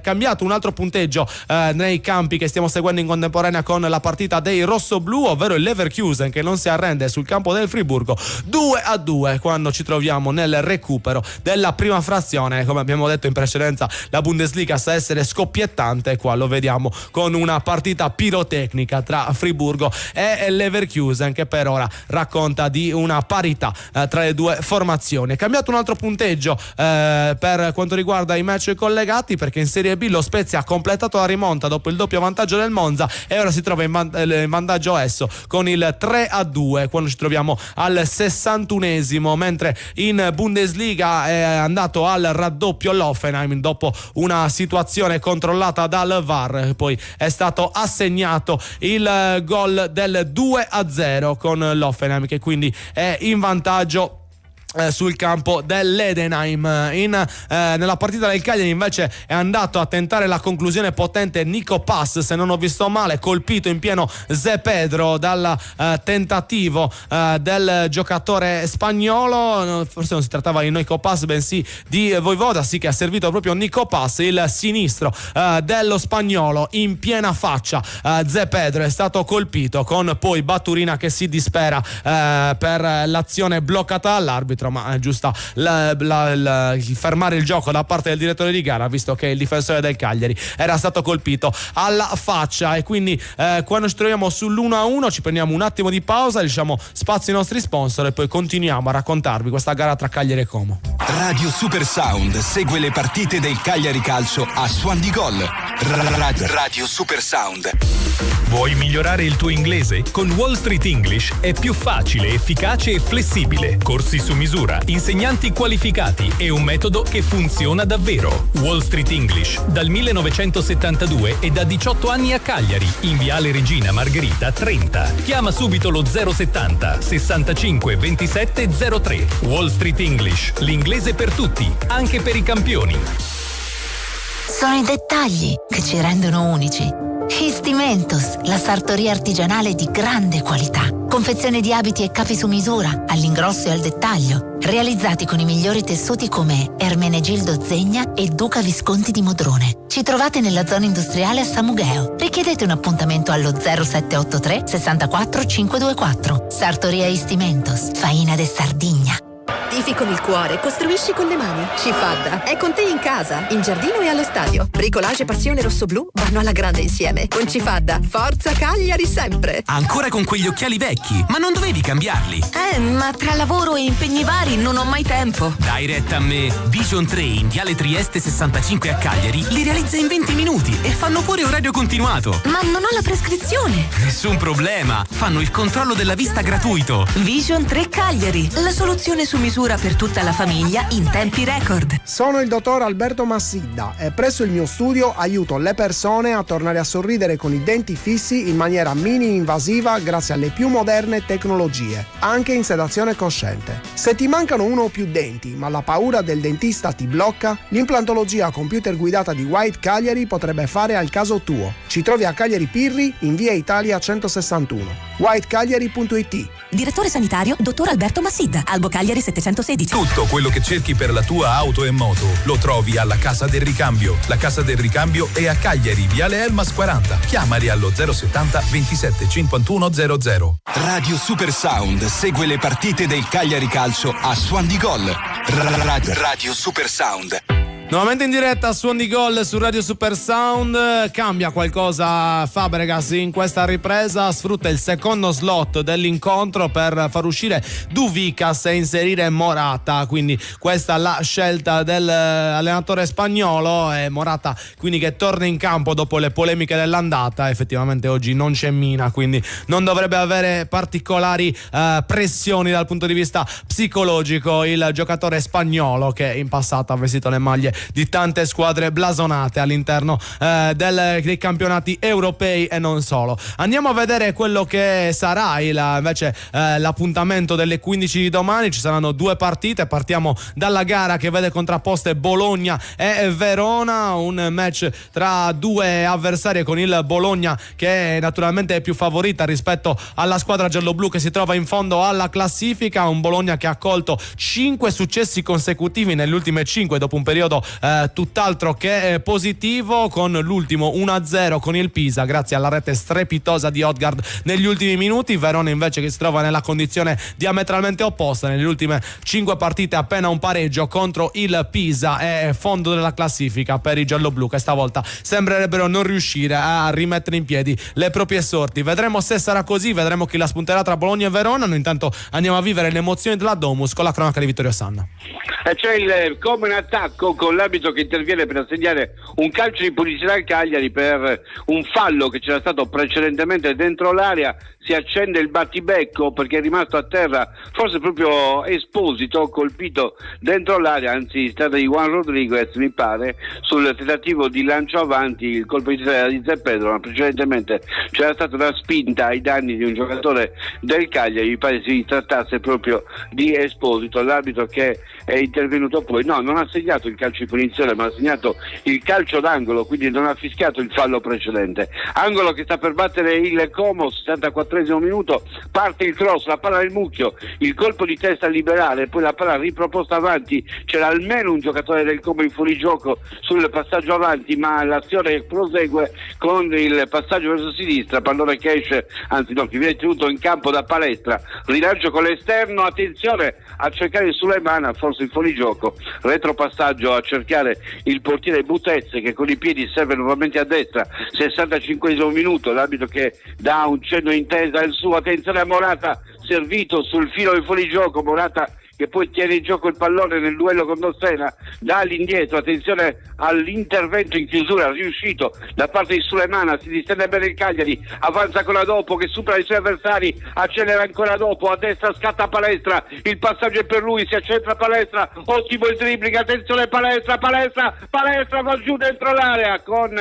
Cambiato un altro punteggio nei campi che stiamo seguendo in contemporanea con la partita dei rossoblù, ovvero il Leverkusen che non si arrende sul campo del Friburgo, 2-2 quando ci troviamo nel recupero della prima frazione. Come abbiamo detto in precedenza, la Bundesliga sa essere scoppiettante, qua lo vediamo con una partita pirotecnica tra Friburgo e Leverkusen che per ora racconta di una parità tra le due formazioni. È cambiato un altro punteggio per quanto riguarda i match collegati, perché in Serie B lo Spezia ha completato la rimonta dopo il doppio vantaggio del Monza e ora si trova in vantaggio esso con il 3-2 quando ci troviamo al 61esimo, mentre in Bundesliga è andato al raddoppio l'Hoffenheim dopo una situazione controllata dal VAR. Poi è stato assegnato il gol del 2-0 con l'Hoffenheim, che quindi è in vantaggio sul campo dell'Edenheim. Nella partita del Cagliari invece è andato a tentare la conclusione potente Nico Pass, se non ho visto male, colpito in pieno Zé Pedro dal tentativo del giocatore spagnolo. Forse non si trattava di Nico Pass bensì di Voivoda, sì, che ha servito proprio Nico Pass, il sinistro dello spagnolo in piena faccia. Zé Pedro è stato colpito con poi Baturina che si dispera per l'azione bloccata dall'arbitro, ma è giusta il fermare il gioco da parte del direttore di gara, visto che il difensore del Cagliari era stato colpito alla faccia. E quindi quando ci troviamo sull'1-1 ci prendiamo un attimo di pausa, diciamo spazio ai nostri sponsor e poi continuiamo a raccontarvi questa gara tra Cagliari e Como. Radio Super Sound segue le partite del Cagliari Calcio a Suon di Gol. Radio Super Sound. Vuoi migliorare il tuo inglese? Con Wall Street English è più facile, efficace e flessibile. Corsi su misura, insegnanti qualificati e un metodo che funziona davvero. Wall Street English, dal 1972 e da 18 anni a Cagliari, in Viale Regina Margherita 30. Chiama subito lo 070 65 27 03. Wall Street English, l'inglese per tutti, anche per i campioni. Sono i dettagli che ci rendono unici. Histimentos, la sartoria artigianale di grande qualità. confezione di abiti e capi su misura, all'ingrosso e al dettaglio, realizzati con i migliori tessuti come Ermenegildo Zegna e Duca Visconti di Modrone. Ci trovate nella zona industriale a Samugheo. Richiedete un appuntamento allo 0783 64 524. Sartoria Istimentos, Faina de Sardigna. Tifi con il cuore, costruisci con le mani. Cifadda è con te in casa, in giardino e allo stadio. Bricolage e passione rossoblu vanno alla grande insieme. Con Cifadda, forza Cagliari sempre. Ancora con quegli occhiali vecchi, ma non dovevi cambiarli? Ma tra lavoro e impegni vari non ho mai tempo. Dai retta a me. Vision 3 in Viale Trieste 65 a Cagliari li realizza in 20 minuti e fanno pure orario continuato. Ma non ho la prescrizione. Nessun problema, fanno il controllo della vista gratuito. Vision 3 Cagliari, la soluzione su misura per tutta la famiglia in tempi record. Sono il dottor Alberto Massidda e presso il mio studio aiuto le persone a tornare a sorridere con i denti fissi in maniera mini-invasiva grazie alle più moderne tecnologie, anche in sedazione cosciente. Se ti mancano uno o più denti, ma la paura del dentista ti blocca, l'implantologia computer guidata di White Cagliari potrebbe fare al caso tuo. Ci trovi a Cagliari Pirri in via Italia 161. whitecagliari.it. Direttore sanitario, dottor Alberto Massidda, Albo Cagliari 716. Tutto quello che cerchi per la tua auto e moto lo trovi alla Casa del Ricambio. La Casa del Ricambio è a Cagliari, Viale Elmas 40. Chiamali allo 070 27 51 00. Radio Super Sound segue le partite del Cagliari Calcio a Suon di Gol. Radio Super Sound. Nuovamente in diretta su Suon di Gol su Radio Super Sound. Cambia qualcosa Fabregas in questa ripresa, sfrutta il secondo slot dell'incontro per far uscire Duvicas e inserire Morata, quindi questa è la scelta dell'allenatore spagnolo, e Morata quindi che torna in campo dopo le polemiche dell'andata. Effettivamente oggi non c'è Mina, quindi non dovrebbe avere particolari pressioni dal punto di vista psicologico il giocatore spagnolo, che in passato ha vestito le maglie di tante squadre blasonate all'interno dei campionati europei e non solo. Andiamo a vedere quello che sarà invece l'appuntamento delle 15 di domani. Ci saranno due partite, partiamo dalla gara che vede contrapposte Bologna e Verona, un match tra due avversari, con il Bologna che naturalmente è più favorita rispetto alla squadra gialloblu che si trova in fondo alla classifica, un Bologna che ha colto 5 successi consecutivi nelle ultime 5 dopo un periodo tutt'altro che positivo, con l'ultimo 1-0 con il Pisa grazie alla rete strepitosa di Odgaard negli ultimi minuti. Verona invece che si trova nella condizione diametralmente opposta, nelle ultime 5 partite appena un pareggio contro il Pisa, e fondo della classifica per i gialloblu che stavolta sembrerebbero non riuscire a rimettere in piedi le proprie sorti. Vedremo se sarà così, vedremo chi la spunterà tra Bologna e Verona. Noi intanto andiamo a vivere le emozioni della Domus con la cronaca di Vittorio Sanna. C'è il come in attacco con l'arbitro che interviene per assegnare un calcio di punizione al Cagliari per un fallo che c'era stato precedentemente dentro l'area. Si accende il battibecco perché è rimasto a terra, forse proprio Esposito, colpito dentro l'area, anzi si tratta di Juan Rodriguez mi pare, sul tentativo di lancio avanti, il colpo di testa di Zé Pedro, ma precedentemente c'era stata una spinta ai danni di un giocatore del Cagliari, mi pare si trattasse proprio di Esposito. L'arbitro che è intervenuto poi non ha segnato il calcio di punizione, ma ha segnato il calcio d'angolo, quindi non ha fischiato il fallo precedente. Angolo che sta per battere il Como, 74esimo minuto, parte il cross, la palla nel mucchio, il colpo di testa liberale, poi la palla riproposta avanti, c'era almeno un giocatore del Como in fuorigioco sul passaggio avanti, ma l'azione prosegue con il passaggio verso sinistra, pallone che esce, che viene tenuto in campo da Palestra, rilancio con l'esterno, attenzione a cercare Suleimana, forse il fuorigioco, retropassaggio a cercare il portiere Butezze che con i piedi serve nuovamente a destra, 65esimo minuto, l'arbitro che dà un cenno intesa al suo, attenzione a Morata, servito sul filo del fuorigioco, Morata che poi tiene in gioco il pallone nel duello con Dossena, da all'indietro, attenzione all'intervento in chiusura riuscito da parte di Suleimana, si distende bene il Cagliari, avanza ancora dopo che supera i suoi avversari, accelera ancora dopo, a destra scatta Palestra, il passaggio è per lui, si accentra Palestra, ottimo il dribbling, attenzione Palestra va giù dentro l'area con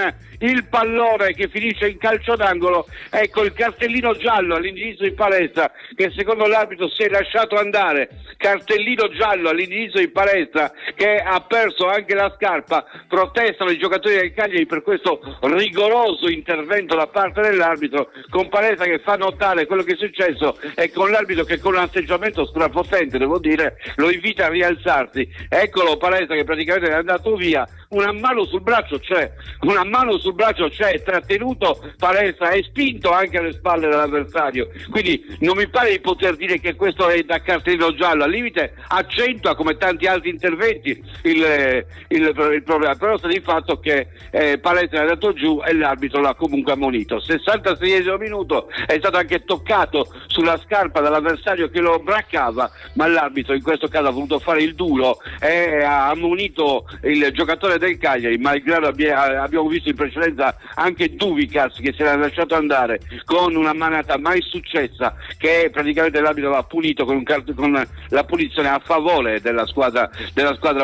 il pallone che finisce in calcio d'angolo. Ecco il cartellino giallo all'indirizzo di Palestra che secondo l'arbitro si è lasciato andare, cartellino cartellino giallo all'inizio in palestra, che ha perso anche la scarpa. Protestano i giocatori del Cagliari per questo rigoroso intervento da parte dell'arbitro, con Palestra che fa notare quello che è successo e con l'arbitro che con un atteggiamento strapotente, devo dire, lo invita a rialzarsi. Eccolo Palestra che praticamente è andato via, una mano sul braccio c'è, trattenuto Palestra e spinto anche alle spalle dell'avversario, quindi non mi pare di poter dire che questo è da cartellino giallo, al limite accentua come tanti altri interventi il problema, però sta di fatto che Palestra è andato giù e l'arbitro l'ha comunque ammonito. 66esimo minuto, è stato anche toccato sulla scarpa dall'avversario che lo braccava, ma l'arbitro in questo caso ha voluto fare il duro e ha ammonito il giocatore del Cagliari, malgrado abbiamo visto in precedenza anche Duvikas che si era lasciato andare con una manata mai successa, che praticamente l'arbitro l'ha punito con la punizione a favore della squadra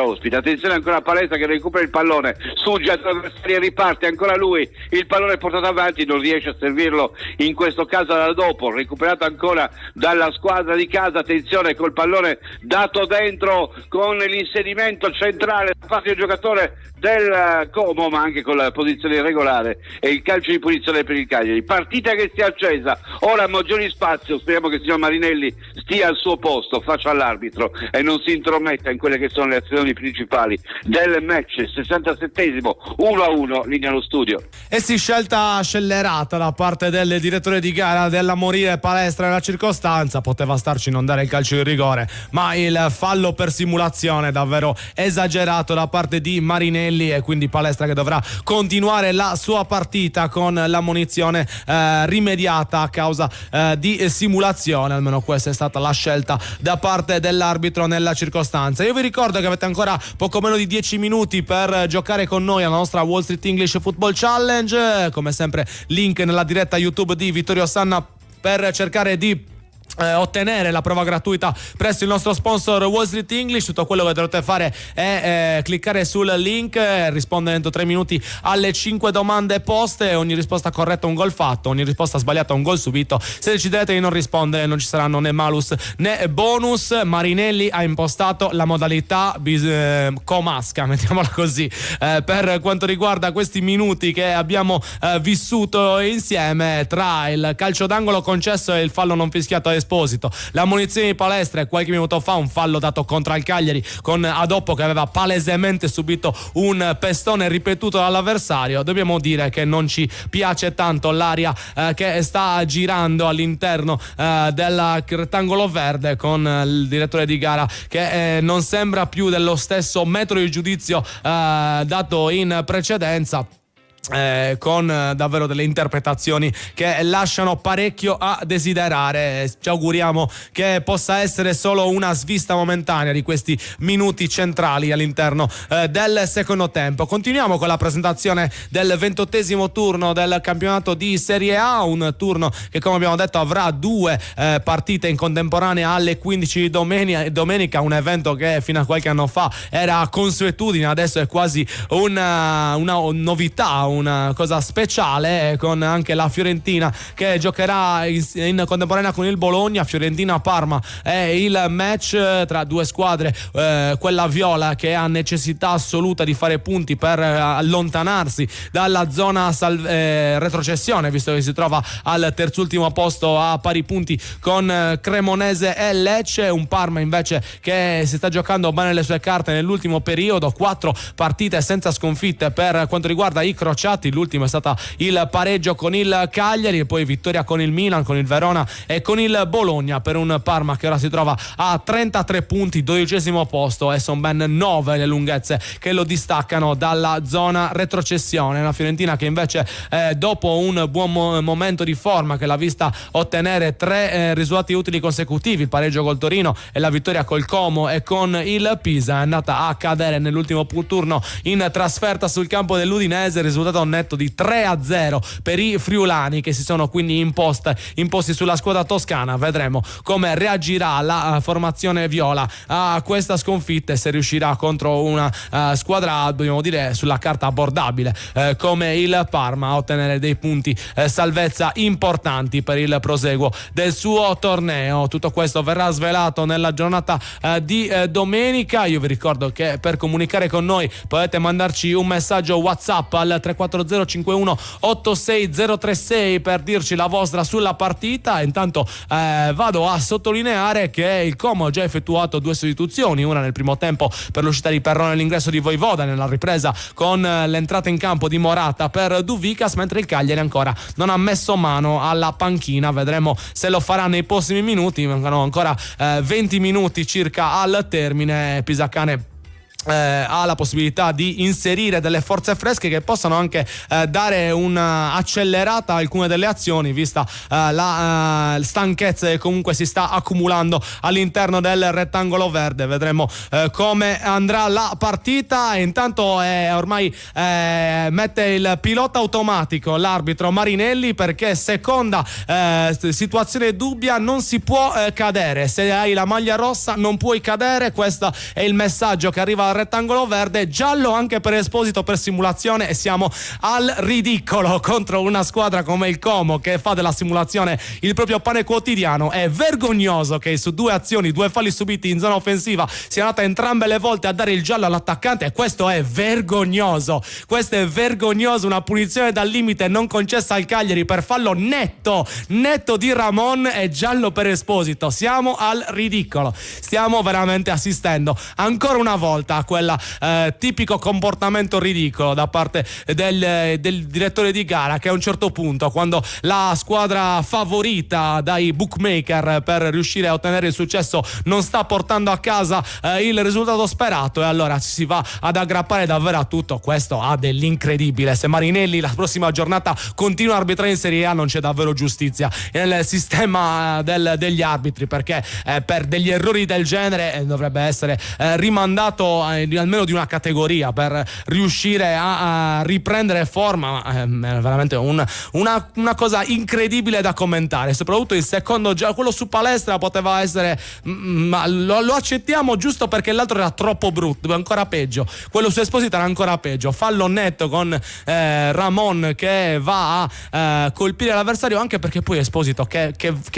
ospite. Attenzione ancora a Palestra che recupera il pallone, sugge all'avversario e riparte ancora lui, il pallone è portato avanti, non riesce a servirlo in questo caso da dopo, recuperato ancora dalla squadra di casa. Attenzione col pallone dato dentro con l'inserimento centrale da parte del giocatore del Como, ma anche con la posizione irregolare e il calcio di punizione per il Cagliari. Partita che si è accesa, ora maggiori spazio, speriamo che il signor Marinelli stia al suo posto, faccia all'arbitro e non si intrometta in quelle che sono le azioni principali del match. 67esimo, 1-1, linea allo studio. E si scelta scellerata da parte del direttore di gara della morire Palestra nella circostanza, poteva starci non dare il calcio di rigore, ma il fallo per simulazione davvero esagerato da parte di Marinelli, e quindi Palestra che dovrà continuare la sua partita con l'ammonizione rimediata a causa di simulazione. Almeno questa è stata la scelta da parte dell'arbitro nella circostanza. Io vi ricordo che avete ancora poco meno di 10 minuti per giocare con noi alla nostra Wall Street English Football Challenge, come sempre link nella diretta YouTube di Vittorio Sanna per cercare di ottenere la prova gratuita presso il nostro sponsor Wall Street English. Tutto quello che dovete fare è cliccare sul link, rispondere entro 3 minuti alle 5 domande poste, ogni risposta corretta un gol fatto, ogni risposta sbagliata un gol subito. Se deciderete di non rispondere non ci saranno né malus né bonus. Marinelli ha impostato la modalità comasca, mettiamola così, per quanto riguarda questi minuti che abbiamo vissuto insieme tra il calcio d'angolo concesso e il fallo non fischiato a Esposito, l'ammonizione di Palestra e qualche minuto fa un fallo dato contro il Cagliari con Adoppo che aveva palesemente subito un pestone ripetuto dall'avversario. Dobbiamo dire che non ci piace tanto l'aria che sta girando all'interno del rettangolo verde, con il direttore di gara che non sembra più dello stesso metro di giudizio dato in precedenza, con davvero delle interpretazioni che lasciano parecchio a desiderare. Ci auguriamo che possa essere solo una svista momentanea di questi minuti centrali all'interno del secondo tempo. Continuiamo con la presentazione del 28esimo turno del campionato di Serie A, un turno che, come abbiamo detto, avrà 2 partite in contemporanea alle 15 domenica, un evento che fino a qualche anno fa era consuetudine, adesso è quasi una novità, una cosa speciale, con anche la Fiorentina che giocherà in contemporanea con il Bologna. Fiorentina-Parma è il match tra due squadre, quella viola che ha necessità assoluta di fare punti per allontanarsi dalla zona retrocessione, visto che si trova al terzultimo posto a pari punti con Cremonese e Lecce. Un Parma invece che si sta giocando bene le sue carte nell'ultimo periodo, 4 partite senza sconfitte per quanto riguarda i crociati. L'ultimo è stata il pareggio con il Cagliari e poi vittoria con il Milan, con il Verona e con il Bologna, per un Parma che ora si trova a 33 punti, 12° posto, e sono ben 9 le lunghezze che lo distaccano dalla zona retrocessione. La Fiorentina che invece dopo un buon momento di forma che l'ha vista ottenere 3 risultati utili consecutivi, il pareggio col Torino e la vittoria col Como e con il Pisa, è andata a cadere nell'ultimo turno in trasferta sul campo dell'Udinese, risultato risultato netto di 3-0 per i friulani, che si sono quindi imposti sulla squadra toscana. Vedremo come reagirà la formazione viola a questa sconfitta e se riuscirà contro una squadra, dobbiamo dire, sulla carta abbordabile come il Parma a ottenere dei punti salvezza importanti per il proseguo del suo torneo. Tutto questo verrà svelato nella giornata di domenica. Io vi ricordo che per comunicare con noi potete mandarci un messaggio WhatsApp al 340 51 86036 per dirci la vostra sulla partita. Intanto vado a sottolineare che il Como ha già effettuato 2 sostituzioni, una nel primo tempo per l'uscita di Perrone e l'ingresso di Voivoda, nella ripresa con l'entrata in campo di Morata per Duvikas, mentre il Cagliari ancora non ha messo mano alla panchina. Vedremo se lo farà nei prossimi minuti. Mancano ancora 20 minuti circa al termine. Pisacane ha la possibilità di inserire delle forze fresche che possano anche dare un'accelerata a alcune delle azioni, vista la stanchezza che comunque si sta accumulando all'interno del rettangolo verde. Vedremo come andrà la partita. Intanto ormai mette il pilota automatico l'arbitro Marinelli, perché seconda situazione dubbia, non si può cadere. Se hai la maglia rossa non puoi cadere. Questo è il messaggio che arriva al rettangolo verde. Giallo anche per Esposito per simulazione, e siamo al ridicolo contro una squadra come il Como, che fa della simulazione il proprio pane quotidiano. È vergognoso che su 2 azioni, 2 falli subiti in zona offensiva, sia andata entrambe le volte a dare il giallo all'attaccante, e questo è vergognoso. Questo è vergognoso, una punizione dal limite non concessa al Cagliari per fallo netto di Ramon, e giallo per Esposito. Siamo al ridicolo, stiamo veramente assistendo ancora una volta a quella tipico comportamento ridicolo da parte del direttore di gara, che a un certo punto, quando la squadra favorita dai bookmaker per riuscire a ottenere il successo non sta portando a casa il risultato sperato, e allora ci si va ad aggrappare davvero a tutto. Questo ha dell'incredibile. Se Marinelli la prossima giornata continua a arbitrare in Serie A, non c'è davvero giustizia nel sistema degli arbitri, perché per degli errori del genere dovrebbe essere rimandato almeno di una categoria per riuscire a riprendere forma. È veramente una cosa incredibile da commentare. Soprattutto il secondo, quello su Palestra poteva essere, ma lo accettiamo giusto perché l'altro era troppo brutto, ancora peggio. Quello su Esposito era ancora peggio. Fallo netto con Ramon che va a colpire l'avversario, anche perché poi Esposito che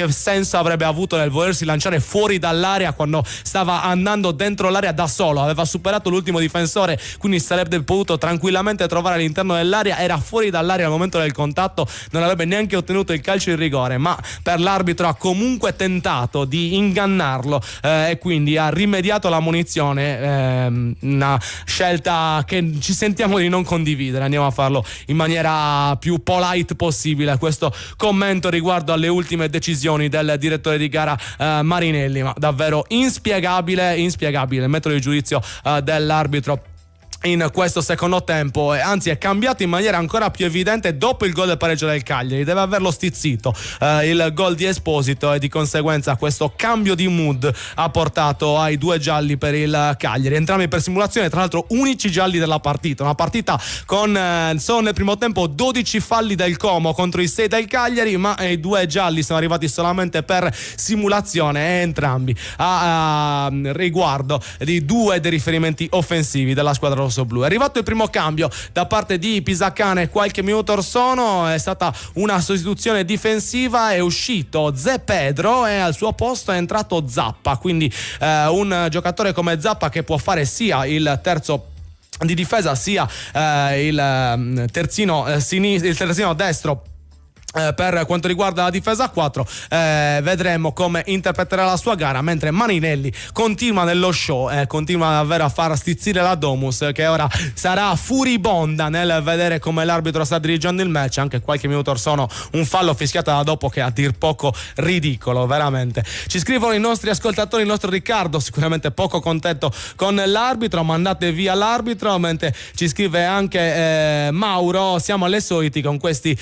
senso avrebbe avuto nel volersi lanciare fuori dall'area quando stava andando dentro l'area da solo? Aveva superato l'ultimo difensore, quindi sarebbe potuto tranquillamente trovare all'interno dell'area. Era fuori dall'area al momento del contatto, non avrebbe neanche ottenuto il calcio in rigore, ma per l'arbitro ha comunque tentato di ingannarlo e quindi ha rimediato la munizione. Una scelta che ci sentiamo di non condividere. Andiamo a farlo in maniera più polite possibile questo commento riguardo alle ultime decisioni del direttore di gara Marinelli, ma davvero inspiegabile il metodo di giudizio dell'arbitro in questo secondo tempo, e anzi è cambiato in maniera ancora più evidente dopo il gol del pareggio del Cagliari. Deve averlo stizzito il gol di Esposito, e di conseguenza questo cambio di mood ha portato ai 2 gialli per il Cagliari, entrambi per simulazione, tra l'altro unici gialli della partita. Una partita con solo nel primo tempo 12 falli del Como contro i 6 del Cagliari, ma i 2 gialli sono arrivati solamente per simulazione, e entrambi a riguardo di 2 dei riferimenti offensivi della squadra rossoblu. È arrivato il primo cambio da parte di Pisacane qualche minuto or sono, è stata una sostituzione difensiva, è uscito Zé Pedro e al suo posto è entrato Zappa, quindi un giocatore come Zappa che può fare sia il terzo di difesa sia il terzino destro. Per quanto riguarda la difesa a 4, vedremo come interpreterà la sua gara, mentre Marinelli continua nello show, continua davvero a far stizzire la Domus, che ora sarà furibonda nel vedere come l'arbitro sta dirigendo il match. Anche qualche minuto or sono un fallo fischiato da dopo che è a dir poco ridicolo, veramente. Ci scrivono i nostri ascoltatori, il nostro Riccardo sicuramente poco contento con l'arbitro, mandate via l'arbitro, mentre ci scrive anche Mauro, siamo alle soliti con questi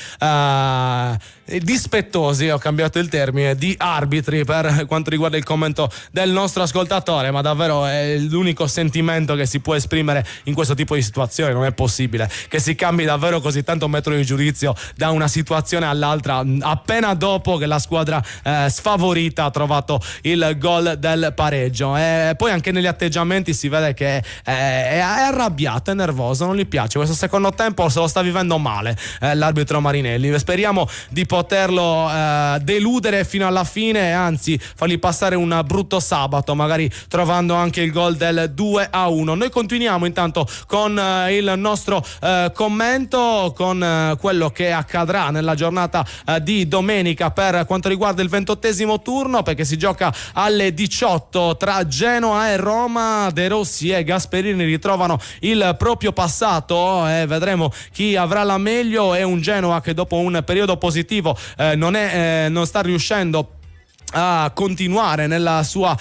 dispettosi, ho cambiato il termine, di arbitri per quanto riguarda il commento del nostro ascoltatore, ma davvero è l'unico sentimento che si può esprimere in questo tipo di situazione. Non è possibile che si cambi davvero così tanto metro di giudizio da una situazione all'altra appena dopo che la squadra sfavorita ha trovato il gol del pareggio. E poi anche negli atteggiamenti si vede che è arrabbiato, è nervoso, non gli piace questo secondo tempo, se lo sta vivendo male l'arbitro Marinelli. Speriamo di poterlo deludere fino alla fine e anzi fargli passare un brutto sabato, magari trovando anche il gol del 2-1. Noi continuiamo intanto con il nostro commento, con quello che accadrà nella giornata di domenica per quanto riguarda il 28° turno, perché si gioca alle 18 tra Genoa e Roma. De Rossi e Gasperini ritrovano il proprio passato e vedremo chi avrà la meglio. È un Genoa che dopo un periodo positivo non sta riuscendo a continuare nella sua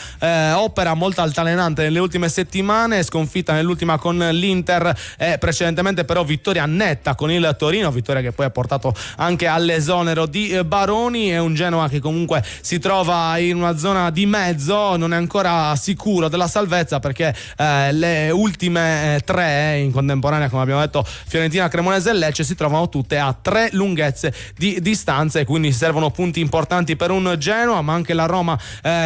opera molto altalenante nelle ultime settimane, sconfitta nell'ultima con l'Inter e precedentemente però vittoria netta con il Torino, vittoria che poi ha portato anche all'esonero di Baroni. È un Genoa che comunque si trova in una zona di mezzo, non è ancora sicuro della salvezza perché le ultime tre in contemporanea, come abbiamo detto, Fiorentina, Cremonese e Lecce, si trovano tutte a 3 lunghezze di distanza e quindi servono punti importanti per un Genoa, ma anche la Roma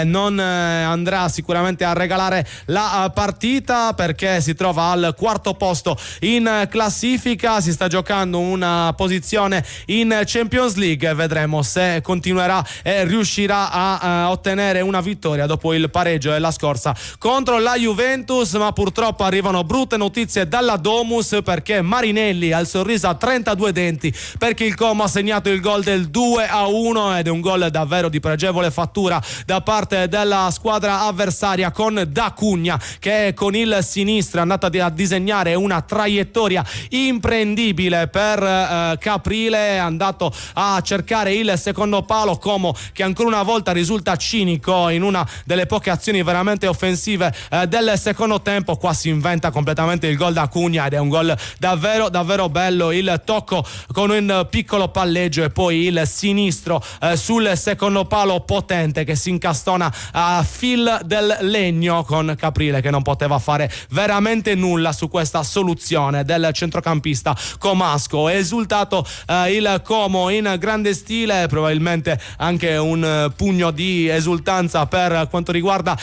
non andrà sicuramente a regalare la partita perché si trova al 4° posto in classifica, si sta giocando una posizione in Champions League. Vedremo se continuerà e riuscirà a ottenere una vittoria dopo il pareggio della scorsa contro la Juventus, ma purtroppo arrivano brutte notizie dalla Domus perché Marinelli ha il sorriso a 32 denti perché il Como ha segnato il gol del 2-1 ed è un gol davvero di pregevole fattura da parte della squadra avversaria, con D'Acunha che con il sinistro è andata a disegnare una traiettoria imprendibile per Caprile, è andato a cercare il secondo palo. Como che ancora una volta risulta cinico in una delle poche azioni veramente offensive del secondo tempo. Qua si inventa completamente il gol D'Acunha ed è un gol davvero davvero bello, il tocco con un piccolo palleggio e poi il sinistro sul secondo palo potente che si incastona a fil del legno, con Caprile che non poteva fare veramente nulla su questa soluzione del centrocampista comasco. È esultato il Como in grande stile, probabilmente anche un pugno di esultanza per quanto riguarda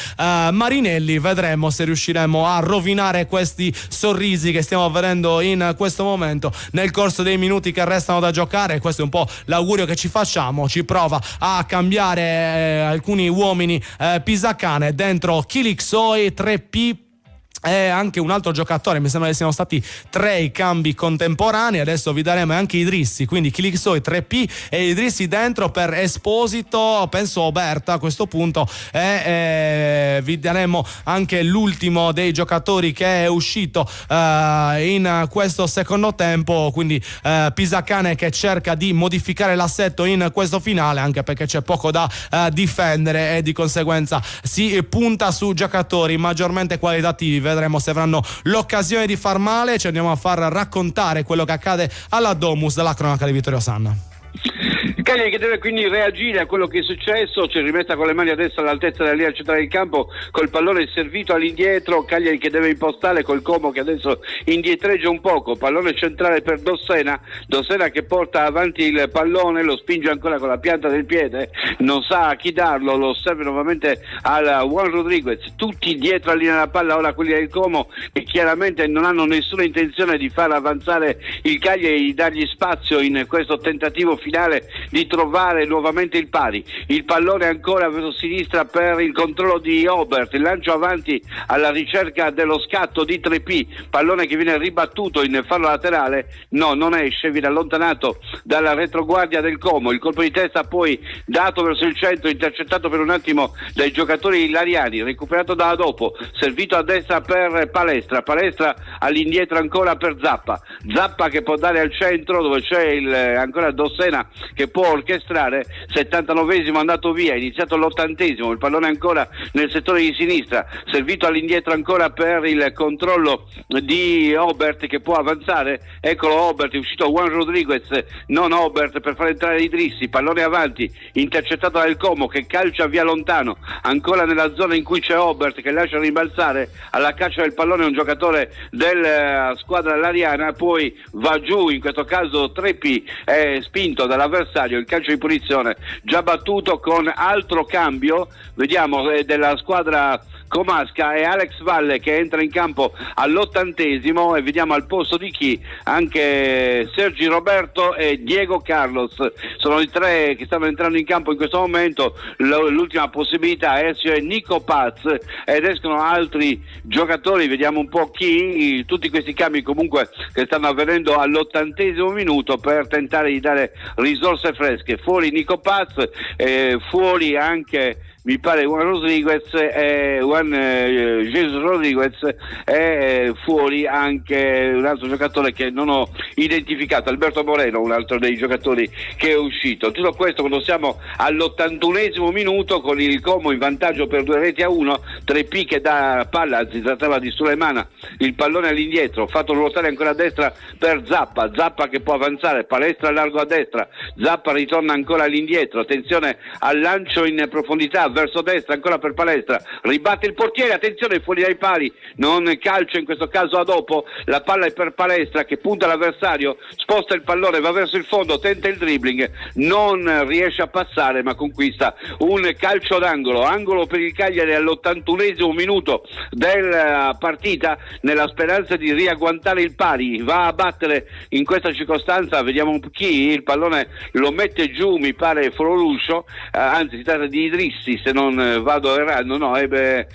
Marinelli. Vedremo se riusciremo a rovinare questi sorrisi che stiamo vedendo in questo momento nel corso dei minuti che restano da giocare. Questo è un po' l'augurio che ci facciamo. Ci prova a cambiare alcuni uomini Pisacane dentro Kilixoi, 3P e anche un altro giocatore. Mi sembra che siano stati 3 i cambi contemporanei. Adesso vi daremo anche Idrissi, quindi Kilixoi, 3P e Idrissi dentro per Esposito, penso Oberta a questo punto, e vi daremo anche l'ultimo dei giocatori che è uscito in questo secondo tempo, quindi Pisacane che cerca di modificare l'assetto in questo finale, anche perché c'è poco da difendere e di conseguenza si punta su giocatori maggiormente qualitativi. Vedremo se avranno l'occasione di far male. Ci andiamo a far raccontare quello che accade alla Domus dalla cronaca di Vittorio Sanna. Cagliari che deve quindi reagire a quello che è successo, ci è rimessa con le mani adesso all'altezza della linea centrale del campo, col pallone servito all'indietro. Cagliari che deve impostare col Como che adesso indietreggia un poco, pallone centrale per Dossena che porta avanti il pallone, lo spinge ancora con la pianta del piede, non sa a chi darlo, lo serve nuovamente al Juan Rodriguez, tutti dietro alla linea della palla ora quelli del Como che chiaramente non hanno nessuna intenzione di far avanzare il Cagliari e di dargli spazio in questo tentativo finale di trovare nuovamente il pari. Il pallone ancora verso sinistra per il controllo di Obert, il lancio avanti alla ricerca dello scatto di 3P, pallone che viene ribattuto in fallo laterale, no, non esce, viene allontanato dalla retroguardia del Como. Il colpo di testa poi dato verso il centro, intercettato per un attimo dai giocatori ilariani, recuperato da dopo, servito a destra per Palestra all'indietro ancora per Zappa che può dare al centro dove c'è ancora Dossena che può può orchestrare. 79esimo andato via, è iniziato l'80esimo, il pallone ancora nel settore di sinistra, servito all'indietro ancora per il controllo di Obert che può avanzare. Eccolo Obert, è uscito Juan Rodriguez, non Obert, per far entrare Idrissi, pallone avanti, intercettato dal Como che calcia via lontano, ancora nella zona in cui c'è Obert che lascia rimbalzare alla caccia del pallone un giocatore della squadra lariana, poi va giù, in questo caso Treppi è spinto dall'avversario, il calcio di punizione già battuto con altro cambio, vediamo, della squadra comasca, è Alex Valle che entra in campo all'80esimo e vediamo al posto di chi anche Sergi Roberto e Diego Carlos, sono i tre che stanno entrando in campo in questo momento. L'ultima possibilità è Nico Paz ed escono altri giocatori, vediamo un po' chi, tutti questi cambi comunque che stanno avvenendo all'80esimo minuto per tentare di dare risorse fresche. Fuori Nico Paz, fuori anche mi pare Juan Rodriguez, Jesus Rodriguez, e fuori anche un altro giocatore che non ho identificato, Alberto Moreno, un altro dei giocatori che è uscito. Tutto questo quando siamo all'81esimo minuto con il Como in vantaggio per 2-1, Treppi che dà palla, si trattava di Sulemana, il pallone all'indietro, fatto ruotare ancora a destra per Zappa che può avanzare, Palestra largo a destra, Zappa ritorna ancora all'indietro, attenzione al lancio in profondità verso destra ancora per Palestra, ribatte il portiere, attenzione fuori dai pali, non calcio in questo caso a dopo, la palla è per Palestra che punta all'avversario, sposta il pallone, va verso il fondo, tenta il dribbling, non riesce a passare ma conquista un calcio d'angolo, angolo per il Cagliari all'81esimo minuto della partita, nella speranza di riagguantare il pari, va a battere in questa circostanza, vediamo chi, il pallone lo mette giù, mi pare Froluscio, anzi si tratta di Idrissi se non vado errando, no, è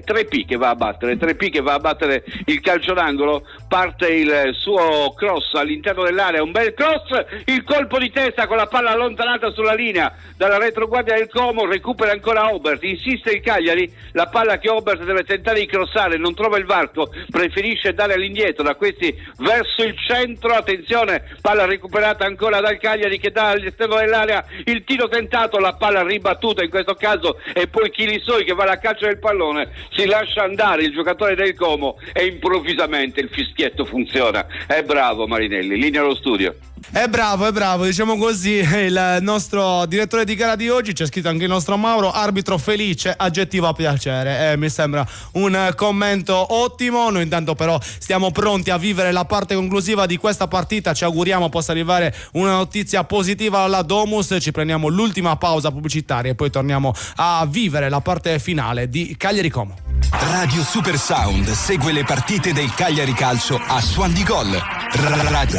Treppi che va a battere il calcio d'angolo, parte il suo cross all'interno dell'area, un bel cross, il colpo di testa con la palla allontanata sulla linea dalla retroguardia del Como, recupera ancora Obert, insiste il Cagliari, la palla che Obert deve tentare di crossare, non trova il varco, preferisce dare all'indietro da questi verso il centro, attenzione, palla recuperata ancora dal Cagliari che dà all'esterno dell'area, il tiro tentato, la palla ribattuta in questo caso e poi Chilisoi che va alla caccia del pallone, si lascia andare il giocatore del Como e improvvisamente il fischietto funziona. È bravo Marinelli, linea allo studio. È bravo, diciamo così, il nostro direttore di gara di oggi, c'è scritto anche il nostro Mauro, arbitro felice, aggettivo a piacere, mi sembra un commento ottimo. Noi intanto però stiamo pronti a vivere la parte conclusiva di questa partita, ci auguriamo possa arrivare una notizia positiva alla Domus, ci prendiamo l'ultima pausa pubblicitaria e poi torniamo a vivere la parte finale di Cagliari Como. Radio Super Sound segue le partite del Cagliari Calcio a Suon di Gol.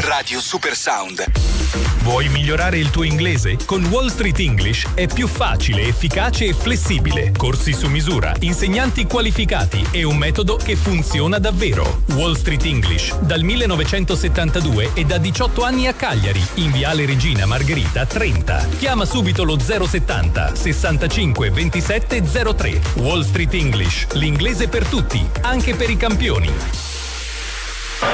Radio Super Sound. Vuoi migliorare il tuo inglese? Con Wall Street English è più facile, efficace e flessibile. Corsi su misura, insegnanti qualificati e un metodo che funziona davvero. Wall Street English, dal 1972 e da 18 anni a Cagliari, in Viale Regina Margherita 30. Chiama subito lo 070 65 27 03. Wall Street English, l'inglese per tutti, anche per i campioni.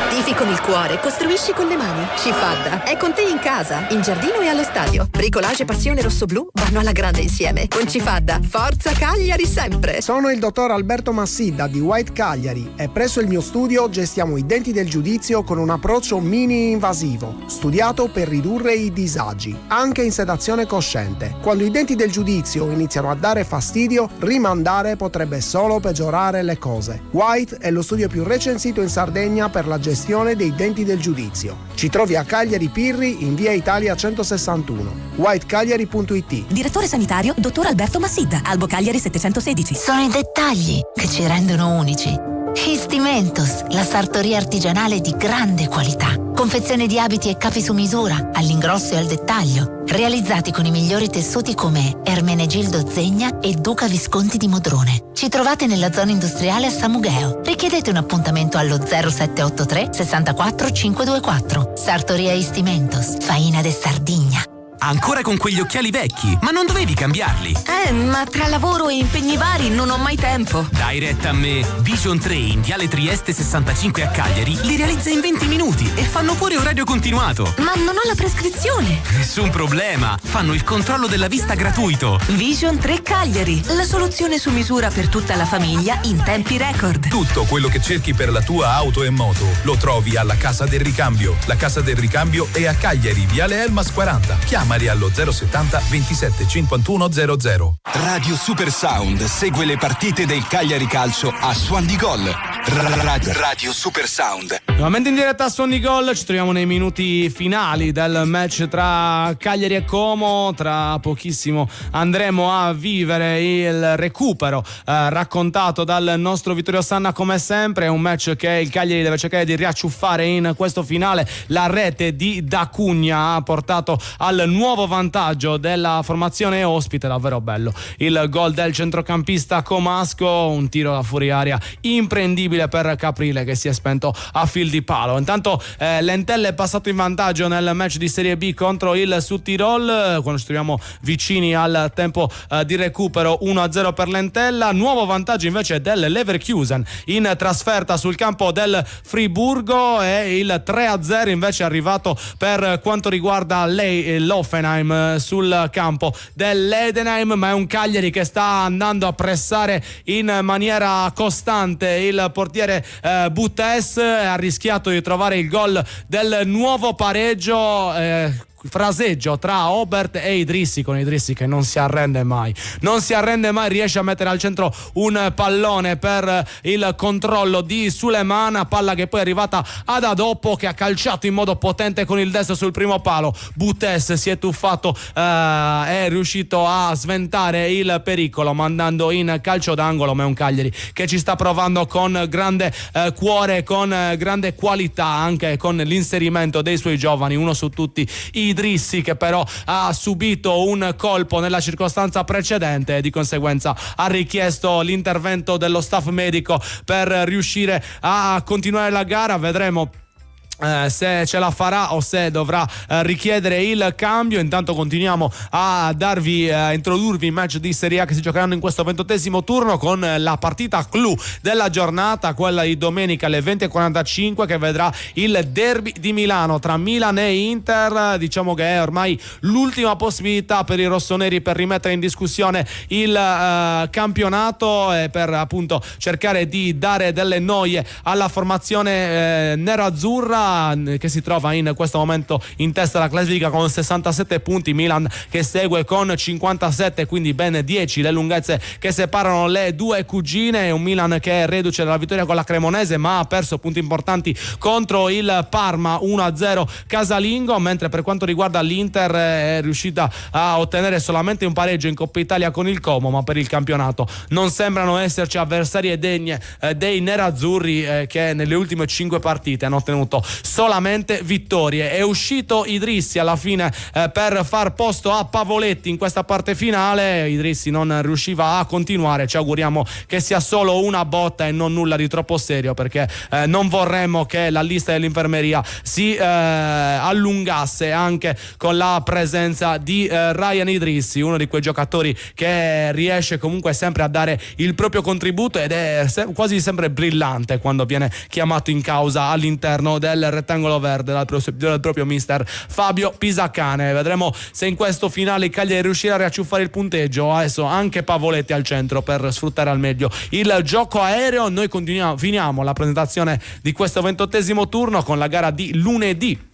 Tifi con il cuore, costruisci con le mani. Cifadda è con te in casa, in giardino e allo stadio. Bricolage e passione rossoblu vanno alla grande insieme. Con Cifadda, forza Cagliari sempre. Sono il dottor Alberto Massidda di White Cagliari e presso il mio studio gestiamo i denti del giudizio con un approccio mini-invasivo, studiato per ridurre i disagi, anche in sedazione cosciente. Quando i denti del giudizio iniziano a dare fastidio, rimandare potrebbe solo peggiorare le cose. White è lo studio più recensito in Sardegna per la gestione dei denti del giudizio. Ci trovi a Cagliari Pirri in via Italia 161. whitecagliari.it. Direttore sanitario dottor Alberto Massidda, Albo Cagliari 716. Sono i dettagli che ci rendono unici. Histimentos, la sartoria artigianale di grande qualità. Confezione di abiti e capi su misura, all'ingrosso e al dettaglio, realizzati con i migliori tessuti come Ermenegildo Zegna e Duca Visconti di Modrone. Ci trovate nella zona industriale a Samugheo. Richiedete un appuntamento allo 0783 64 524. Sartoria Histimentos, Faina de Sardigna. Ancora con quegli occhiali vecchi? Ma non dovevi cambiarli? Ma tra lavoro e impegni vari non ho mai tempo. Dai retta a me. Vision 3 in Viale Trieste 65 a Cagliari li realizza in 20 minuti e fanno pure orario continuato. Ma non ho la prescrizione. Nessun problema. Fanno il controllo della vista gratuito. Vision 3 Cagliari, la soluzione su misura per tutta la famiglia in tempi record. Tutto quello che cerchi per la tua auto e moto lo trovi alla Casa del Ricambio. La Casa del Ricambio è a Cagliari, Viale Elmas 40. Chiamali allo 070 27 51 00. Radio Super Sound segue le partite del Cagliari Calcio a Suon di Gol. Radio Super Sound. Nuovamente in diretta a Suon di Gol, ci troviamo nei minuti finali del match tra Cagliari e Como. Tra pochissimo andremo a vivere il recupero raccontato dal nostro Vittorio Sanna, come sempre. È un match che il Cagliari deve cercare di riacciuffare in questo finale. La rete di D'Acugna ha portato al nuovo vantaggio della formazione ospite, davvero bello il gol del centrocampista comasco, un tiro da fuori aria imprendibile per Caprile che si è spento a fil di palo. Intanto l'Entella è passato in vantaggio nel match di Serie B contro il Südtirol, quando ci troviamo vicini al tempo di recupero. 1-0 per l'Entella. Nuovo vantaggio invece del Leverkusen in trasferta sul campo del Friburgo, e il 3-0 invece è arrivato per quanto riguarda l'Hoffenheim sul campo dell'Edenheim. Ma è un Cagliari che sta andando a pressare in maniera costante. Il portiere Buttes ha rischiato di trovare il gol del nuovo pareggio. Fraseggio tra Obert e Idrissi, con Idrissi che non si arrende mai, riesce a mettere al centro un pallone per il controllo di Sulemana, palla che poi è arrivata ad Adoppo che ha calciato in modo potente con il destro sul primo palo. Buttes si è tuffato, è riuscito a sventare il pericolo mandando in calcio d'angolo. Ma è un Cagliari che ci sta provando con grande cuore, con grande qualità, anche con l'inserimento dei suoi giovani, uno su tutti Idrissi, che però ha subito un colpo nella circostanza precedente e di conseguenza ha richiesto l'intervento dello staff medico per riuscire a continuare la gara. Vedremo se ce la farà o se dovrà richiedere il cambio. Intanto continuiamo a introdurvi i match di Serie A che si giocheranno in questo 28esimo turno, con la partita clou della giornata, quella di domenica alle 20:45, che vedrà il derby di Milano tra Milan e Inter. Diciamo che è ormai l'ultima possibilità per i rossoneri per rimettere in discussione il campionato e per appunto cercare di dare delle noie alla formazione nerazzurra, che si trova in questo momento in testa alla classifica con 67 punti. Milan che segue con 57, quindi ben 10 le lunghezze che separano le due cugine. Un Milan che è reduce dalla vittoria con la Cremonese, ma ha perso punti importanti contro il Parma 1-0 casalingo, mentre per quanto riguarda l'Inter è riuscita a ottenere solamente un pareggio in Coppa Italia con il Como, ma per il campionato non sembrano esserci avversarie degne dei nerazzurri, che nelle ultime 5 partite hanno ottenuto solamente vittorie. È uscito Idrissi alla fine per far posto a Pavoletti in questa parte finale. Idrissi non riusciva a continuare, ci auguriamo che sia solo una botta e non nulla di troppo serio, perché non vorremmo che la lista dell'infermeria si allungasse anche con la presenza di Ryan Idrissi, uno di quei giocatori che riesce comunque sempre a dare il proprio contributo ed è quasi sempre brillante quando viene chiamato in causa all'interno del rettangolo verde del proprio mister Fabio Pisacane. Vedremo se in questo finale il Cagliari riuscirà a riacciuffare il punteggio. Adesso anche Pavoletti al centro per sfruttare al meglio il gioco aereo. Noi finiamo la presentazione di questo 28esimo turno con la gara di lunedì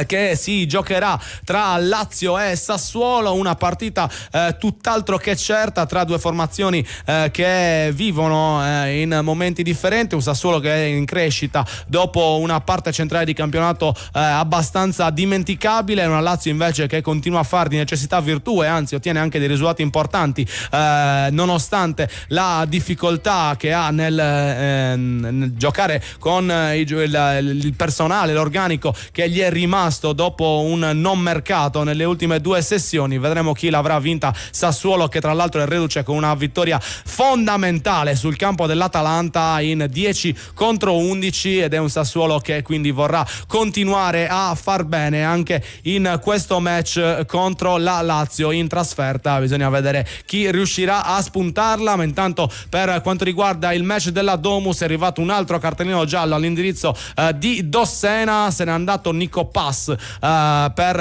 che si giocherà tra Lazio e Sassuolo, una partita tutt'altro che certa tra due formazioni che vivono in momenti differenti. Un Sassuolo che è in crescita dopo una parte centrale di campionato abbastanza dimenticabile, una Lazio invece che continua a fare di necessità virtù e anzi ottiene anche dei risultati importanti nonostante la difficoltà che ha nel giocare con il personale, l'organico che gli è rimasto rimasto dopo un non mercato nelle ultime 2 sessioni. Vedremo chi l'avrà vinta. Sassuolo, che tra l'altro è reduce con una vittoria fondamentale sul campo dell'Atalanta in 10-11, ed è un Sassuolo che quindi vorrà continuare a far bene anche in questo match contro la Lazio in trasferta. Bisogna vedere chi riuscirà a spuntarla, ma intanto per quanto riguarda il match della Domus è arrivato un altro cartellino giallo all'indirizzo di Dossena. Se n'è andato Nico Pass per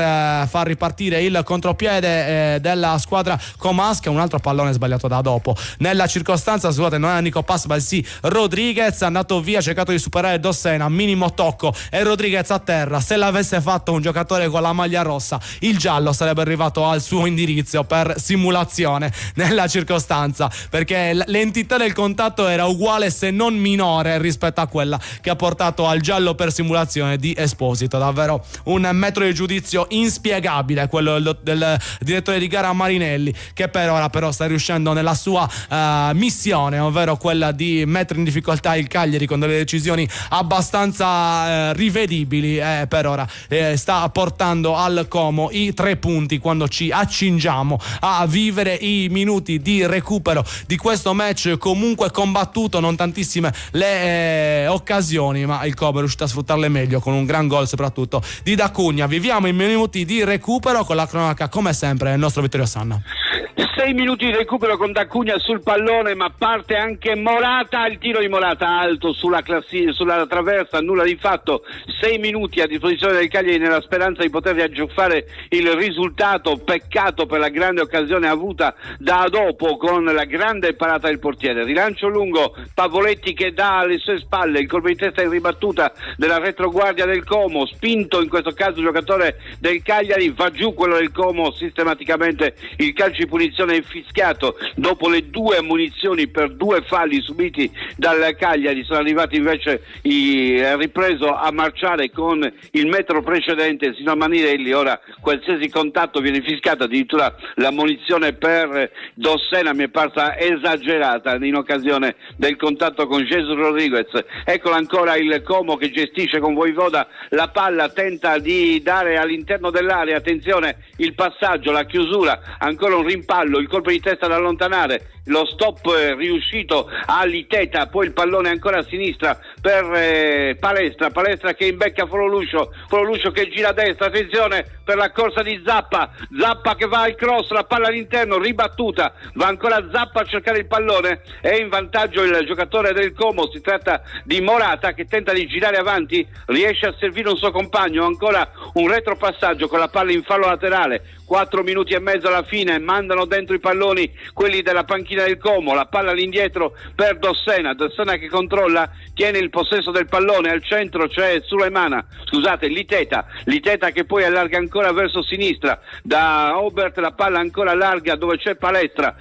far ripartire il contropiede della squadra comasca. Un altro pallone sbagliato da dopo nella circostanza, scusate, non era Nico Pass bensì Rodriguez, è andato via, ha cercato di superare Dossena, minimo tocco e Rodriguez a terra. Se l'avesse fatto un giocatore con la maglia rossa, il giallo sarebbe arrivato al suo indirizzo per simulazione nella circostanza, perché l'entità del contatto era uguale se non minore rispetto a quella che ha portato al giallo per simulazione di Esposito. Davvero un metro di giudizio inspiegabile quello del direttore di gara Marinelli, che per ora però sta riuscendo nella sua missione, ovvero quella di mettere in difficoltà il Cagliari con delle decisioni abbastanza rivedibili. Per ora sta portando al Como i 3 punti quando ci accingiamo a vivere i minuti di recupero di questo match comunque combattuto. Non tantissime le occasioni, ma il Como è riuscito a sfruttarle meglio con un gran gol soprattutto di D'Acunha. Viviamo i minuti di recupero con la cronaca come sempre il nostro Vittorio Sanna. 6 minuti di recupero con D'Acunha sul pallone, ma parte anche Morata, il tiro di Morata alto sulla traversa, nulla di fatto. 6 minuti a disposizione del Cagliari nella speranza di poter riaggiuffare il risultato. Peccato per la grande occasione avuta da dopo con la grande parata del portiere. Rilancio lungo, Pavoletti che dà alle sue spalle il colpo di testa in ribattuta della retroguardia del Como, spinto in questo caso il giocatore del Cagliari, va giù quello del Como sistematicamente. Il calcio di punizione è infischiato dopo le 2 ammonizioni per 2 falli subiti dal Cagliari. Sono arrivati invece ripreso a marciare con il metro precedente sino a Marinelli. Ora qualsiasi contatto viene infischiato, addirittura l'ammonizione per Dossena mi è parsa esagerata in occasione del contatto con Jesus Rodriguez. Eccolo ancora il Como che gestisce con Voivoda la palla, tenta di dare all'interno dell'area, attenzione il passaggio, la chiusura, ancora un rimpallo, il colpo di testa da allontanare, lo stop riuscito a Liteta, poi il pallone ancora a sinistra per Palestra che imbecca Fololuscio che gira a destra, attenzione per la corsa di Zappa che va al cross, la palla all'interno, ribattuta, va ancora Zappa a cercare il pallone, è in vantaggio il giocatore del Como, si tratta di Morata che tenta di girare avanti, riesce a servire un suo compagno, ancora un retropassaggio con la palla in fallo laterale. 4 minuti e mezzo alla fine, mandano dentro i palloni quelli della panchina del Como, la palla all'indietro per Dossena che controlla, tiene il possesso del pallone, al centro c'è Liteta che poi allarga ancora verso sinistra, da Obert la palla ancora larga dove c'è Palestra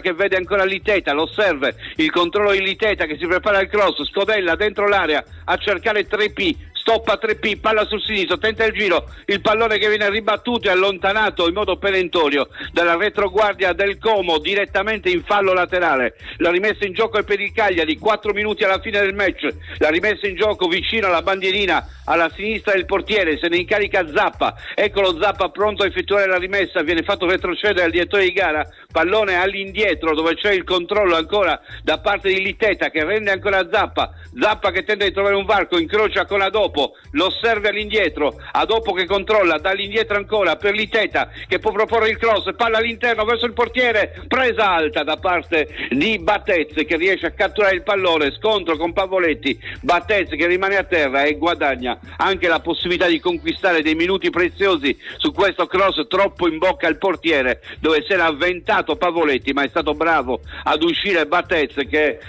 che vede ancora Liteta, lo serve, il controllo di Liteta che si prepara al cross, scodella dentro l'area a cercare 3P, stoppa 3P, palla sul sinistro, tenta il giro, il pallone che viene ribattuto e allontanato in modo perentorio dalla retroguardia del Como direttamente in fallo laterale. La rimessa in gioco è per il Cagliari, 4 minuti alla fine del match, la rimessa in gioco vicino alla bandierina alla sinistra del portiere, se ne incarica Zappa, eccolo Zappa pronto a effettuare la rimessa, viene fatto retrocedere al direttore di gara, pallone all'indietro dove c'è il controllo ancora da parte di Liteta che rende ancora Zappa che tenta di trovare un varco, incrocia con Adopo, lo serve all'indietro, Adopo che controlla, dall'indietro ancora per Liteta che può proporre il cross, palla all'interno verso il portiere, presa alta da parte di Battez che riesce a catturare il pallone, scontro con Pavoletti, Battez che rimane a terra e guadagna anche la possibilità di conquistare dei minuti preziosi su questo cross troppo in bocca al portiere dove si era avventato Pavoletti, ma è stato bravo ad uscire Battez che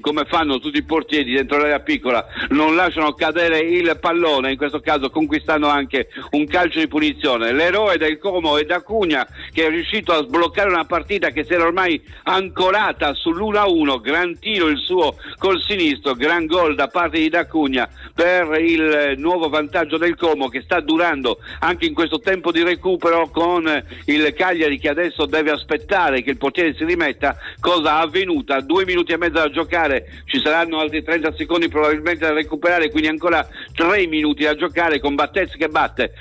come fanno tutti i portieri dentro l'area piccola, non lasciano cadere il pallone, in questo caso conquistando anche un calcio di punizione. L'eroe del Como è D'Acunha che è riuscito a sbloccare una partita che si era ormai ancorata sull'1-1, gran tiro il suo col sinistro, gran gol da parte di D'Acunha per il nuovo vantaggio del Como che sta durando anche in questo tempo di recupero con il Cagliari che adesso deve aspettare che il portiere si rimetta, cosa avvenuta, 2 minuti e mezzo da giocare, ci saranno altri 30 secondi probabilmente da recuperare, quindi ancora ancora 3 minuti da giocare, con Battez che batte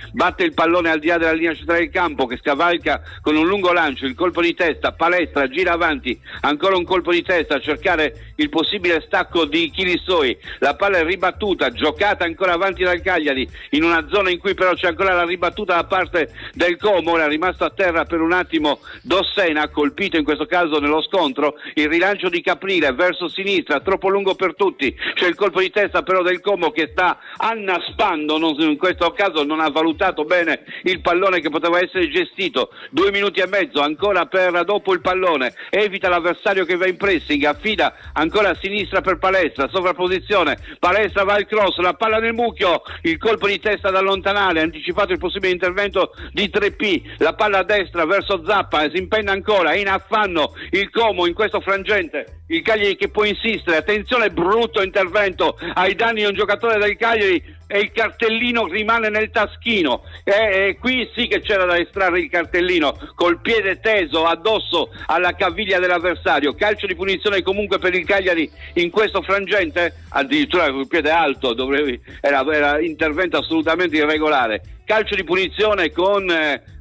il pallone al di là della linea centrale del campo, che scavalca con un lungo lancio, il colpo di testa, Palestra gira avanti, ancora un colpo di testa a cercare il possibile stacco di Kilissoi, la palla è ribattuta, giocata ancora avanti dal Cagliari in una zona in cui però c'è ancora la ribattuta da parte del Como. Ora è rimasto a terra per un attimo Dossena, colpito in questo caso nello scontro, il rilancio di Caprile verso sinistra, troppo lungo per tutti, c'è il colpo di testa però del Como che sta annaspando, in questo caso non ha valutato bene il pallone che poteva essere gestito. 2 minuti e mezzo ancora per dopo il pallone, evita l'avversario che va in pressing, affida ancora a sinistra per Palestra, sovrapposizione, Palestra va al cross, la palla nel mucchio, il colpo di testa da allontanare, anticipato il possibile intervento di 3P, la palla a destra verso Zappa, si impenna ancora, è in affanno il Como in questo frangente, il Cagliari che può insistere, attenzione, brutto intervento ai danni di un giocatore del Cagliari e il cartellino rimane nel taschino, qui sì che c'era da estrarre il cartellino, col piede teso addosso alla caviglia dell'avversario, calcio di punizione comunque per il Cagliari in questo frangente, addirittura col piede alto, era intervento assolutamente irregolare, calcio di punizione con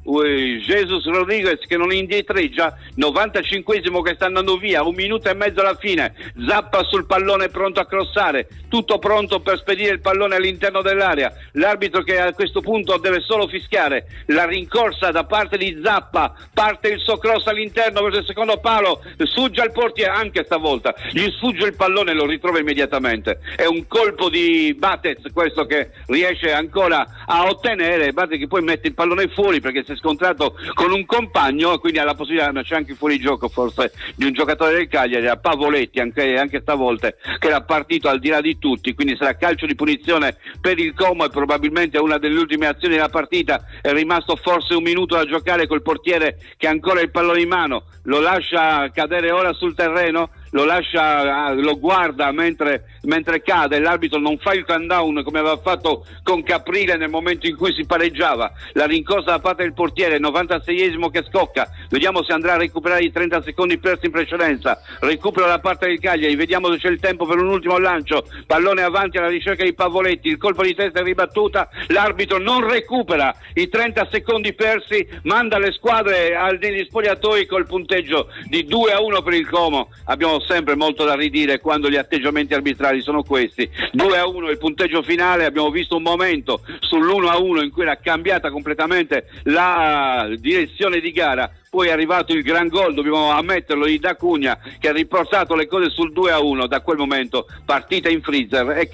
Jesus Rodriguez che non indietreggia, 95esimo che sta andando via, 1 minuto e mezzo alla fine, Zappa sul pallone pronto a crossare, tutto pronto per spedire il pallone all'interno dell'area, l'arbitro che a questo punto deve solo fischiare la rincorsa da parte di Zappa, parte il suo cross all'interno verso il secondo palo, sfugge al portiere, anche stavolta gli sfugge il pallone e lo ritrova immediatamente, è un colpo di Battez questo che riesce ancora a ottenere, Battez che poi mette il pallone fuori perché si è scontrato con un compagno, quindi ha la possibilità, ma c'è anche il fuorigioco forse di un giocatore del Cagliari, a Pavoletti anche stavolta, che era partito al di là di tutti, quindi sarà calcio di punizione per il Como e probabilmente una delle ultime azioni della partita, è rimasto forse 1 minuto da giocare col portiere che ha ancora il pallone in mano, lo lascia cadere ora sul terreno, lo guarda mentre cade, l'arbitro non fa il countdown come aveva fatto con Caprile nel momento in cui si pareggiava, la rincorsa da parte del portiere, 96esimo che scocca, vediamo se andrà a recuperare i 30 secondi persi in precedenza, recupero da parte del Cagliari, vediamo se c'è il tempo per un ultimo lancio, pallone avanti alla ricerca di Pavoletti, il colpo di testa è ribattuta, l'arbitro non recupera i 30 secondi persi, manda le squadre negli spogliatoi col punteggio di 2-1 per il Como. Abbiamo sempre molto da ridire quando gli atteggiamenti arbitrali sono questi, 2-1 il punteggio finale, abbiamo visto un momento sull'1-1 in cui era cambiata completamente la direzione di gara, poi è arrivato il gran gol, dobbiamo ammetterlo, di Da Cunha che ha riportato le cose sul 2-1, da quel momento partita in freezer e